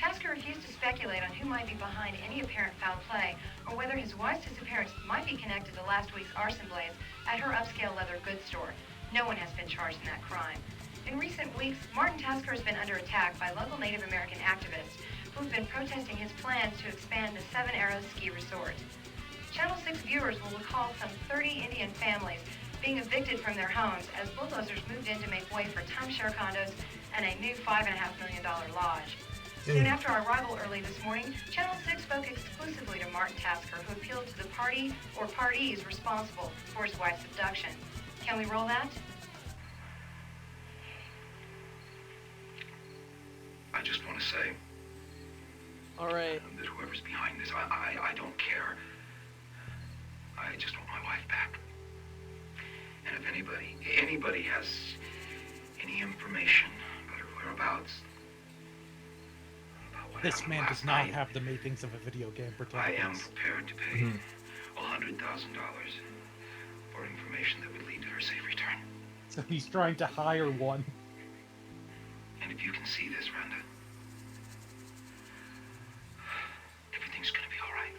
U: Tasker refused to speculate on who might be behind any apparent foul play or whether his wife's disappearance might be connected to last week's arson blaze at her upscale leather goods store. No one has been charged in that crime. In recent weeks, Martin Tasker has been under attack by local Native American activists who've been protesting his plans to expand the Seven Arrows Ski Resort. Channel 6 viewers will recall some 30 Indian families being evicted from their homes as bulldozers moved in to make way for timeshare condos and a new $5.5 million lodge. Soon after our arrival early this morning, Channel 6 spoke exclusively to Martin Tasker, who appealed to the party or parties responsible for his wife's abduction. Can we roll that?
Q: I just want to say
M: All right.
Q: that whoever's behind this, I don't care. I just want my wife back. And if anybody has any information about her whereabouts,
B: This man does not have the makings of a video game
Q: I
B: protagonist.
Q: am prepared to pay $100,000 for information that would lead to her safe return.
B: So he's trying to hire one.
Q: And if you can see this, Rhonda, everything's gonna be all right.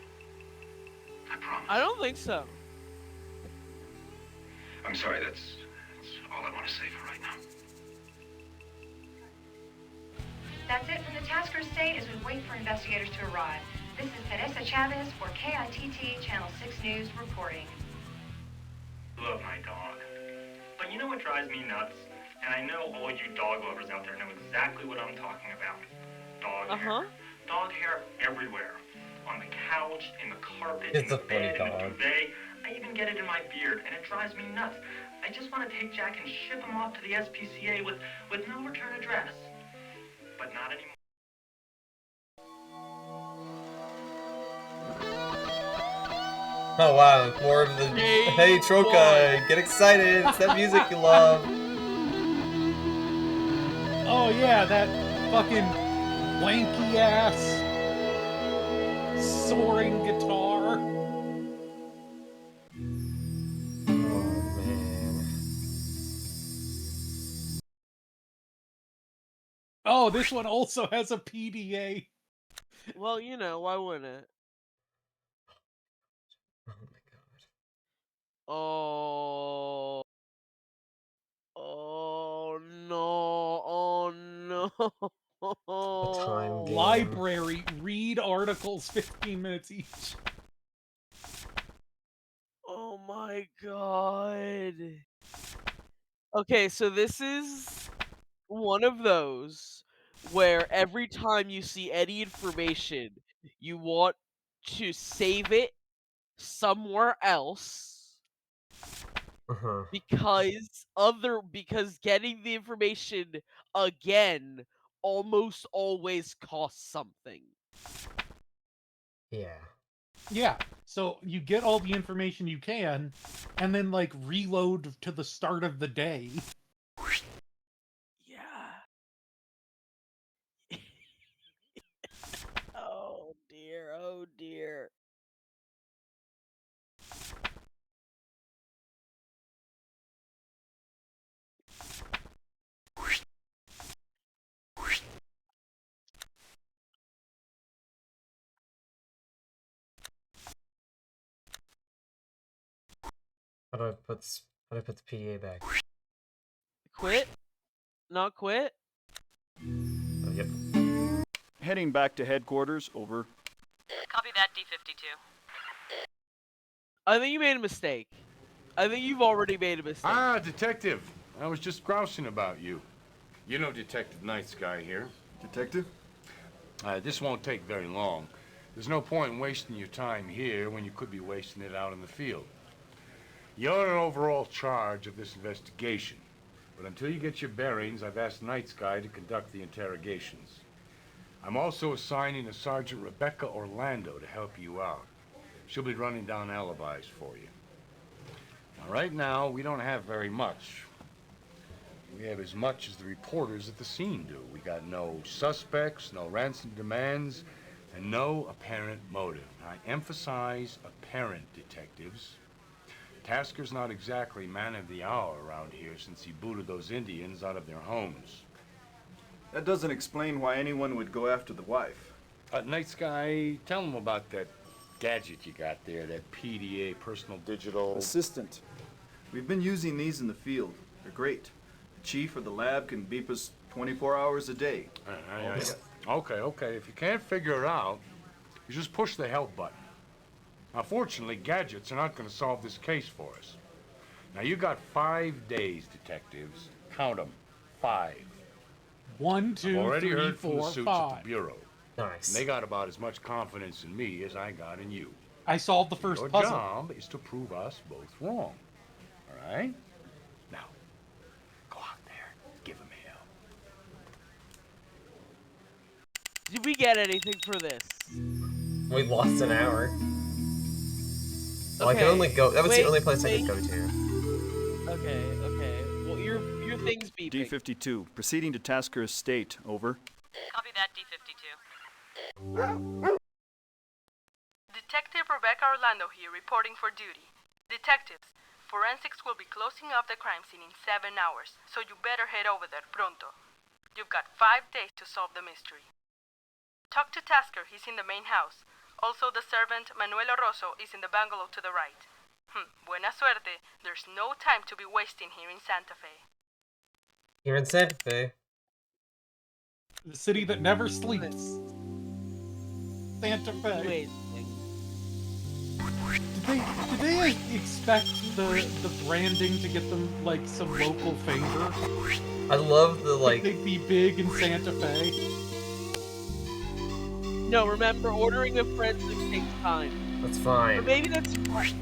Q: I promise.
M: I don't think so.
Q: I'm sorry, that's all I want to say for right now.
U: That's it from the Tasker estate as we wait for investigators to arrive. This is Teresa Chavez for KITT Channel 6 News reporting.
V: Love my dog. But you know what drives me nuts? And I know all you dog lovers out there know exactly what I'm talking about. Dog hair. Dog hair everywhere. On the couch, in the carpet,
A: It's
V: in the
A: a funny
V: bed, in the
A: dog.
V: duvet. I even get it in my beard, and it drives me nuts. I just want to take Jack and ship him off to the SPCA with no return address. But not anymore.
A: Oh wow, more of the... Hey Troka, get excited! It's that music you love!
B: Oh yeah, that fucking wanky ass soaring guitar. Oh, this one also has a PDA.
M: Well, you know, why wouldn't it? Oh. Oh no. Oh no.
B: Library, read articles 15 minutes each.
M: Oh my god. Okay, so this is one of those where every time you see any information, you want to save it somewhere else because getting the information again almost always costs something.
C: Yeah.
B: Yeah, so you get all the information you can, and then, like, reload to the start of the day.
M: Oh dear, oh dear.
C: How do I put the PDA back?
M: Quit? Not quit?
C: Oh, yep.
E: Heading back to headquarters, over.
W: Copy that, D-52.
M: I think you made a mistake. I think you've already made a mistake.
T: Ah, Detective. I was just grousing about you. You know Detective Night Sky here.
E: Detective?
T: This won't take very long. There's no point in wasting your time here when you could be wasting it out in the field. You're in overall charge of this investigation. But until you get your bearings, I've asked Night Sky to conduct the interrogations. I'm also assigning a Sergeant Rebecca Orlando to help you out. She'll be running down alibis for you. Now, right now, we don't have very much. We have as much as the reporters at the scene do. We got no suspects, no ransom demands, and no apparent motive. I emphasize apparent, detectives. Tasker's not exactly man of the hour around here since he booted those Indians out of their homes.
E: That doesn't explain why anyone would go after the wife.
T: Night Sky, tell him about that gadget you got there, that PDA, personal digital...
E: Assistant. We've been using these in the field. They're great. The chief or the lab can beep us 24 hours a day.
T: Okay. If you can't figure it out, you just push the help button. Now, fortunately, gadgets are not going to solve this case for us. Now, you got 5 days, detectives. Count them. 5.
B: 1, 2,
T: I've already
B: 3,
T: heard from
B: 4,
T: the suits
B: 5.
T: at the Bureau.
C: Nice.
T: And they got about as much confidence in me as I got in you.
B: I solved the first
T: Your
B: puzzle.
T: job is to prove us both wrong. All right? Now, go out there. Give them hell.
M: Did we get anything for this?
C: We lost an hour. Well, I
M: Okay,
C: can only go. That was
M: wait,
C: the only place I
M: wait.
C: could go to.
M: Okay. Well, your thing's beeping.
E: D-52, proceeding to Tasker Estate, over.
W: Copy that, D-52. Detective Rebecca Orlando here, reporting for duty. Detectives, forensics will be closing up the crime scene in 7 hours, so you better head over there pronto. You've got 5 days to solve the mystery. Talk to Tasker, he's in the main house. Also, the servant Manuel Oroso is in the bungalow to the right. Buena suerte. There's no time to be wasting here in Santa Fe.
C: Here in Santa Fe.
B: The city that never sleeps. Santa Fe. Did they expect the branding to get them, like, some local favor?
C: I love the, like...
B: They'd be big in Santa Fe.
M: No, remember, ordering a forensic takes time.
C: That's fine.
M: But maybe that's fine.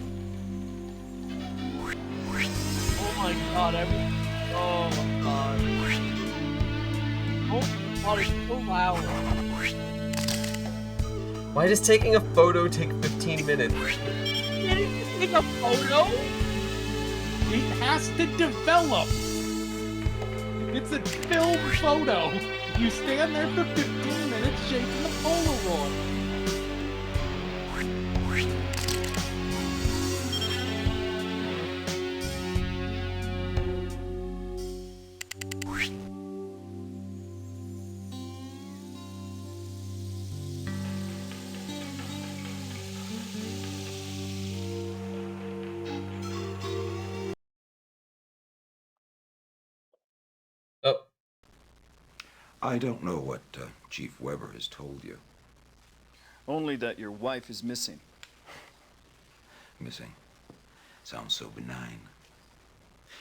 M: Oh my god, oh my god. Oh my god, it's so loud.
C: Why does taking a photo take 15 minutes?
M: Can't you take a photo?
B: It has to develop. It's a film photo. You stand there for 15 minutes shaking the Polaroid.
H: I don't know what Chief Weber has told you.
E: Only that your wife is missing.
H: Missing? Sounds so benign.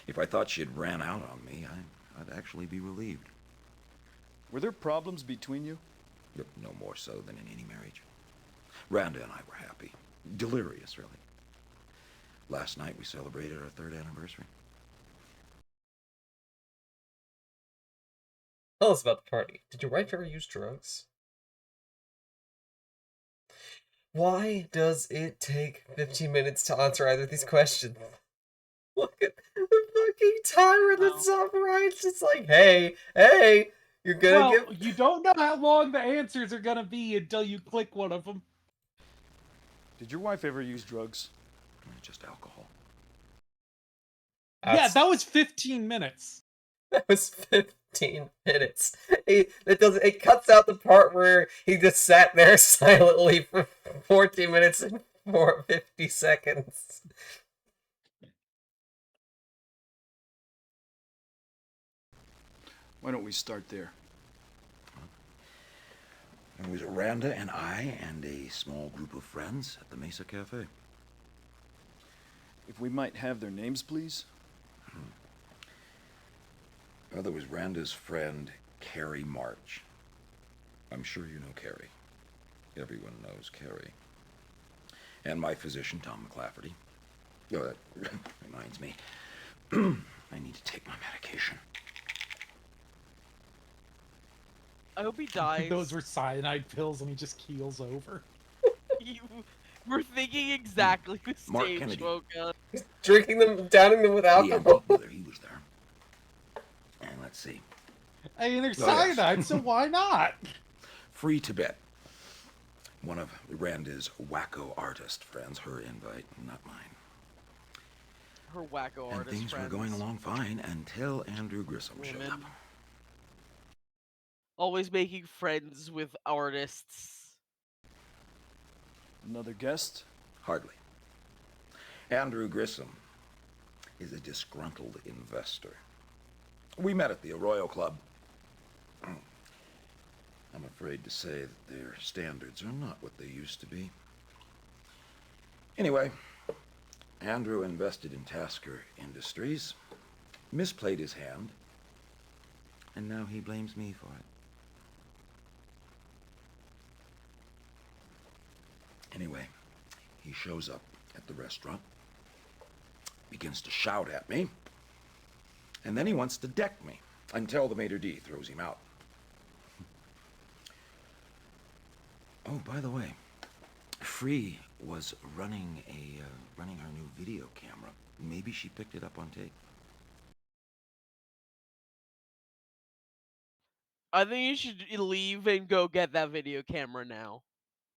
H: If I thought she'd ran out on me, I'd actually be relieved.
E: Were there problems between you?
H: No more so than in any marriage. Randa and I were happy. Delirious, really. Last night we celebrated our 3rd anniversary.
C: Tell us about the party. Did your wife ever use drugs? Why does it take 15 minutes to answer either of these questions? Look at the fucking timer that's up right. It's just like, hey, you're gonna
B: Well, you don't know how long the answers are gonna be until you click one of them.
E: Did your wife ever use drugs?
H: Just alcohol.
B: Yeah, that was 15 minutes.
C: That was 15 minutes. It cuts out the part where he just sat there silently for 14 minutes and 50 seconds.
E: Why don't we start there?
H: It was Randa and I and a small group of friends at the Mesa Cafe.
E: If we might have their names, please.
H: Well, there was Randa's friend, Carrie March. I'm sure you know Carrie. Everyone knows Carrie. And my physician, Tom McClafferty. Oh, that reminds me. I need to take my medication.
M: I hope he dies.
B: Those were cyanide pills and he just keels over.
M: We're thinking exactly the
H: Mark
M: same
H: Kennedy.
M: joke.
C: He's drinking them, downing them with alcohol.
H: He was there. And let's see.
B: I mean, they're
H: Oh, yes.
B: cyanide, so why not?
H: Free Tibet. One of Randa's wacko artist friends, her invite, not mine.
M: Her wacko
H: And
M: artist
H: things
M: friends.
H: were going along fine until Andrew Grissom showed
M: Women.
H: up.
M: Always making friends with artists.
E: Another guest?
H: Hardly. Andrew Grissom is a disgruntled investor. We met at the Arroyo Club. I'm afraid to say that their standards are not what they used to be. Anyway, Andrew invested in Tasker Industries, misplayed his hand, and now he blames me for it. Anyway, he shows up at the restaurant, begins to shout at me, and then he wants to deck me until the maitre d' throws him out. Oh, by the way, Free was running our new video camera. Maybe she picked it up on tape.
M: I think you should leave and go get that video camera now.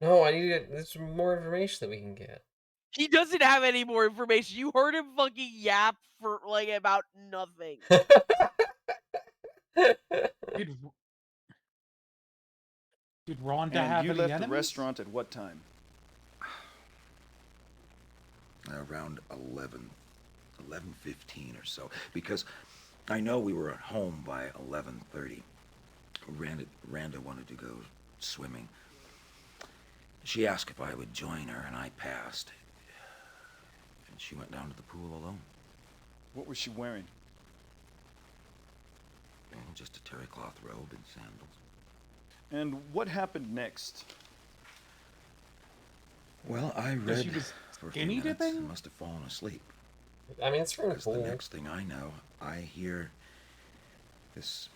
C: No, I need there's more information that we can get.
M: He doesn't have any more information. You heard him fucking yap for like about nothing.
B: Did Rhonda
E: And
B: have
E: you
B: any
E: left
B: enemies?
E: the restaurant at what time?
H: Around 11:15 or so, because I know we were at home by 11:30. Randa wanted to go swimming. She asked if I would join her, and I passed. And she went down to the pool alone.
E: What was she wearing?
H: Well, just a terry cloth robe and sandals.
E: And what happened next?
H: Well, I
B: She
H: read
B: was
H: for a few
B: skinny
H: minutes
B: dipping?
H: and must have fallen asleep.
C: I mean, it's from the
H: Because the
C: pool.
H: next thing I know, I hear this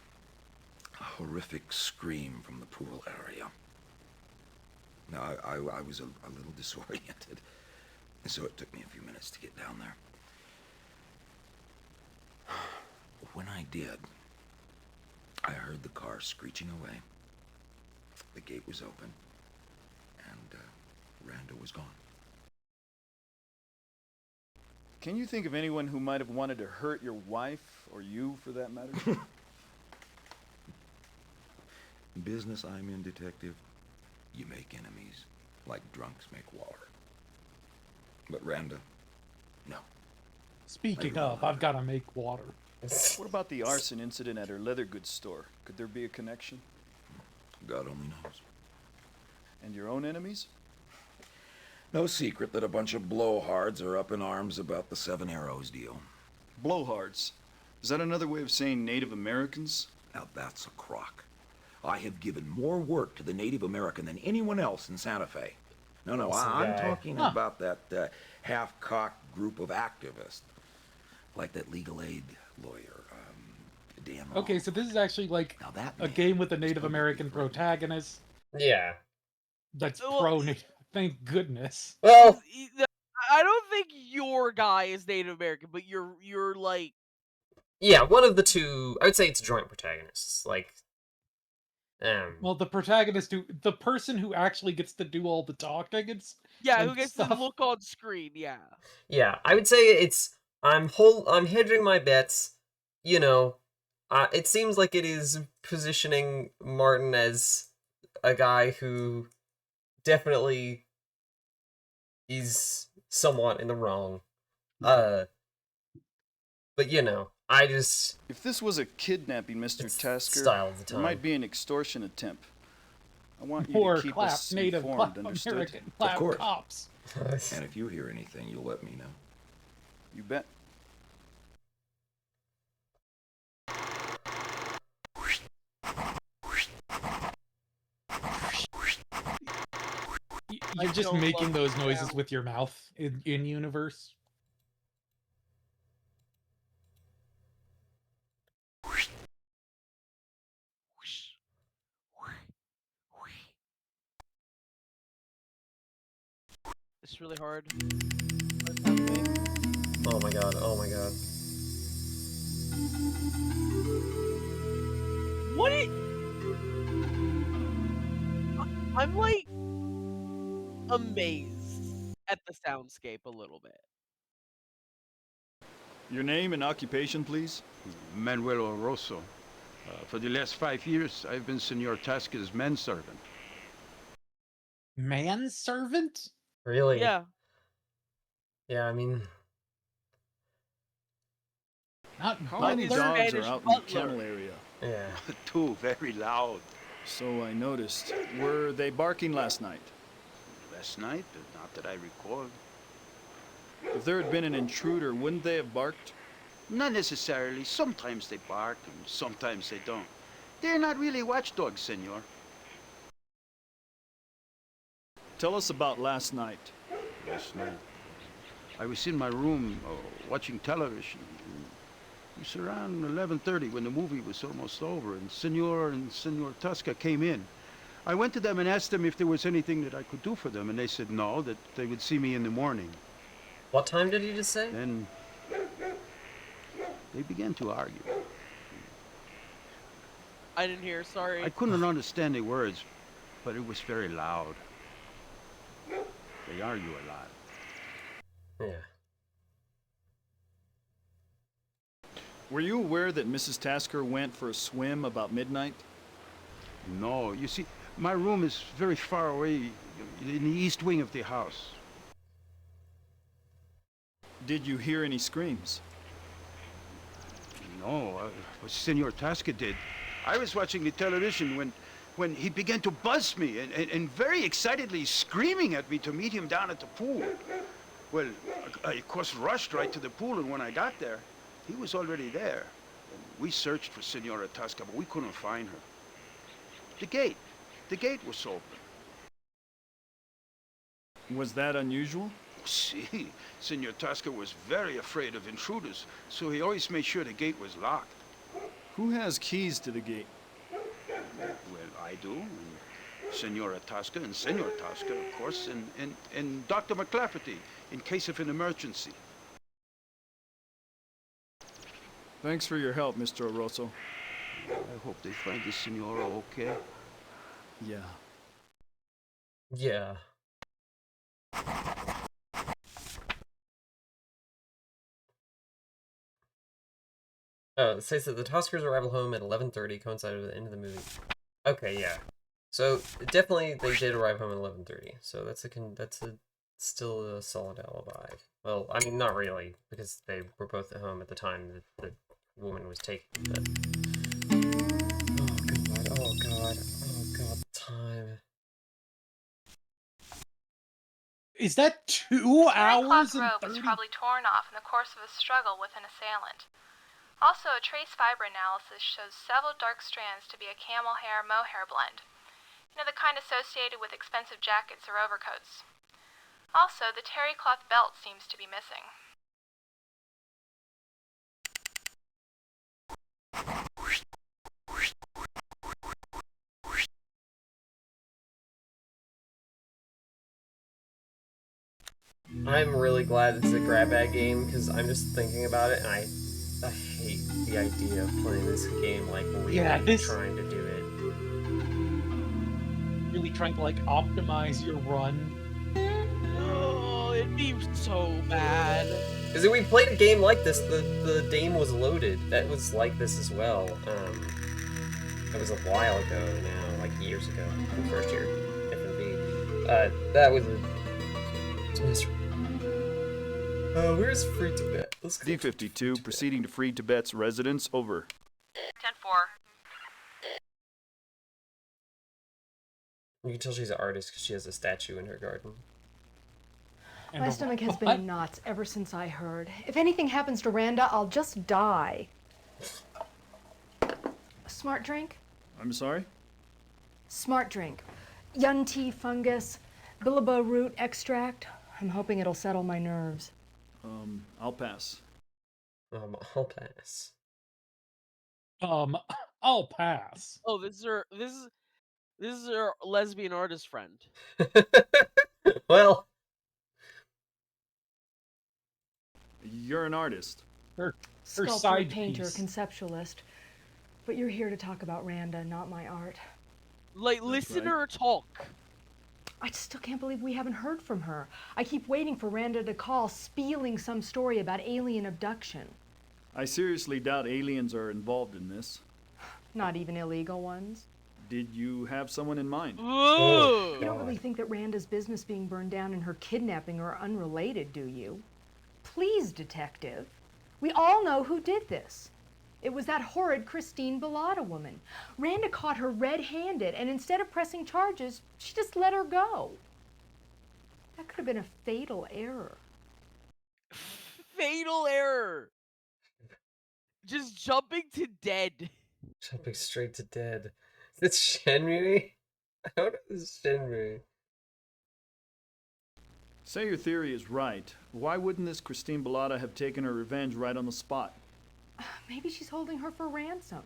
H: horrific scream from the pool area. Now, I was a little disoriented, so it took me a few minutes to get down there. When I did, I heard the car screeching away. The gate was open, and Randa was gone.
E: Can you think of anyone who might have wanted to hurt your wife, or you for that matter?
H: Business I'm in, detective, you make enemies like drunks make water. But Randa, no.
B: Speaking of, I've got to make water.
E: What about the arson incident at her leather goods store? Could there be a connection?
H: God only knows.
E: And your own enemies?
H: No secret that a bunch of blowhards are up in arms about the Seven Arrows deal.
E: Blowhards? Is that another way of saying Native Americans?
H: Now that's a crock. I have given more work to the Native American than anyone else in Santa Fe. No, I'm talking about that half-cocked group of activists. Like that legal aid lawyer, Dan Long.
B: Okay, so this is actually like a game with a Native American protagonist.
C: Yeah.
B: That's pro-Native. Thank goodness.
C: Well,
M: I don't think your guy is Native American, but you're like.
C: Yeah, one of the two. I would say it's joint protagonists. Like,
B: well, the protagonist, the person who actually gets to do all the talking,
M: who gets to look on screen. Yeah.
C: Yeah, I would say it's. I'm hedging my bets. You know, it seems like it is positioning Martin as a guy who definitely is somewhat in the wrong. But you know, I just...
E: If this was a kidnapping, Mr. Tasker,
C: style of the time.
E: it might be an extortion attempt. I want you
B: Poor
E: to keep
B: clap
E: us
B: Native,
E: informed,
B: clap
E: understood?
B: American, clap
H: Of course.
B: cops.
H: And if you hear anything, you'll let me know.
E: You bet.
B: You're just making those noises with your mouth in universe.
M: It's really hard.
C: Oh my god, oh my god.
M: What I'm like amazed at the soundscape a little bit.
E: Your name and occupation, please?
I: Manuel Oroso. For the last 5 years, I've been Senor Tasker's manservant.
B: Manservant?
C: Really?
M: Yeah.
C: Yeah, I mean...
B: Not
E: How many dogs are out in the kennel area?
C: Yeah.
I: 2, very loud.
E: So I noticed. Were they barking last night?
I: Last night? Not that I recall.
E: If there had been an intruder, wouldn't they have barked?
I: Not necessarily. Sometimes they bark and sometimes they don't. They're not really watchdogs, senor.
E: Tell us about last night.
I: Last night? I was in my room watching television. It was around 11:30 when the movie was almost over, and Senor Tasker came in. I went to them and asked them if there was anything that I could do for them, and they said no, that they would see me in the morning.
C: What time did you just say?
I: Then they began to argue.
M: I didn't hear, sorry.
I: I couldn't understand the words, but it was very loud. They argue a lot.
C: Yeah.
E: Were you aware that Mrs. Tasker went for a swim about midnight?
I: No, you see, my room is very far away in the east wing of the house.
E: Did you hear any screams?
I: No, but Senor Tasker did. I was watching the television when he began to buzz me and very excitedly screaming at me to meet him down at the pool. Well, I of course rushed right to the pool, and when I got there, he was already there. And we searched for Senora Tasker, but we couldn't find her. The gate was open.
E: Was that unusual?
I: See, Senor Tasker was very afraid of intruders, so he always made sure the gate was locked.
E: Who has keys to the gate?
I: Well, I do, and Senora Tasker and Senor Tasker, of course, and Dr. McClafferty, in case of an emergency.
E: Thanks for your help, Mr. Oroso.
I: I hope they find the Senora okay.
E: Yeah.
C: Yeah. It says that the Taskers' arrival home at 11:30 coincided with the end of the movie. Okay, yeah. So definitely they did arrive home at 11:30. So that's still a solid alibi. Well, I mean, not really, because they were both at home at the time that woman was taking. But... Oh god, time.
B: Is that 2
W: Terry
B: hours
W: Cloth
B: and
W: robe
B: 30?
W: was probably torn off in the course of a struggle with an assailant. Also, a trace fiber analysis shows several dark strands to be a camel hair mohair blend. You know, the kind associated with expensive jackets or overcoats. Also, the terry cloth belt seems to be missing.
C: I'm really glad it's a grab bag game because I'm just thinking about it and I hate the idea of playing this game like really trying to do it.
B: Really trying to like optimize your run.
M: Oh, it'd be so bad.
C: Because we played a game like this, the Dame was loaded. That was like this as well. It was a while ago now, like years ago, in the first year FNV. That was a semester. Where's Free Tibet? Let's go.
E: D-52, proceeding to Free Tibet's residence, over.
W: 10-4.
C: You can tell she's an artist because she has a statue in her garden.
G: My stomach has been in knots ever since I heard. If anything happens to Randa, I'll just die. A smart drink?
E: I'm sorry?
G: Smart drink. Yun tea fungus, bilabo root extract. I'm hoping it'll settle my nerves.
E: I'll pass.
C: I'll pass.
B: I'll pass.
M: Oh, this is her lesbian artist friend.
C: Well,
E: you're an artist.
B: Her
G: Sculptor,
B: side
G: painter,
B: piece.
G: conceptualist. But you're here to talk about Randa, not my art.
M: Like, listen to her talk.
G: I still can't believe we haven't heard from her. I keep waiting for Randa to call, spieling some story about alien abduction.
E: I seriously doubt aliens are involved in this.
G: Not even illegal ones.
E: Did you have someone in mind?
G: You don't really think that Randa's business being burned down and her kidnapping are unrelated, do you? Please, detective. We all know who did this. It was that horrid Christine Bellata woman. Randa caught her red-handed, and instead of pressing charges, she just let her go. That could have been a fatal error.
M: Fatal error. Just jumping to dead.
C: Jumping straight to dead. Is this Shenmue? I don't know if this is Shenmue.
E: Say your theory is right. Why wouldn't this Christine Bellata have taken her revenge right on the spot?
G: Maybe she's holding her for ransom.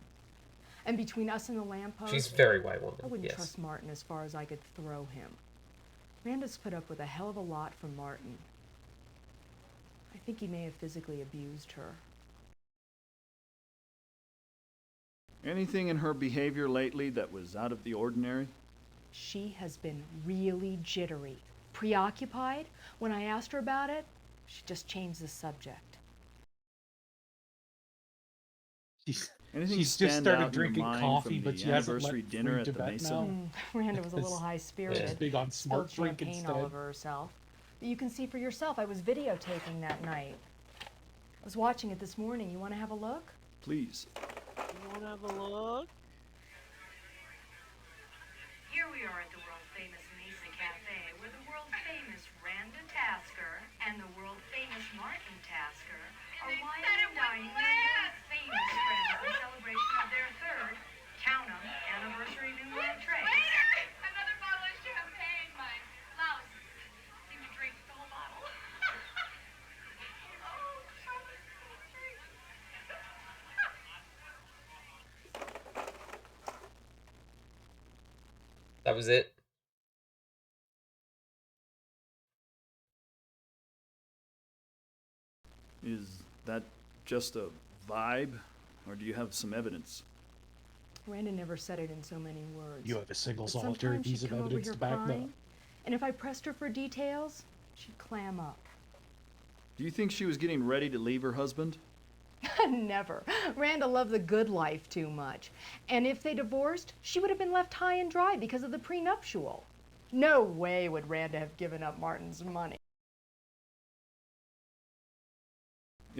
G: And between us and the lamppost,
C: She's a very white woman.
G: I wouldn't
C: yes.
G: trust Martin as far as I could throw him. Randa's put up with a hell of a lot from Martin. I think he may have physically abused her.
E: Anything in her behavior lately that was out of the ordinary?
G: She has been really jittery, preoccupied. When I asked her about it, she just changed the subject.
E: Anything
B: She's
E: stand
B: just started
E: out in your
B: drinking
E: mind
B: coffee,
E: from
B: but
E: the
B: she hasn't
E: anniversary
B: let
E: dinner
B: Free
E: at the
B: Tibet
E: Mesa?
B: know.
G: Randa was a little high-spirited.
B: She's big on smart
G: Spilled
B: drink
G: champagne all
B: instead.
G: over herself. But you can see for yourself, I was videotaping that night. I was watching it this morning. You want to have a look?
E: Please.
M: You want to have a look?
U: Here we are at the world-famous Mesa Cafe, where the world-famous Randa Tasker and the world-famous Martin Tasker are wining and dining with their famous friends in celebration of their third, count 'em, anniversary New York trade.
W: Another bottle of champagne, my louse. Seemed to drink the whole bottle.
C: That was it.
E: Is that just a vibe, or do you have some evidence?
G: Randa never said it in so many words.
B: You have a single
G: But
B: solitary
G: sometimes
B: piece
G: she'd
B: of
G: come over
B: evidence
G: here
B: to back that
G: crying,
B: up.
G: and if I pressed her for details, she'd clam up.
E: Do you think she was getting ready to leave her husband?
G: Never. Randa loved the good life too much. And if they divorced, she would have been left high and dry because of the prenuptial. No way would Randa have given up Martin's money.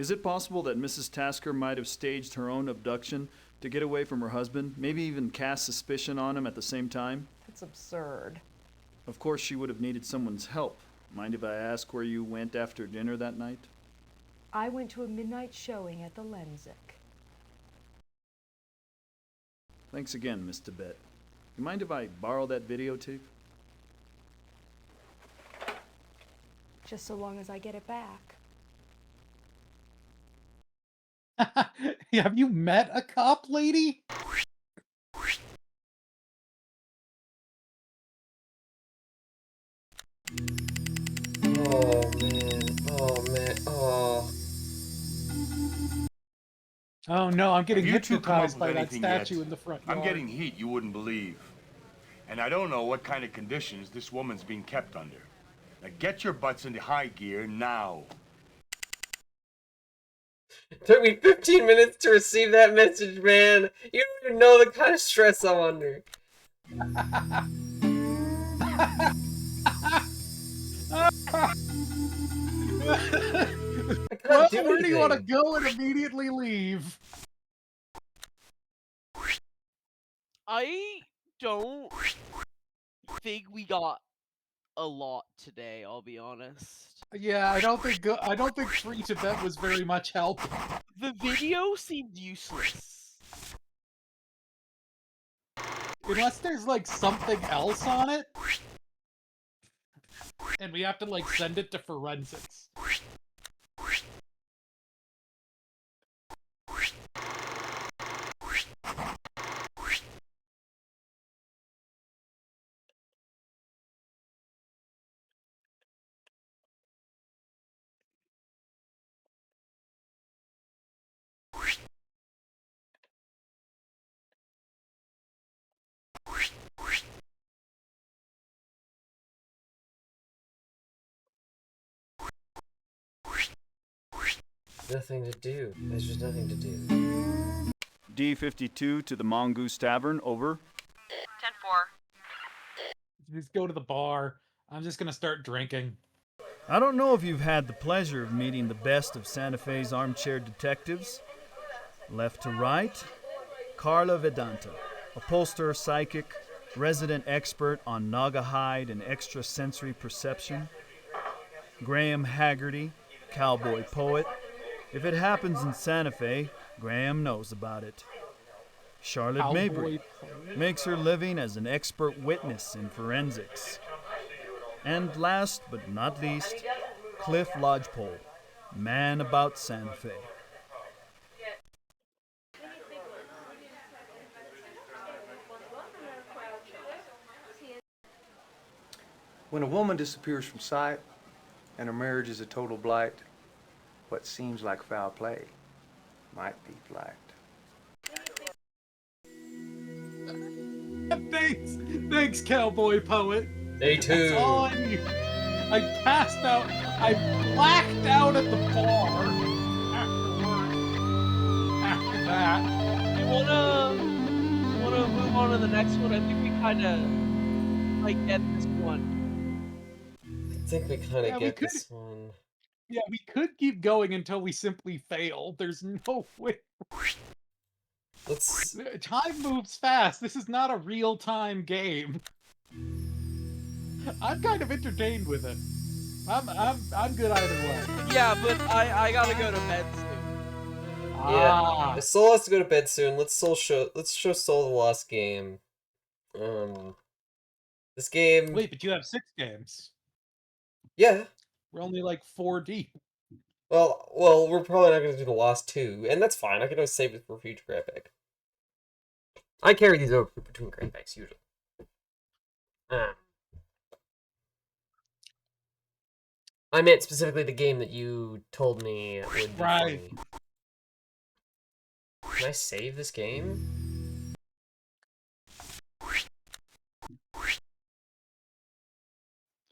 E: Is it possible that Mrs. Tasker might have staged her own abduction to get away from her husband, maybe even cast suspicion on him at the same time?
G: It's absurd.
E: Of course she would have needed someone's help. Mind if I ask where you went after dinner that night?
G: I went to a midnight showing at the Lensic.
E: Thanks again, Miss Tibet. You mind if I borrow that videotape?
G: Just so long as I get it back.
B: Have you met a cop lady?
C: Oh man. Oh man. Oh.
B: Oh no, I'm getting
T: Have you two come up
B: hypnotized
T: with
B: by that
T: anything
B: statue
T: yet?
B: in the front yard.
T: I'm getting heat you wouldn't believe. And I don't know what kind of conditions this woman's being kept under. Now get your butts into high gear now.
C: It took me 15 minutes to receive that message, man. You don't even know the kind of stress I'm under.
B: Well,
C: do
B: where do you want to
C: anything.
B: go and immediately leave?
M: I don't think we got a lot today, I'll be honest.
B: Yeah, I don't think Free Tibet was very much help.
M: The video seemed useless.
B: Unless there's like something else on it. And we have to like send it to forensics.
C: Nothing to do. There's just nothing to do.
E: D52 to the Mongoose Tavern, over.
W: 10-4.
B: Just go to the bar. I'm just gonna start drinking.
E: I don't know if you've had the pleasure of meeting the best of Santa Fe's armchair detectives. Left to right, Carla Vedanta, upholsterer psychic, resident expert on Naga hide and extrasensory perception. Graham Haggerty, cowboy poet. If it happens in Santa Fe, Graham knows about it. Charlotte
B: Cowboy
E: Mabry
B: poet?
E: makes her living as an expert witness in forensics. And last but not least, Cliff Lodgepole, man about Santa Fe.
J: When a woman disappears from sight and her marriage is a total blight, what seems like foul play might be flagged.
B: Thanks, cowboy poet.
C: Day two.
B: That's all I need. I passed out. I blacked out at the bar after that.
M: You wanna move on to the next one? I think we kinda like get this one.
C: I think we kind of
B: Yeah, we
C: get
B: could-
C: this one.
B: Yeah, we could keep going until we simply fail. There's no way.
C: Let's.
B: Time moves fast. This is not a real-time game. I'm kind of entertained with it. I'm good either way.
M: Yeah, but I gotta go to bed soon.
C: Yeah, Soul has to go to bed soon. Let's show Soul the Lost Game. This game.
B: Wait, but you have 6 games.
C: Yeah.
B: We're only like 4 deep.
C: Well, we're probably not going to do the Lost 2, and that's fine. I can always save it for future grab bag. I carry these over between grab bags usually. I meant specifically the game that you told me would be
B: Right.
C: funny. Can I save this game?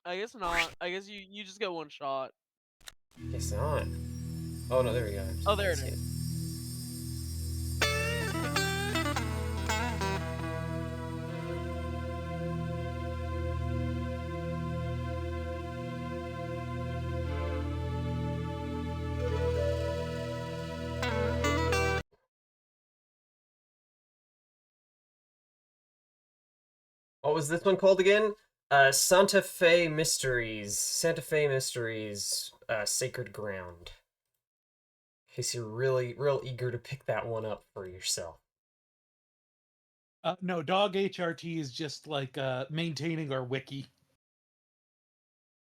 M: I guess not. I guess you just get one shot.
C: Guess not. Oh no, there we go.
M: Oh, there it is.
C: What was this one called again? Santa Fe Mysteries. Santa Fe Mysteries, Sacred Ground. In case you're real eager to pick that one up for yourself.
B: No, Dog HRT is just like maintaining our wiki.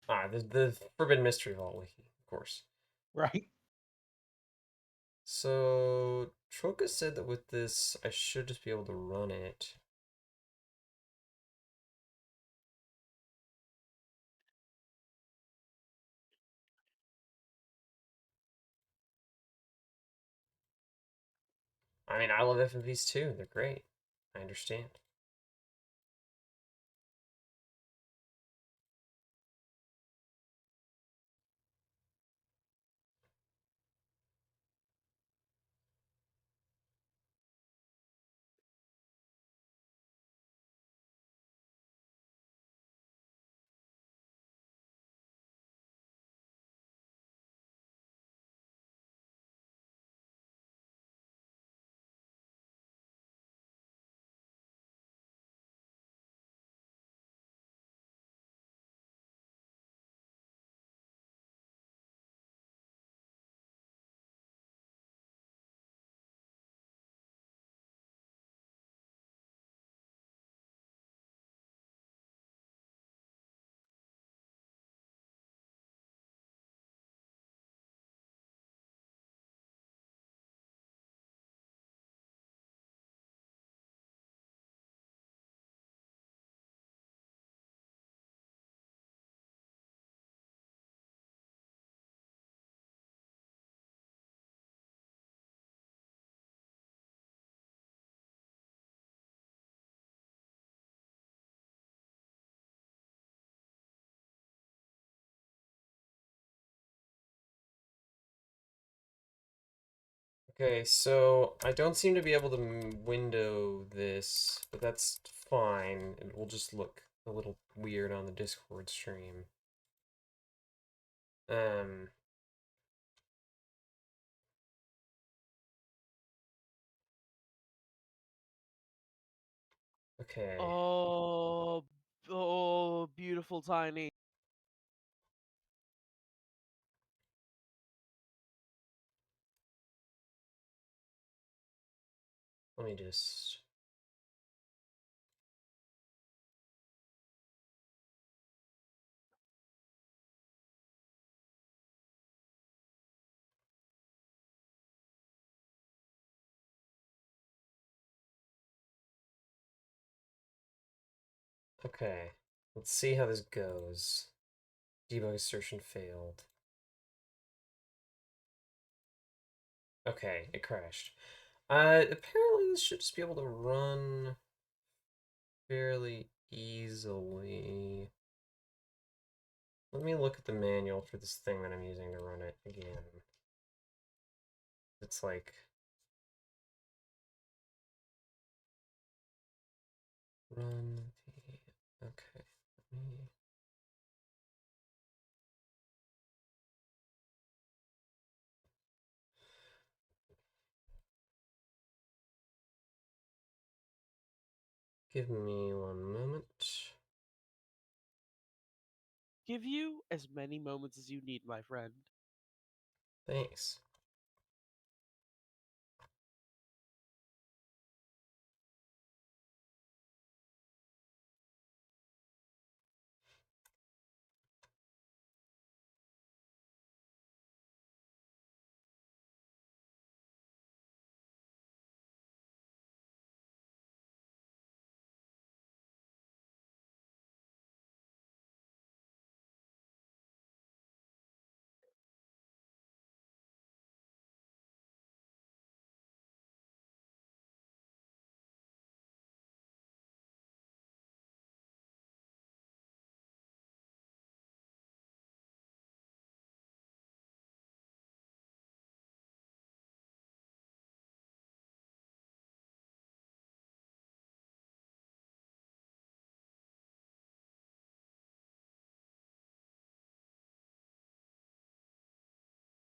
C: The Forbidden Mystery Vault wiki, of course.
B: Right.
C: So, Troka said that with this, I should just be able to run it. I mean, I love FMVs too. They're great. I understand. Okay, so I don't seem to be able to window this, but that's fine. It will just look a little weird on the Discord stream. Okay.
M: Oh, beautiful Tiny.
C: Let me just... Okay, let's see how this goes. Debug assertion failed. Okay, it crashed. Apparently this should just be able to run fairly easily. Let me look at the manual for this thing that I'm using to run it again. It's like... Run the... Okay, let me... Give me one moment.
M: Give you as many moments as you need, my friend.
C: Thanks.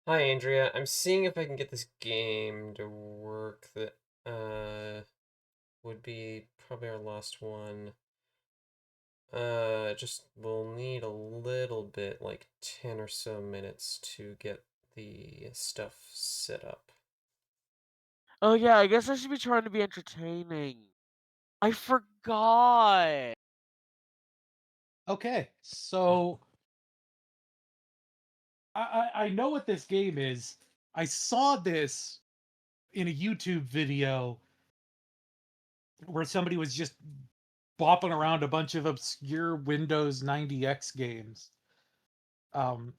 C: Hi, Andrea. I'm seeing if I can get this game to work that would be probably our last one. Just we'll need a little bit, like 10 or so minutes to get the stuff set up.
M: Oh yeah, I guess I should be trying to be entertaining. I forgot.
B: Okay, so I know what this game is. I saw this in a YouTube video where somebody was just bopping around a bunch of obscure Windows 90X games. Um,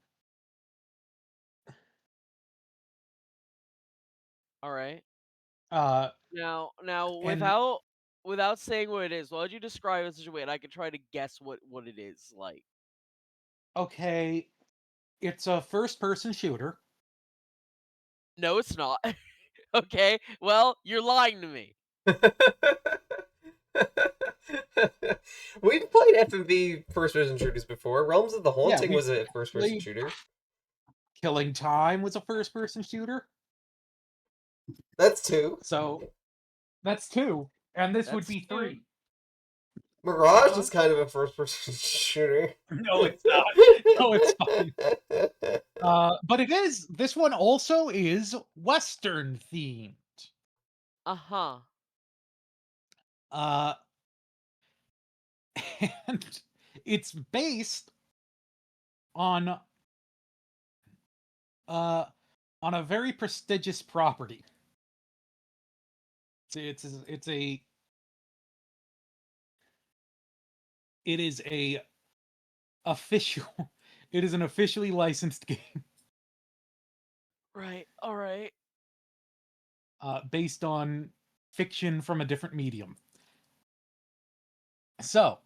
M: All right.
B: uh,
M: Now,
B: and
M: without saying what it is, why don't you describe it in such a way and I can try to guess what it is like?
B: okay, it's a first-person shooter.
M: No, it's not. Okay, well, you're lying to me.
C: We've played FMV first-person shooters before. Realms of the
B: Yeah,
C: Haunting
B: we
C: was a first-person
B: played
C: shooter.
B: Killing Time was a first-person shooter.
C: That's 2.
B: So that's 2, and this would
M: That's
B: be 3.
C: Mirage is kind of a first-person shooter.
B: No, it's not. No, it's fine. But it is. This one also is Western themed.
M: Uh-huh.
B: And it's based on a very prestigious property. It is a official. It is an officially licensed game.
M: Right. All right.
B: Based on fiction from a different medium. So,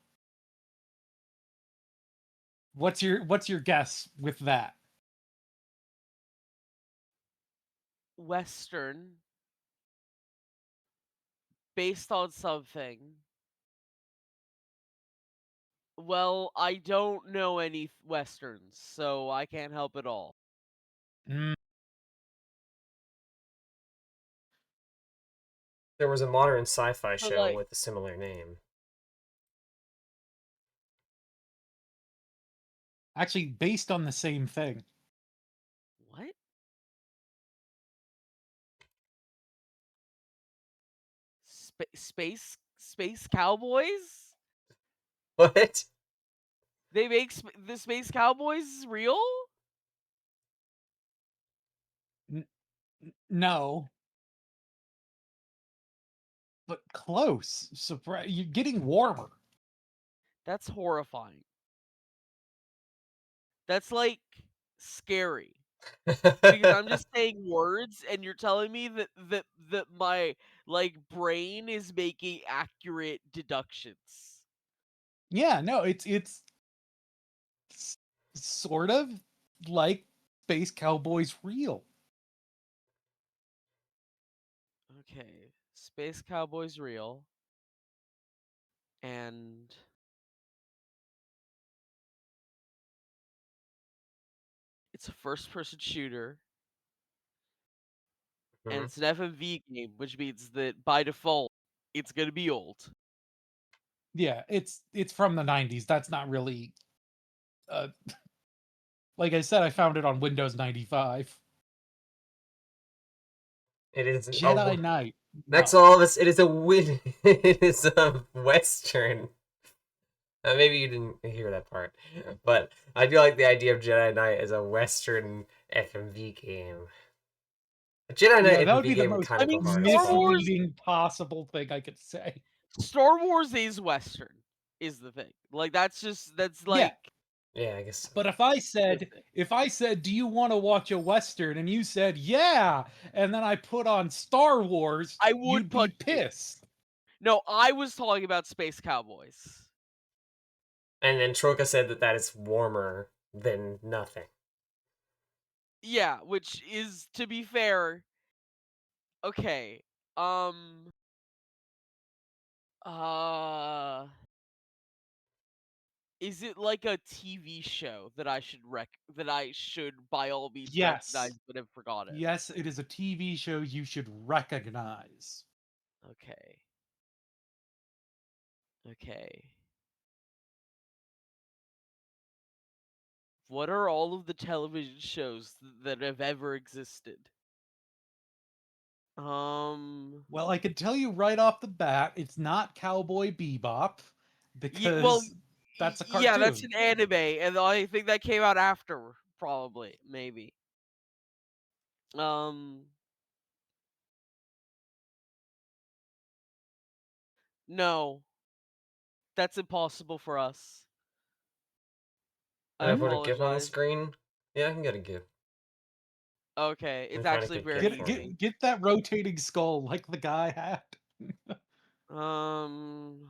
B: what's your guess with that?
M: Western based on something. Well, I don't know any westerns, so I can't help at all.
C: There was a modern sci-fi
M: So,
C: show
M: like-
C: with a similar name.
B: Actually, based on the same thing.
M: What? Space Cowboys?
C: What?
M: They make the Space Cowboys real?
B: No. But close. Surprise! You're getting warmer.
M: That's horrifying. That's like scary. Because I'm just saying words and you're telling me that my like brain is making accurate deductions.
B: Yeah, no, it's sort of like Space Cowboys real.
M: Okay. Space Cowboys real. And it's a first-person shooter. And it's an FMV game, which means that by default, it's gonna be old.
B: Yeah, it's from the 90s. That's not really like I said, I found it on Windows 95.
C: It is
B: Jedi Knight.
C: Next all this, it is a win. It is a Western. Maybe you didn't hear that part, but I do like the idea of Jedi Knight as a Western FMV game. A Jedi Knight
B: that would
C: FMV
B: be the
C: game
B: most
C: kind of go hard.
B: misleading possible thing I could say.
M: Star Wars is Western, is the thing. Like that's like
C: Yeah, I guess.
B: But if I said, do you want to watch a Western? And you said, yeah, and then I put on Star Wars,
M: I would
B: you'd be pissed.
M: No, I was talking about Space Cowboys.
C: And then Troika said that is warmer than nothing.
M: Yeah, which is, to be fair, okay. Is it like a TV show that I should by all means
B: Yes.
M: recognize but have forgotten?
B: Yes, it is a TV show you should recognize.
M: Okay. What are all of the television shows that have ever existed?
B: Well, I can tell you right off the bat, it's not Cowboy Bebop because
M: well,
B: that's a cartoon.
M: yeah, that's an anime, and I think that came out after, probably, maybe. No, that's impossible for us. I
C: I put a GIF on the
M: apologize.
C: screen. Yeah, I can get a GIF.
M: Okay, it's
C: find a
M: actually
C: good
M: very
C: GIF for
M: easy.
C: me.
B: Get that rotating skull like the guy had.
M: I'm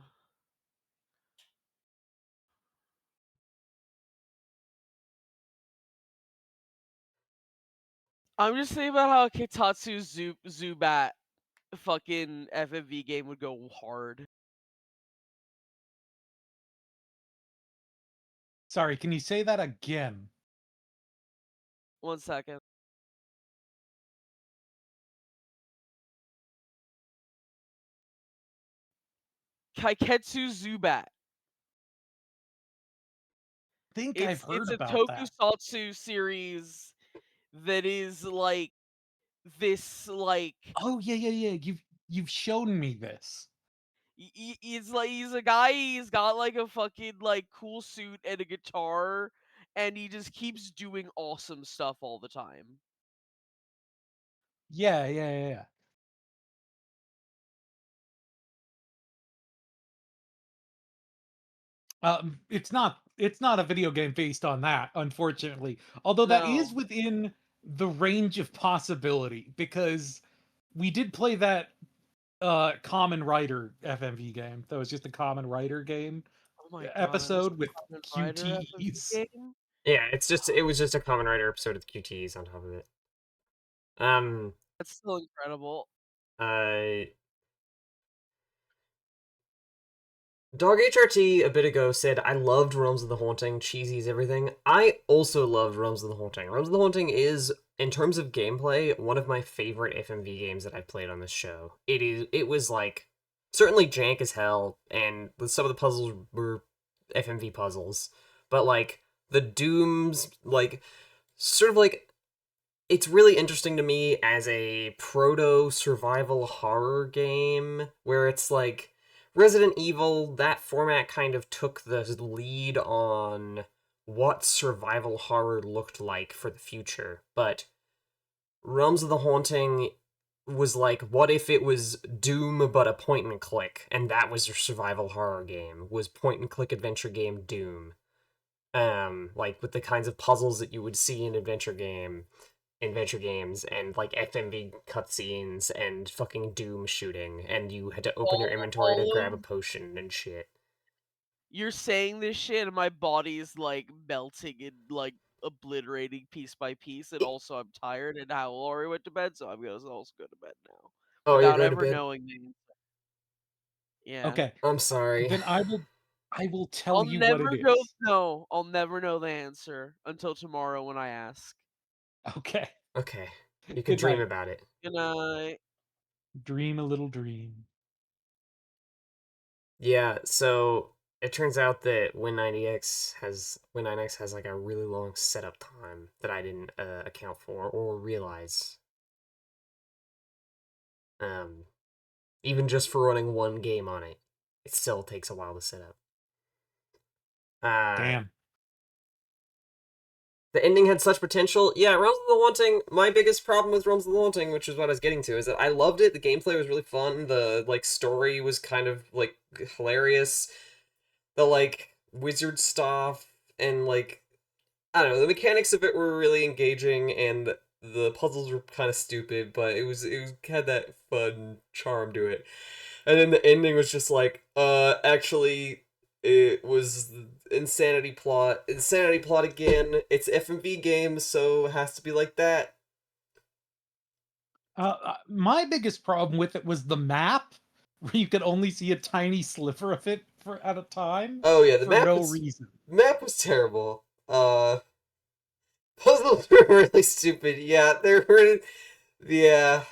M: just thinking about how Kitatsu Zubat fucking FMV game would go hard.
B: Sorry, can you say that again?
M: 1 second. Kaiketsu Zubat.
B: I think I've heard
M: It's a
B: about that.
M: tokusatsu series that is like this like
B: Oh yeah. You've shown me this.
M: he's like he's a guy, he's got like a fucking like cool suit and a guitar, and he just keeps doing awesome stuff all the time.
B: Yeah. It's not a video game based on that, unfortunately. Although that is
M: No.
B: within the range of possibility, because we did play that Common Writer FMV game. That was just a Common Writer game
M: Oh my god,
B: episode with
M: Kamen Rider FMV
B: QTEs.
M: game?
C: Yeah, it was just a Kamen Rider episode with QTEs on top of it.
M: That's still incredible.
C: Dog HRT a bit ago said, I loved Realms of the Haunting, cheesy as everything. I also loved Realms of the Haunting. Realms of the Haunting is, in terms of gameplay, one of my favorite FMV games that I've played on this show. It was like, certainly jank as hell, and some of the puzzles were FMV puzzles, but like, the dooms, like, sort of like, it's really interesting to me as a proto-survival horror game, where it's like, Resident Evil, that format kind of took the lead on what survival horror looked like for the future, but Realms of the Haunting was like, what if it was Doom but a point and click, and that was your survival horror game, was point and click adventure game Doom. Like with the kinds of puzzles that you would see in adventure games, and like FMV cutscenes and fucking Doom shooting, and you had to open your inventory to grab a potion and shit.
M: You're saying this shit and my body's like melting and like obliterating piece by piece, and also I'm tired and how Lori went to bed, so I'm gonna also go to bed now.
C: Oh, you're
M: Without
C: going to
M: ever
C: bed?
M: knowing the answer. Yeah.
B: Okay.
C: I'm sorry.
B: Then I will tell
M: I'll
B: you
M: never
B: what it
M: know
B: is.
M: no, I'll never know the answer until tomorrow when I ask.
B: Okay.
C: Okay. You can
B: Good
C: dream
B: night.
C: about it.
M: Good night.
B: Dream a little dream.
C: Yeah, so it turns out that Win9x has like a really long setup time that I didn't account for or realize. Even just for running one game on it, it still takes a while to set up.
B: Damn.
C: The ending had such potential. Yeah, Realms of the Haunting, my biggest problem with Realms of the Haunting, which is what I was getting to, is that I loved it. The gameplay was really fun. The, like, story was kind of, like, hilarious. The, like, wizard stuff and, like, I don't know, the mechanics of it were really engaging, and the puzzles were kind of stupid, but it had that fun charm to it. And then the ending was just like, actually, it was insanity plot again. It's FMV game, so it has to be like that.
B: My biggest problem with it was the map, where you could only see a tiny sliver of it at a time.
C: Oh yeah, the
B: for
C: map
B: no
C: was,
B: reason.
C: Map was terrible. Puzzles were really stupid. Yeah, yeah.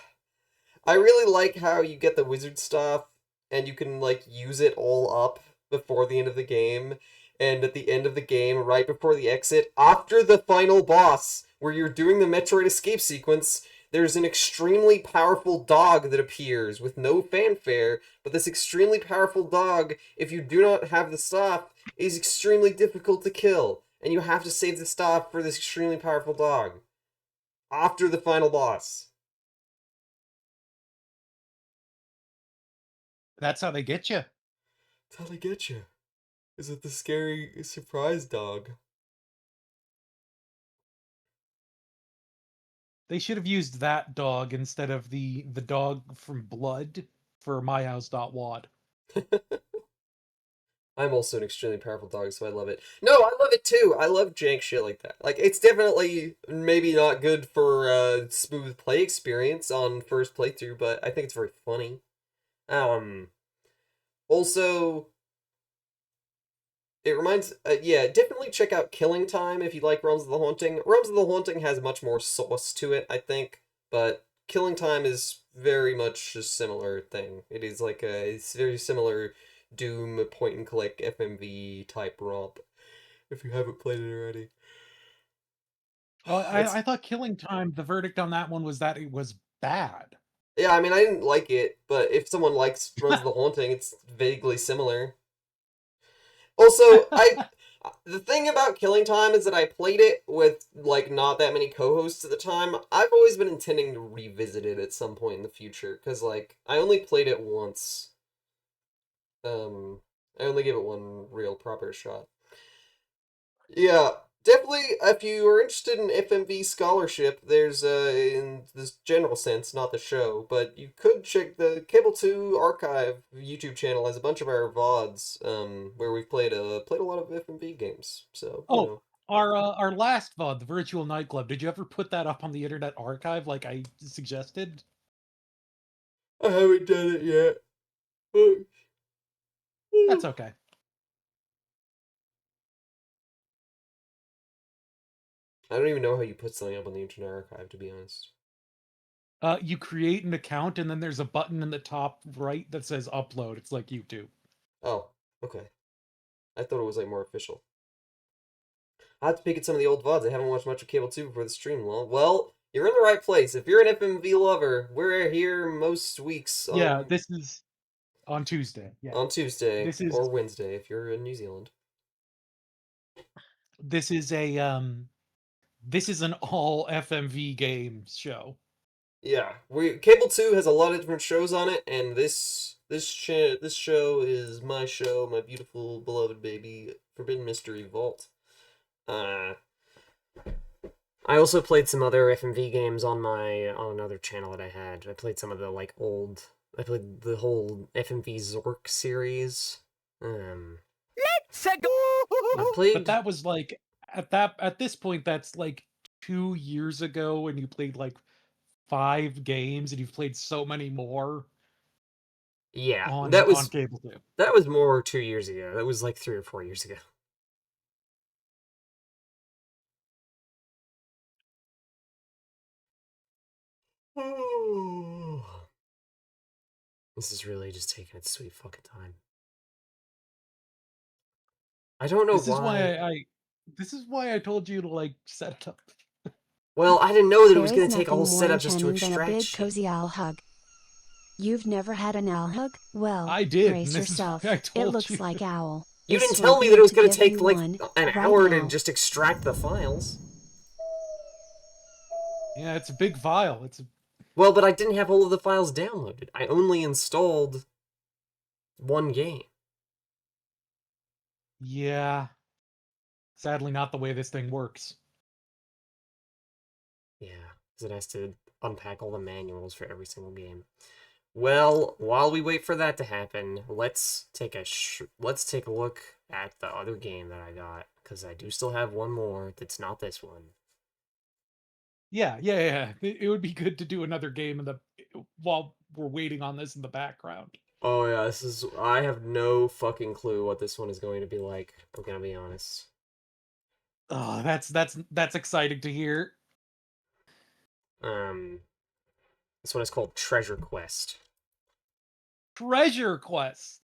C: I really like how you get the wizard stuff and you can like use it all up before the end of the game. and at the end of the game, right before the exit, after the final boss, where you're doing the Metroid escape sequence, there's an extremely powerful dog that appears with no fanfare, but this extremely powerful dog, if you do not have the staff, is extremely difficult to kill, and you have to save the staff for this extremely powerful dog. After the final boss.
B: That's how they get you.
C: That's how they get you. Is it the scary surprise dog?
B: They should have used that dog instead of the dog from Blood for MyHouse.wad.
C: I'm also an extremely powerful dog, so I love it. No, I love it too. I love jank shit like that. Like, it's definitely maybe not good for a smooth play experience on first playthrough, but I think it's very funny. Also, it reminds, yeah, definitely check out Killing Time if you like Realms of the Haunting. Realms of the Haunting has much more sauce to it, I think, but Killing Time is very much a similar thing. It is like it's very similar Doom point-and-click FMV type romp, if you haven't played it already.
B: Well, I thought Killing Time, the verdict on that one was that it was bad.
C: Yeah, I mean, I didn't like it, but if someone likes Realms of the Haunting, it's vaguely similar. Also, the thing about Killing Time is that I played it with, like, not that many co-hosts at the time. I've always been intending to revisit it at some point in the future, because, like, I only played it once. I only gave it one real proper shot. Yeah, definitely, if you are interested in FMV scholarship, there's, in this general sense, not the show, but you could check the Cable 2 Archive YouTube channel has a bunch of our VODs, where we've played a lot of FMV games, so, you know.
B: Our last VOD, the Virtual Nightclub, did you ever put that up on the Internet Archive like I suggested?
C: I haven't done it yet.
B: That's okay.
C: I don't even know how you put something up on the Internet Archive, to be honest.
B: You create an account, and then there's a button in the top right that says upload. It's like YouTube.
C: Oh, okay. I thought it was, like, more official. I have to peek at some of the old VODs. I haven't watched much of Cable 2 before the stream, lol. Well, you're in the right place. If you're an FMV lover, we're here most weeks.
B: Yeah, this is on Tuesday. Yeah.
C: On Tuesday,
B: This is
C: or Wednesday, if you're in New Zealand.
B: this is an all FMV games show.
C: Yeah, Cable 2 has a lot of different shows on it, and this show is my show, my beautiful beloved baby, Forbidden Mystery Vault. I also played some other FMV games on another channel that I had. I played some of the I played the whole FMV Zork series.
M: Let's go.
B: But that was like at this point that's like 2 years ago, and you played like 5 games, and you've played so many more.
C: Yeah,
B: on Cable 2.
C: That was more 2 years ago. That was like 3 or 4 years ago. This is really just taking its sweet fucking time. I don't know why.
B: This is why I told you to like set it up.
C: Well, I didn't know that it was
K: There
C: going
K: is
C: to take a whole
K: nothing more
C: setup just to
K: enchanting than a big
C: extract shit.
K: cozy owl hug. You've never had an owl hug? Well,
B: I did, and
K: brace
B: this is
K: yourself.
B: why I
K: It
B: told
K: looks
B: you.
K: like owl.
C: You
K: This
C: didn't tell me
K: will
C: that it was
K: be
C: going to
K: give
C: take
K: you
C: like
K: one
C: an
K: right
C: hour to
K: now.
C: just extract the files.
B: Yeah, it's a big file.
C: Well, but I didn't have all of the files downloaded. I only installed one game.
B: Yeah. Sadly, not the way this thing works.
C: Yeah, because it has to unpack all the manuals for every single game. Well, while we wait for that to happen, let's take a look at the other game that I got, because I do still have one more that's not this one.
B: Yeah. It would be good to do another game while we're waiting on this in the background.
C: Oh yeah, I have no fucking clue what this one is going to be like. I'm gonna be honest.
B: Oh, that's exciting to hear.
C: This one is called Treasure Quest.
B: Treasure Quest.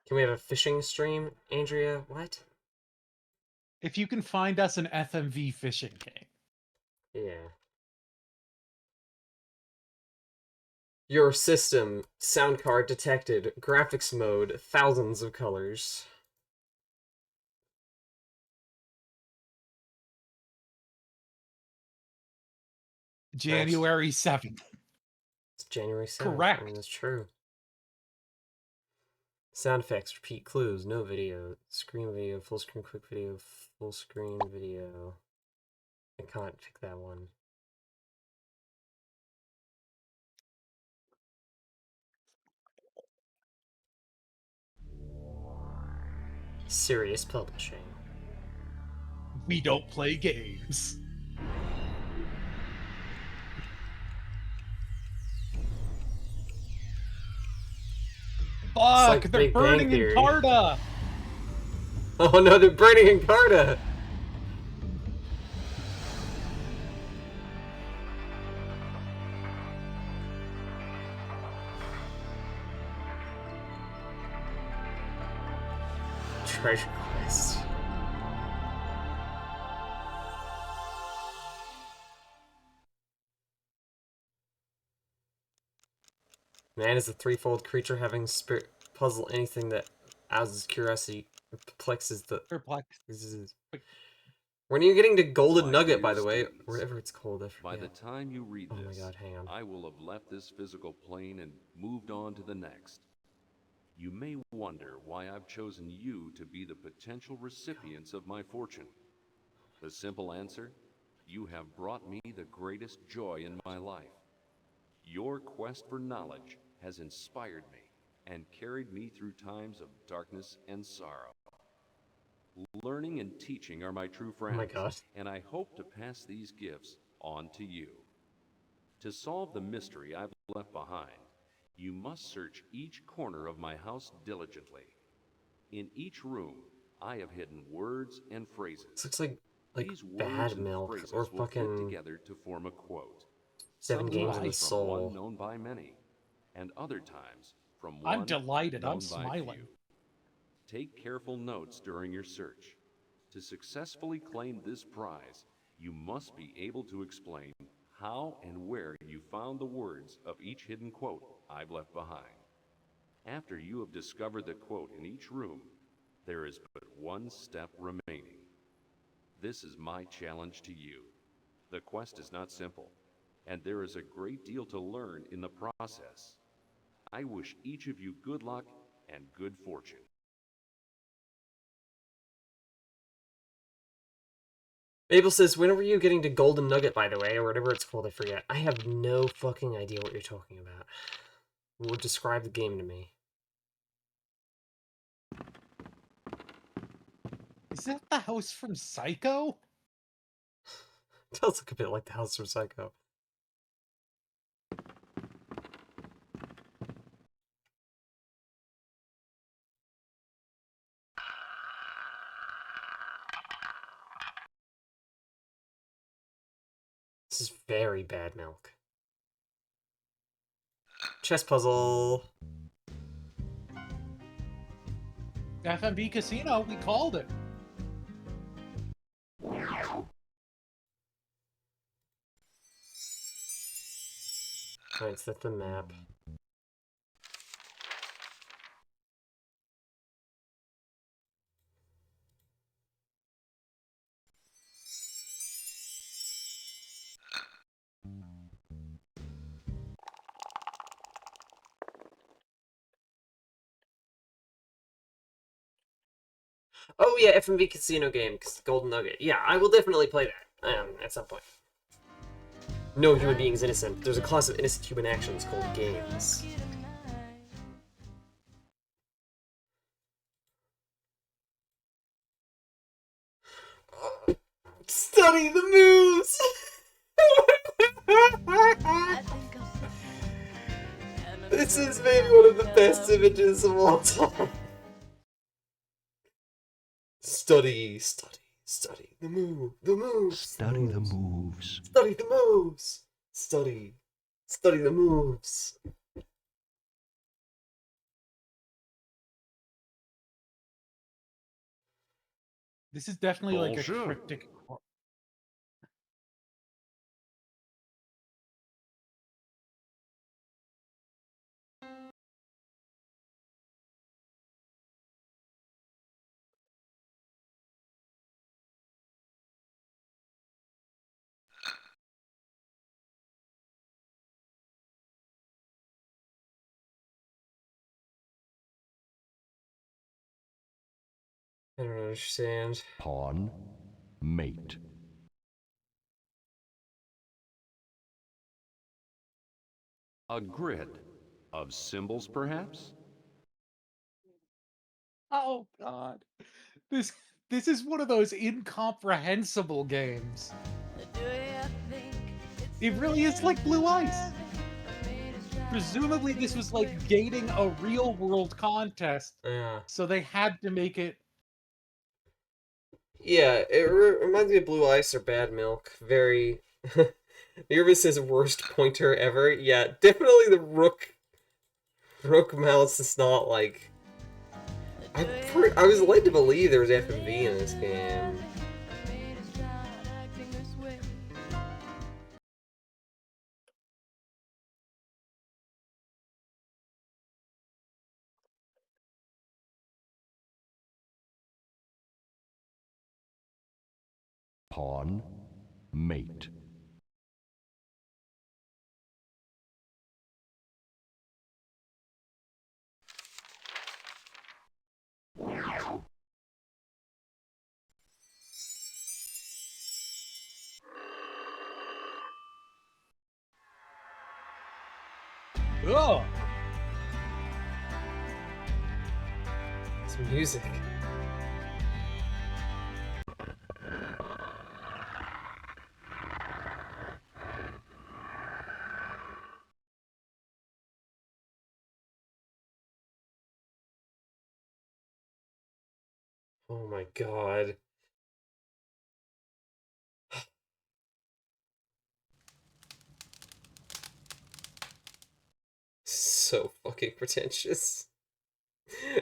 A: Can we have a fishing stream, Andrea? What?
B: If you can find us an FMV fishing game.
A: Yeah. Your system, sound card detected, graphics mode, thousands of colors.
B: January 7th.
A: It's January 7th.
B: Correct.
A: I mean, that's true. Sound effects, repeat clues, no video, screen video, full screen quick video, full screen video. I can't pick that one. Serious Publishing.
B: We don't play games. Fuck,
A: like
B: they're
A: Big Bang
B: burning
A: Theory.
B: Encarta!
A: Oh no, they're burning Encarta! Treasure Quest. Man is a threefold creature having spirit puzzle anything that arouses curiosity, perplexes the...
B: Perplexes.
A: When are you getting to Golden Nugget, by the way? Whatever it's called, I
N: By
A: forget.
N: the time you read
A: Oh my
N: this,
A: god, hang on.
N: I will have left this physical plane and moved on to the next. You may wonder why I've chosen you to be the potential recipients of my fortune. The simple answer? You have brought me the greatest joy in my life. Your quest for knowledge has inspired me and carried me through times of darkness and sorrow. Learning and teaching are my true friends,
A: my God.
N: and I hope to pass these gifts on to you. To solve the mystery I've left behind, you must search each corner of my house diligently. In each room, I have hidden words and phrases.
A: This looks like
N: These words
A: Bad
N: and
A: Milk
N: phrases
A: or
N: will fit
A: fucking
N: together to form a quote.
A: Seven Games of the
N: Sometimes from
A: Soul.
N: one known by many, and other times from
B: I'm
N: one
B: delighted. I'm
N: known by
B: smiling.
N: few. Take careful notes during your search. To successfully claim this prize, you must be able to explain how and where you found the words of each hidden quote I've left behind. After you have discovered the quote in each room, there is but one step remaining. This is my challenge to you. The quest is not simple, and there is a great deal to learn in the process. I wish each of you good luck and good fortune.
A: Abel says, when were you getting to Golden Nugget, by the way, or whatever it's called, I forget. I have no fucking idea what you're talking about. Well, describe the game to me.
B: Is that the house from Psycho?
A: It does look a bit like the house from Psycho. This is very Bad Milk. Chess puzzle.
B: FMV Casino, we called it.
A: Alright, set the map. Oh yeah, FMV Casino game, Golden Nugget. Yeah, I will definitely play that at some point. No human being is innocent. There's a class of innocent human actions called games. Study the moves! This is maybe one of the best images of all time. Study the moves.
S: Study the moves.
A: Study the moves. Study the moves.
B: This is definitely like a
N: Bullshit.
B: cryptic.
C: I don't understand.
N: Pawn, mate. A grid of symbols, perhaps?
B: Oh God, this is one of those incomprehensible games. It really is like Blue Ice. Presumably, this was like gating a real world contest,
C: Yeah.
B: so they had to make it.
C: Yeah, it reminds me of Blue Ice or Bad Milk. Very. Irvis says worst pointer ever. Yeah, definitely the Rook mouse is not like. I was led to believe there was FMV in this game.
N: Pawn, mate.
B: Oh,
C: It's music. Oh my god. So fucking pretentious.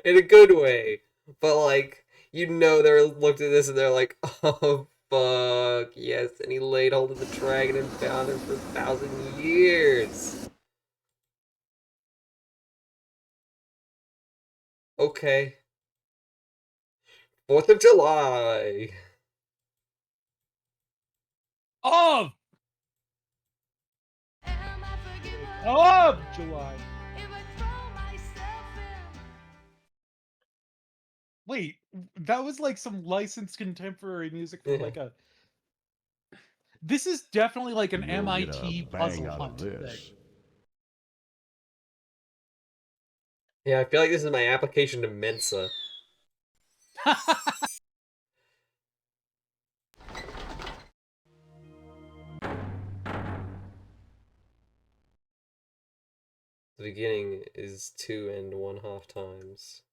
C: In a good way. But like, you know they're looked at this and they're like, oh fuck, yes, and he laid hold of the dragon and bound him for 1,000 years. Okay. 4th of July.
B: of July. Wait, that was like some licensed contemporary music for like a. This is definitely like an
N: You'll get a
B: MIT
N: bang
B: puzzle
N: out of
B: hunt thing.
N: this.
C: Yeah, I feel like this is my application to Mensa. The beginning is 2 1/2 times.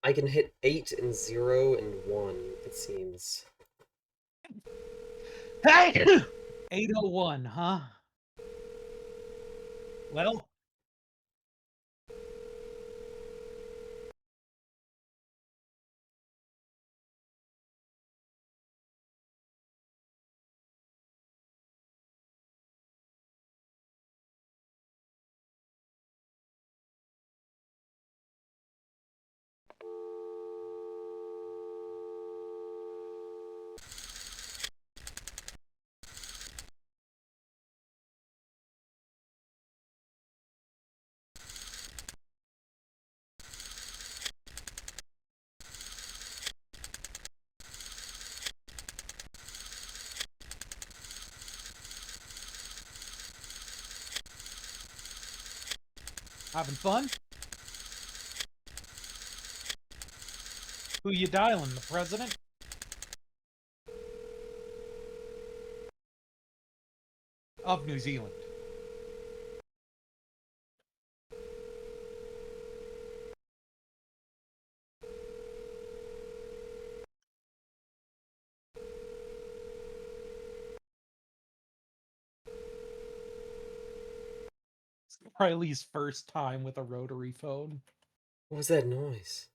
C: I can hit 8 and 0 and 1, it seems.
B: Hey! 801, huh? Well, Having fun? Who you dialing, the president? Of New Zealand. It's Riley's first time with a rotary phone.
C: What was that noise?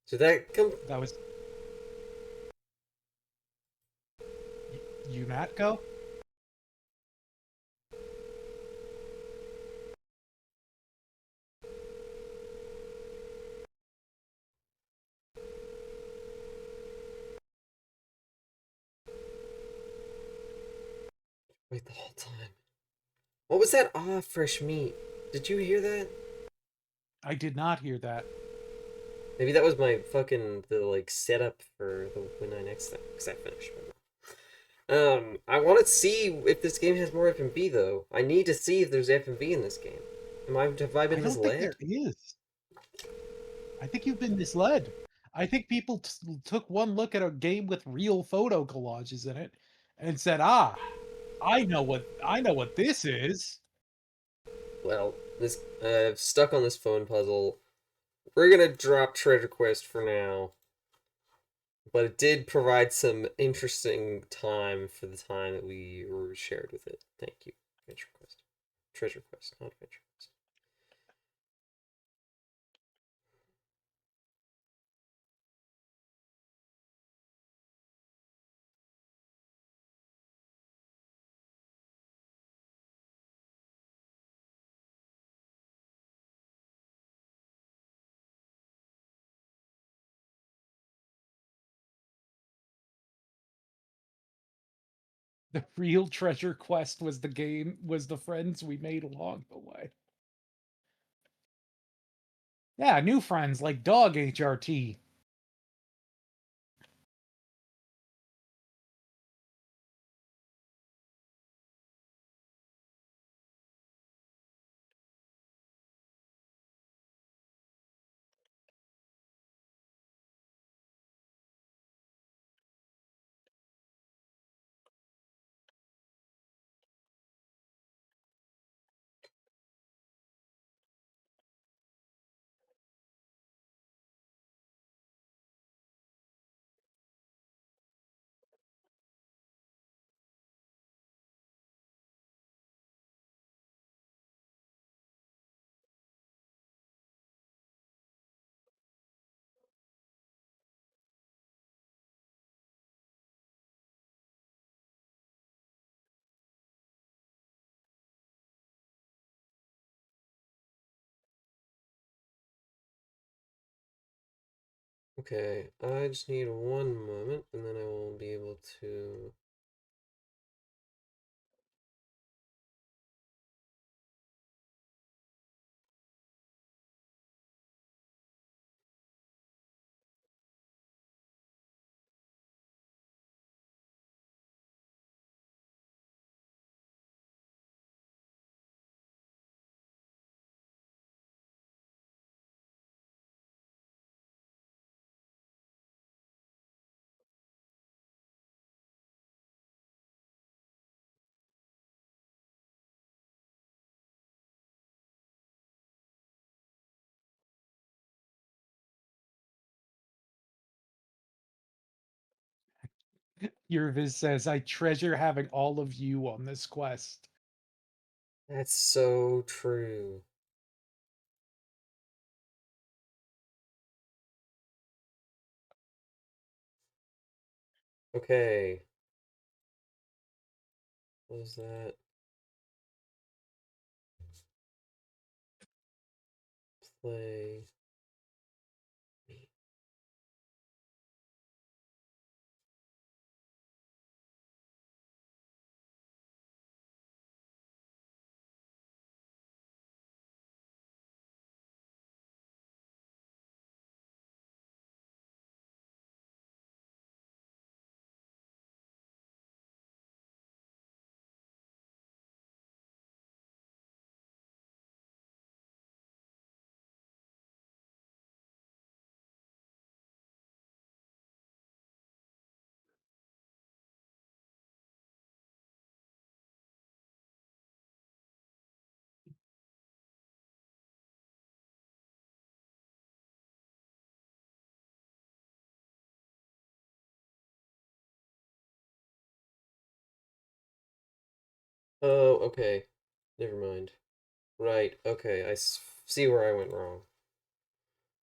C: Did that come?
B: That was... UNATCO?
C: Wait the whole time. What was that? Ah, fresh meat. Did you hear that?
B: I did not hear that.
C: Maybe that was my fucking like setup for the Win 9X thing, because I finished my I want to see if this game has more FMV though. I need to see if there's FMV in this game. Have I been misled?
B: I don't think there is. I think you've been misled. I think people took one look at a game with real photo collages in it and said, "Ah, I know what this is."
C: Well, this stuck on this phone puzzle. We're gonna drop Treasure Quest for now, but it did provide some interesting time for the time that we were shared with it. Thank you, Adventure Quest. Treasure Quest, not Adventure Quest.
B: The real Treasure Quest was the friends we made along the way. Yeah, new friends like Dog HRT.
C: Okay, I just need one moment, and then I will be able to...
B: Yurviz says, "I treasure having all of you on this quest."
C: That's so true. Okay. What was that? Play.
A: Oh, okay. Never mind. Right, okay, see where I went wrong.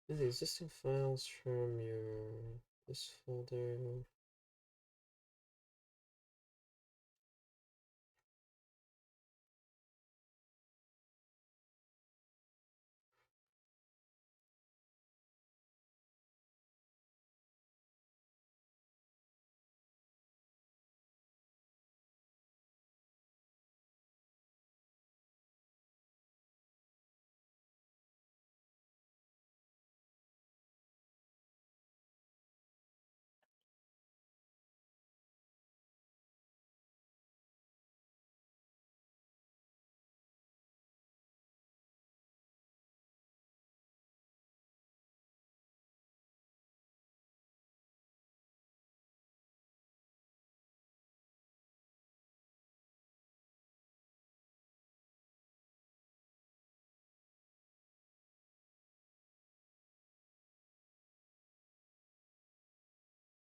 A: The existing files from this folder.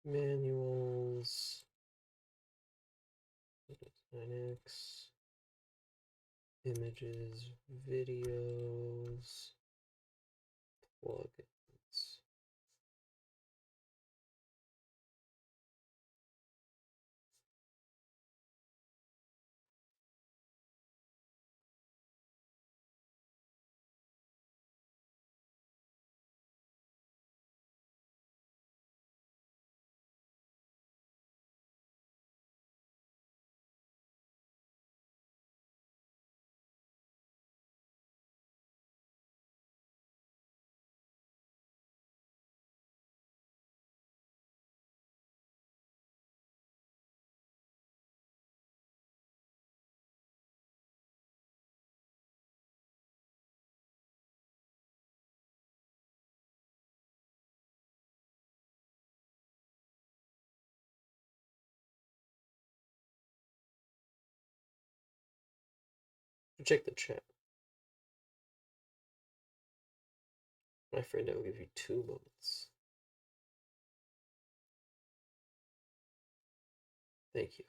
A: Manuals. Linux. Images. Videos. Plugins. Check the chat. My friend, I will give you 2 moments. Thank you.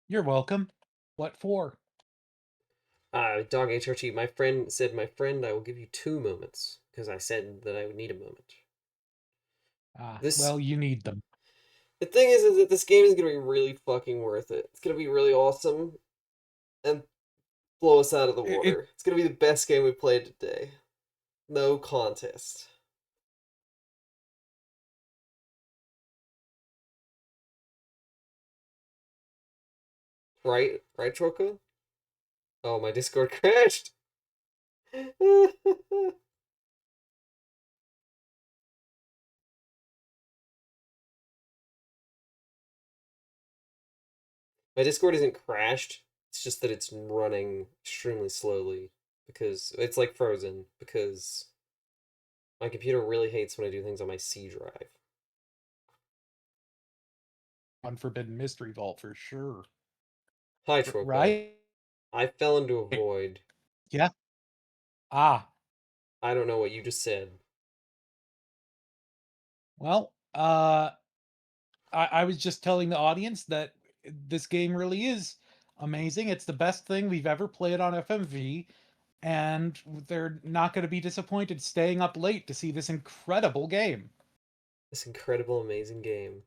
B: You're welcome. What for?
A: Dog HRT, my friend said, my friend, I will give you 2 moments, because I said that I would need a moment.
B: Well, you need them.
A: The thing is that this game is going to be really fucking worth it. It's going to be really awesome, and blow us out of the water. It's going to be the best game we've played today. No contest. Right, Troca? Oh, my Discord crashed. My Discord isn't crashed. It's just that it's running extremely slowly because it's like frozen because my computer really hates when I do things on my C drive.
B: Unforbidden Mystery Vault for sure.
A: Hi, Troca.
B: Right?
A: I fell into a void.
B: Yeah. Ah.
A: I don't know what you just said.
B: Well, I was just telling the audience that this game really is amazing. It's the best thing we've ever played on FMV, and they're not going to be disappointed staying up late to see this incredible game.
A: This incredible, amazing game.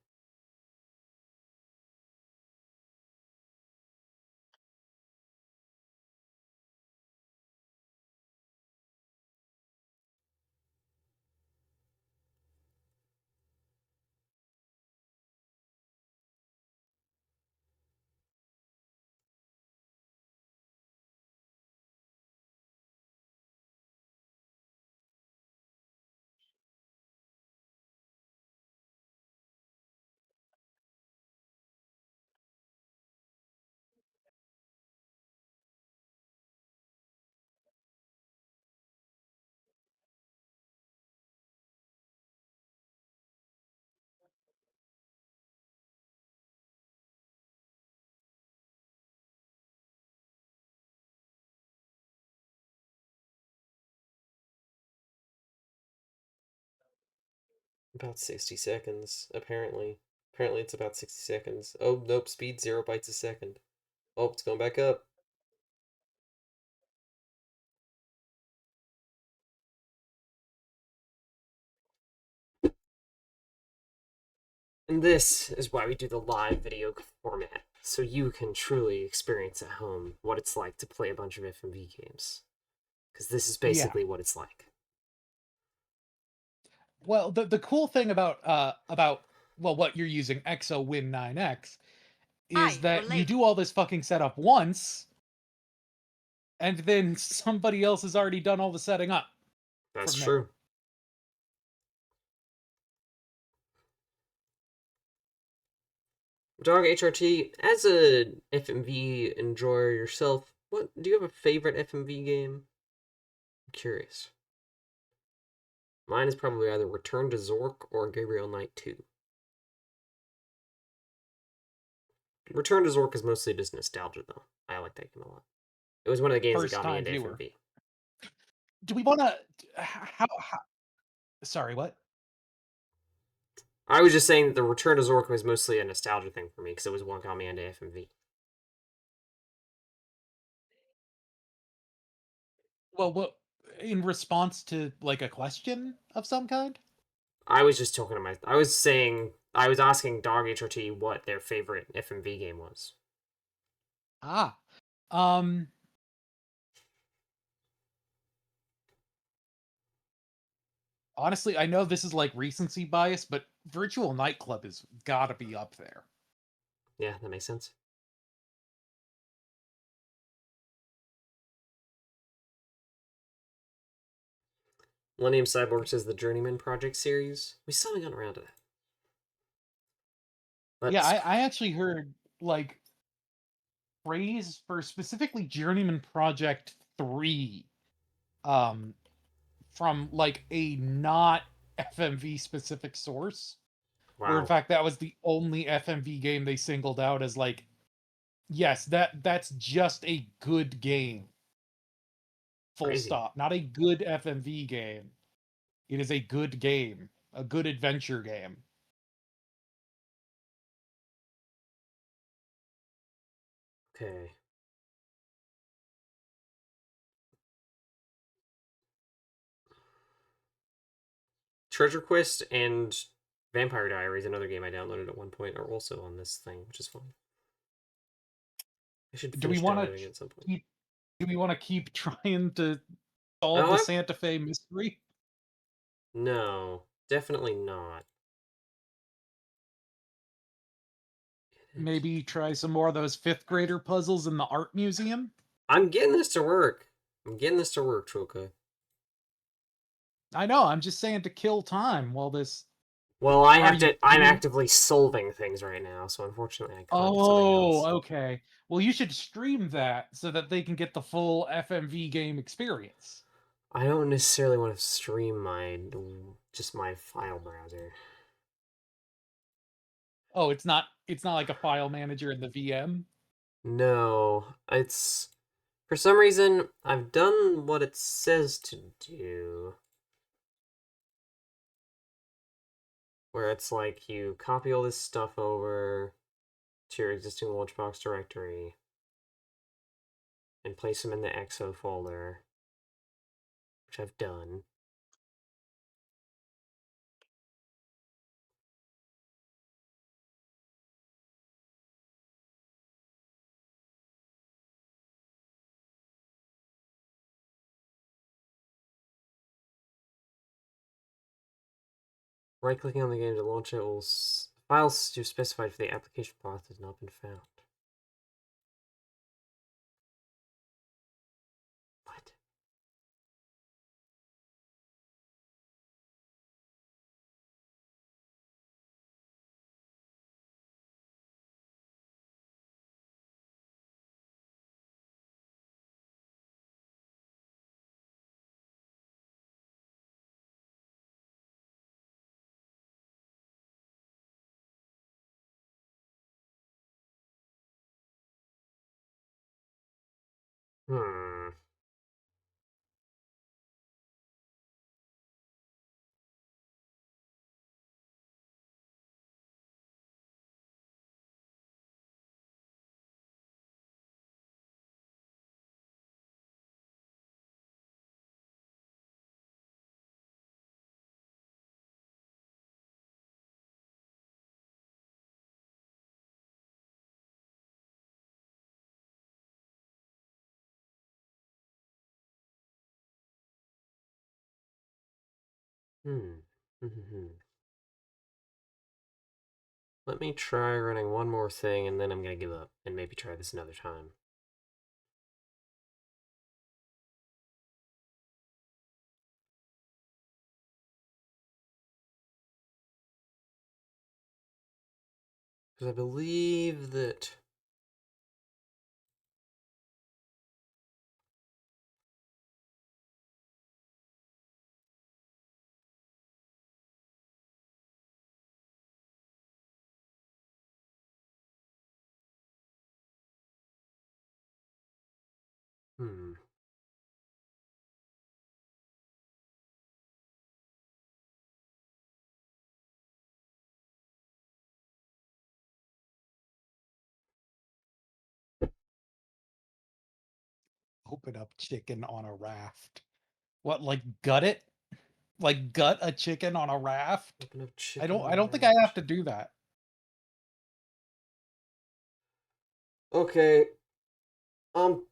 A: About 60 seconds, apparently. Apparently it's about 60 seconds. Oh, nope, speed 0 bytes a second. Oh, it's going back up. And this is why we do the live video format, so you can truly experience at home what it's like to play a bunch of FMV games. Because this is basically what it's like.
B: Well, the cool thing about well, what you're using Exo Win 9X is that you do all this fucking setup once, and then somebody else has already done all the setting up.
A: That's true. Dog HRT, as a FMV enjoyer yourself, what do you have a favorite FMV game? I'm curious. Mine is probably either Return to Zork or Gabriel Knight 2. Return to Zork is mostly just nostalgia, though. I like that game a lot. It was one of the games that got me into FMV.
B: Do we want to... How... Sorry, what?
A: I was just saying that the Return to Zork was mostly a nostalgia thing for me, because it was one got me into FMV.
B: Well, what... In response to, like, a question of some kind?
A: I was just talking to my... I was asking Dog HRT what their favorite FMV game was.
B: Honestly, I know this is like recency bias, but Virtual Nightclub has gotta be up there.
A: Yeah, that makes sense. Millennium Cyborg says the Journeyman Project series. We still haven't gotten around to that.
B: Yeah, I actually heard, like, praise for specifically Journeyman Project 3 from, like, a not FMV specific source. Where, in fact, that was the only FMV game they singled out as, like, yes, that's just a good game. Full stop. Not a good FMV game. It is a good game. A good adventure game.
A: Okay. Treasure Quest and Vampire Diaries, another game I downloaded at one point, are also on this thing, which is fun. I should finish downloading it at some point.
B: Do we want to keep trying to solve the Santa Fe mystery?
A: No, definitely not.
B: Maybe try some more of those 5th grader puzzles in the art museum?
A: I'm getting this to work. Troka.
B: I know, I'm just saying to kill time while this...
A: Well, I'm actively solving things right now, so unfortunately I can't.
B: Oh, okay. Well, you should stream that so that they can get the full FMV game experience.
A: I don't necessarily want to stream just my file browser.
B: Oh, it's not like a file manager in the VM?
A: No, it's... For some reason, I've done what it says to do. Where it's like you copy all this stuff over to your existing Launchbox directory and place them in the EXO folder, which I've done. Right-clicking on the game to launch it will... Files you specified for the application path has not been found. What? Hmm. Let me try running one more thing, and then I'm gonna give up, and maybe try this another time. Because I believe that...
B: Open up chicken on a raft. What, like gut it? Like gut a chicken on a raft?
A: Open up
B: I
A: chicken
B: don't
A: on
B: I
A: a
B: don't think I have to do that.
A: Okay. I'm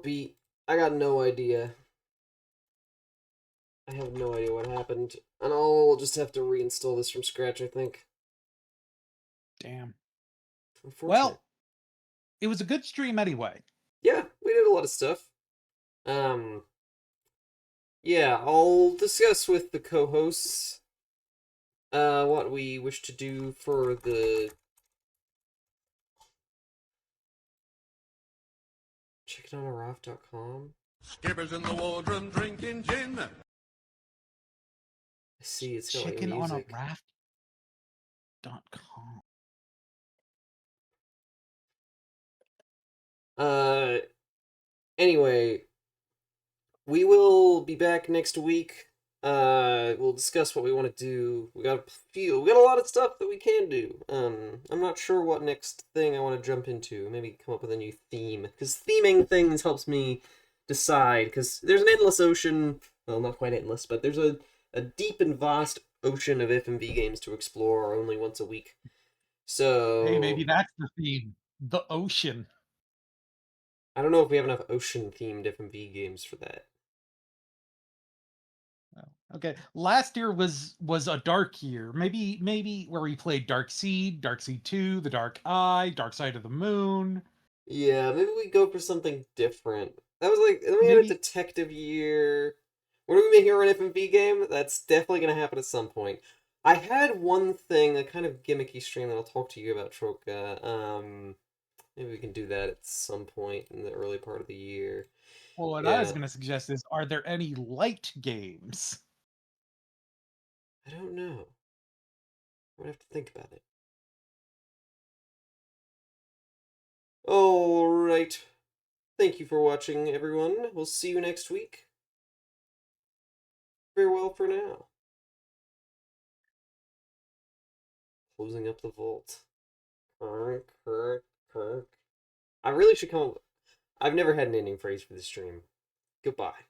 A: beat. I got no idea. I have no idea what happened. And I'll just have to reinstall this from scratch, I think.
B: Damn.
A: Unfortunate.
B: Well, it was a good stream anyway.
A: Yeah, we did a lot of stuff. Yeah, I'll discuss with the co-hosts what we wish to do for the chickenonarock.com.
F: Skippers in the wardroom drinking gin.
A: I see, it's got like
B: Chicken on a
A: music.
B: raft.com.
A: Anyway, we will be back next week. We'll discuss what we want to do. We got a lot of stuff that we can do. I'm not sure what next thing I want to jump into. Maybe come up with a new theme, because theming things helps me decide, because there's an endless ocean, well, not quite endless, but there's a deep and vast ocean of FMV games to explore only once a week. So...
B: Hey, maybe that's the theme. The ocean.
A: I don't know if we have enough ocean-themed FMV games for that.
B: Okay, last year was a dark year. Maybe where we played Dark Seed 2, The Dark Eye, Dark Side of the Moon.
A: Yeah, maybe we go for something different. That was like, then we had a detective year. When are we making our own FMV game? That's definitely going to happen at some point. I had one thing, a kind of gimmicky stream that I'll talk to you about, Troka. Maybe we can do that at some point in the early part of the year.
B: Well, what I was going to suggest is, are there any light games?
A: I don't know. I'm going to have to think about it. Alright. Thank you for watching, everyone. We'll see you next week. Farewell for now. Closing up the vault. Kirk. I really should come up... I've never had an ending phrase for this stream. Goodbye.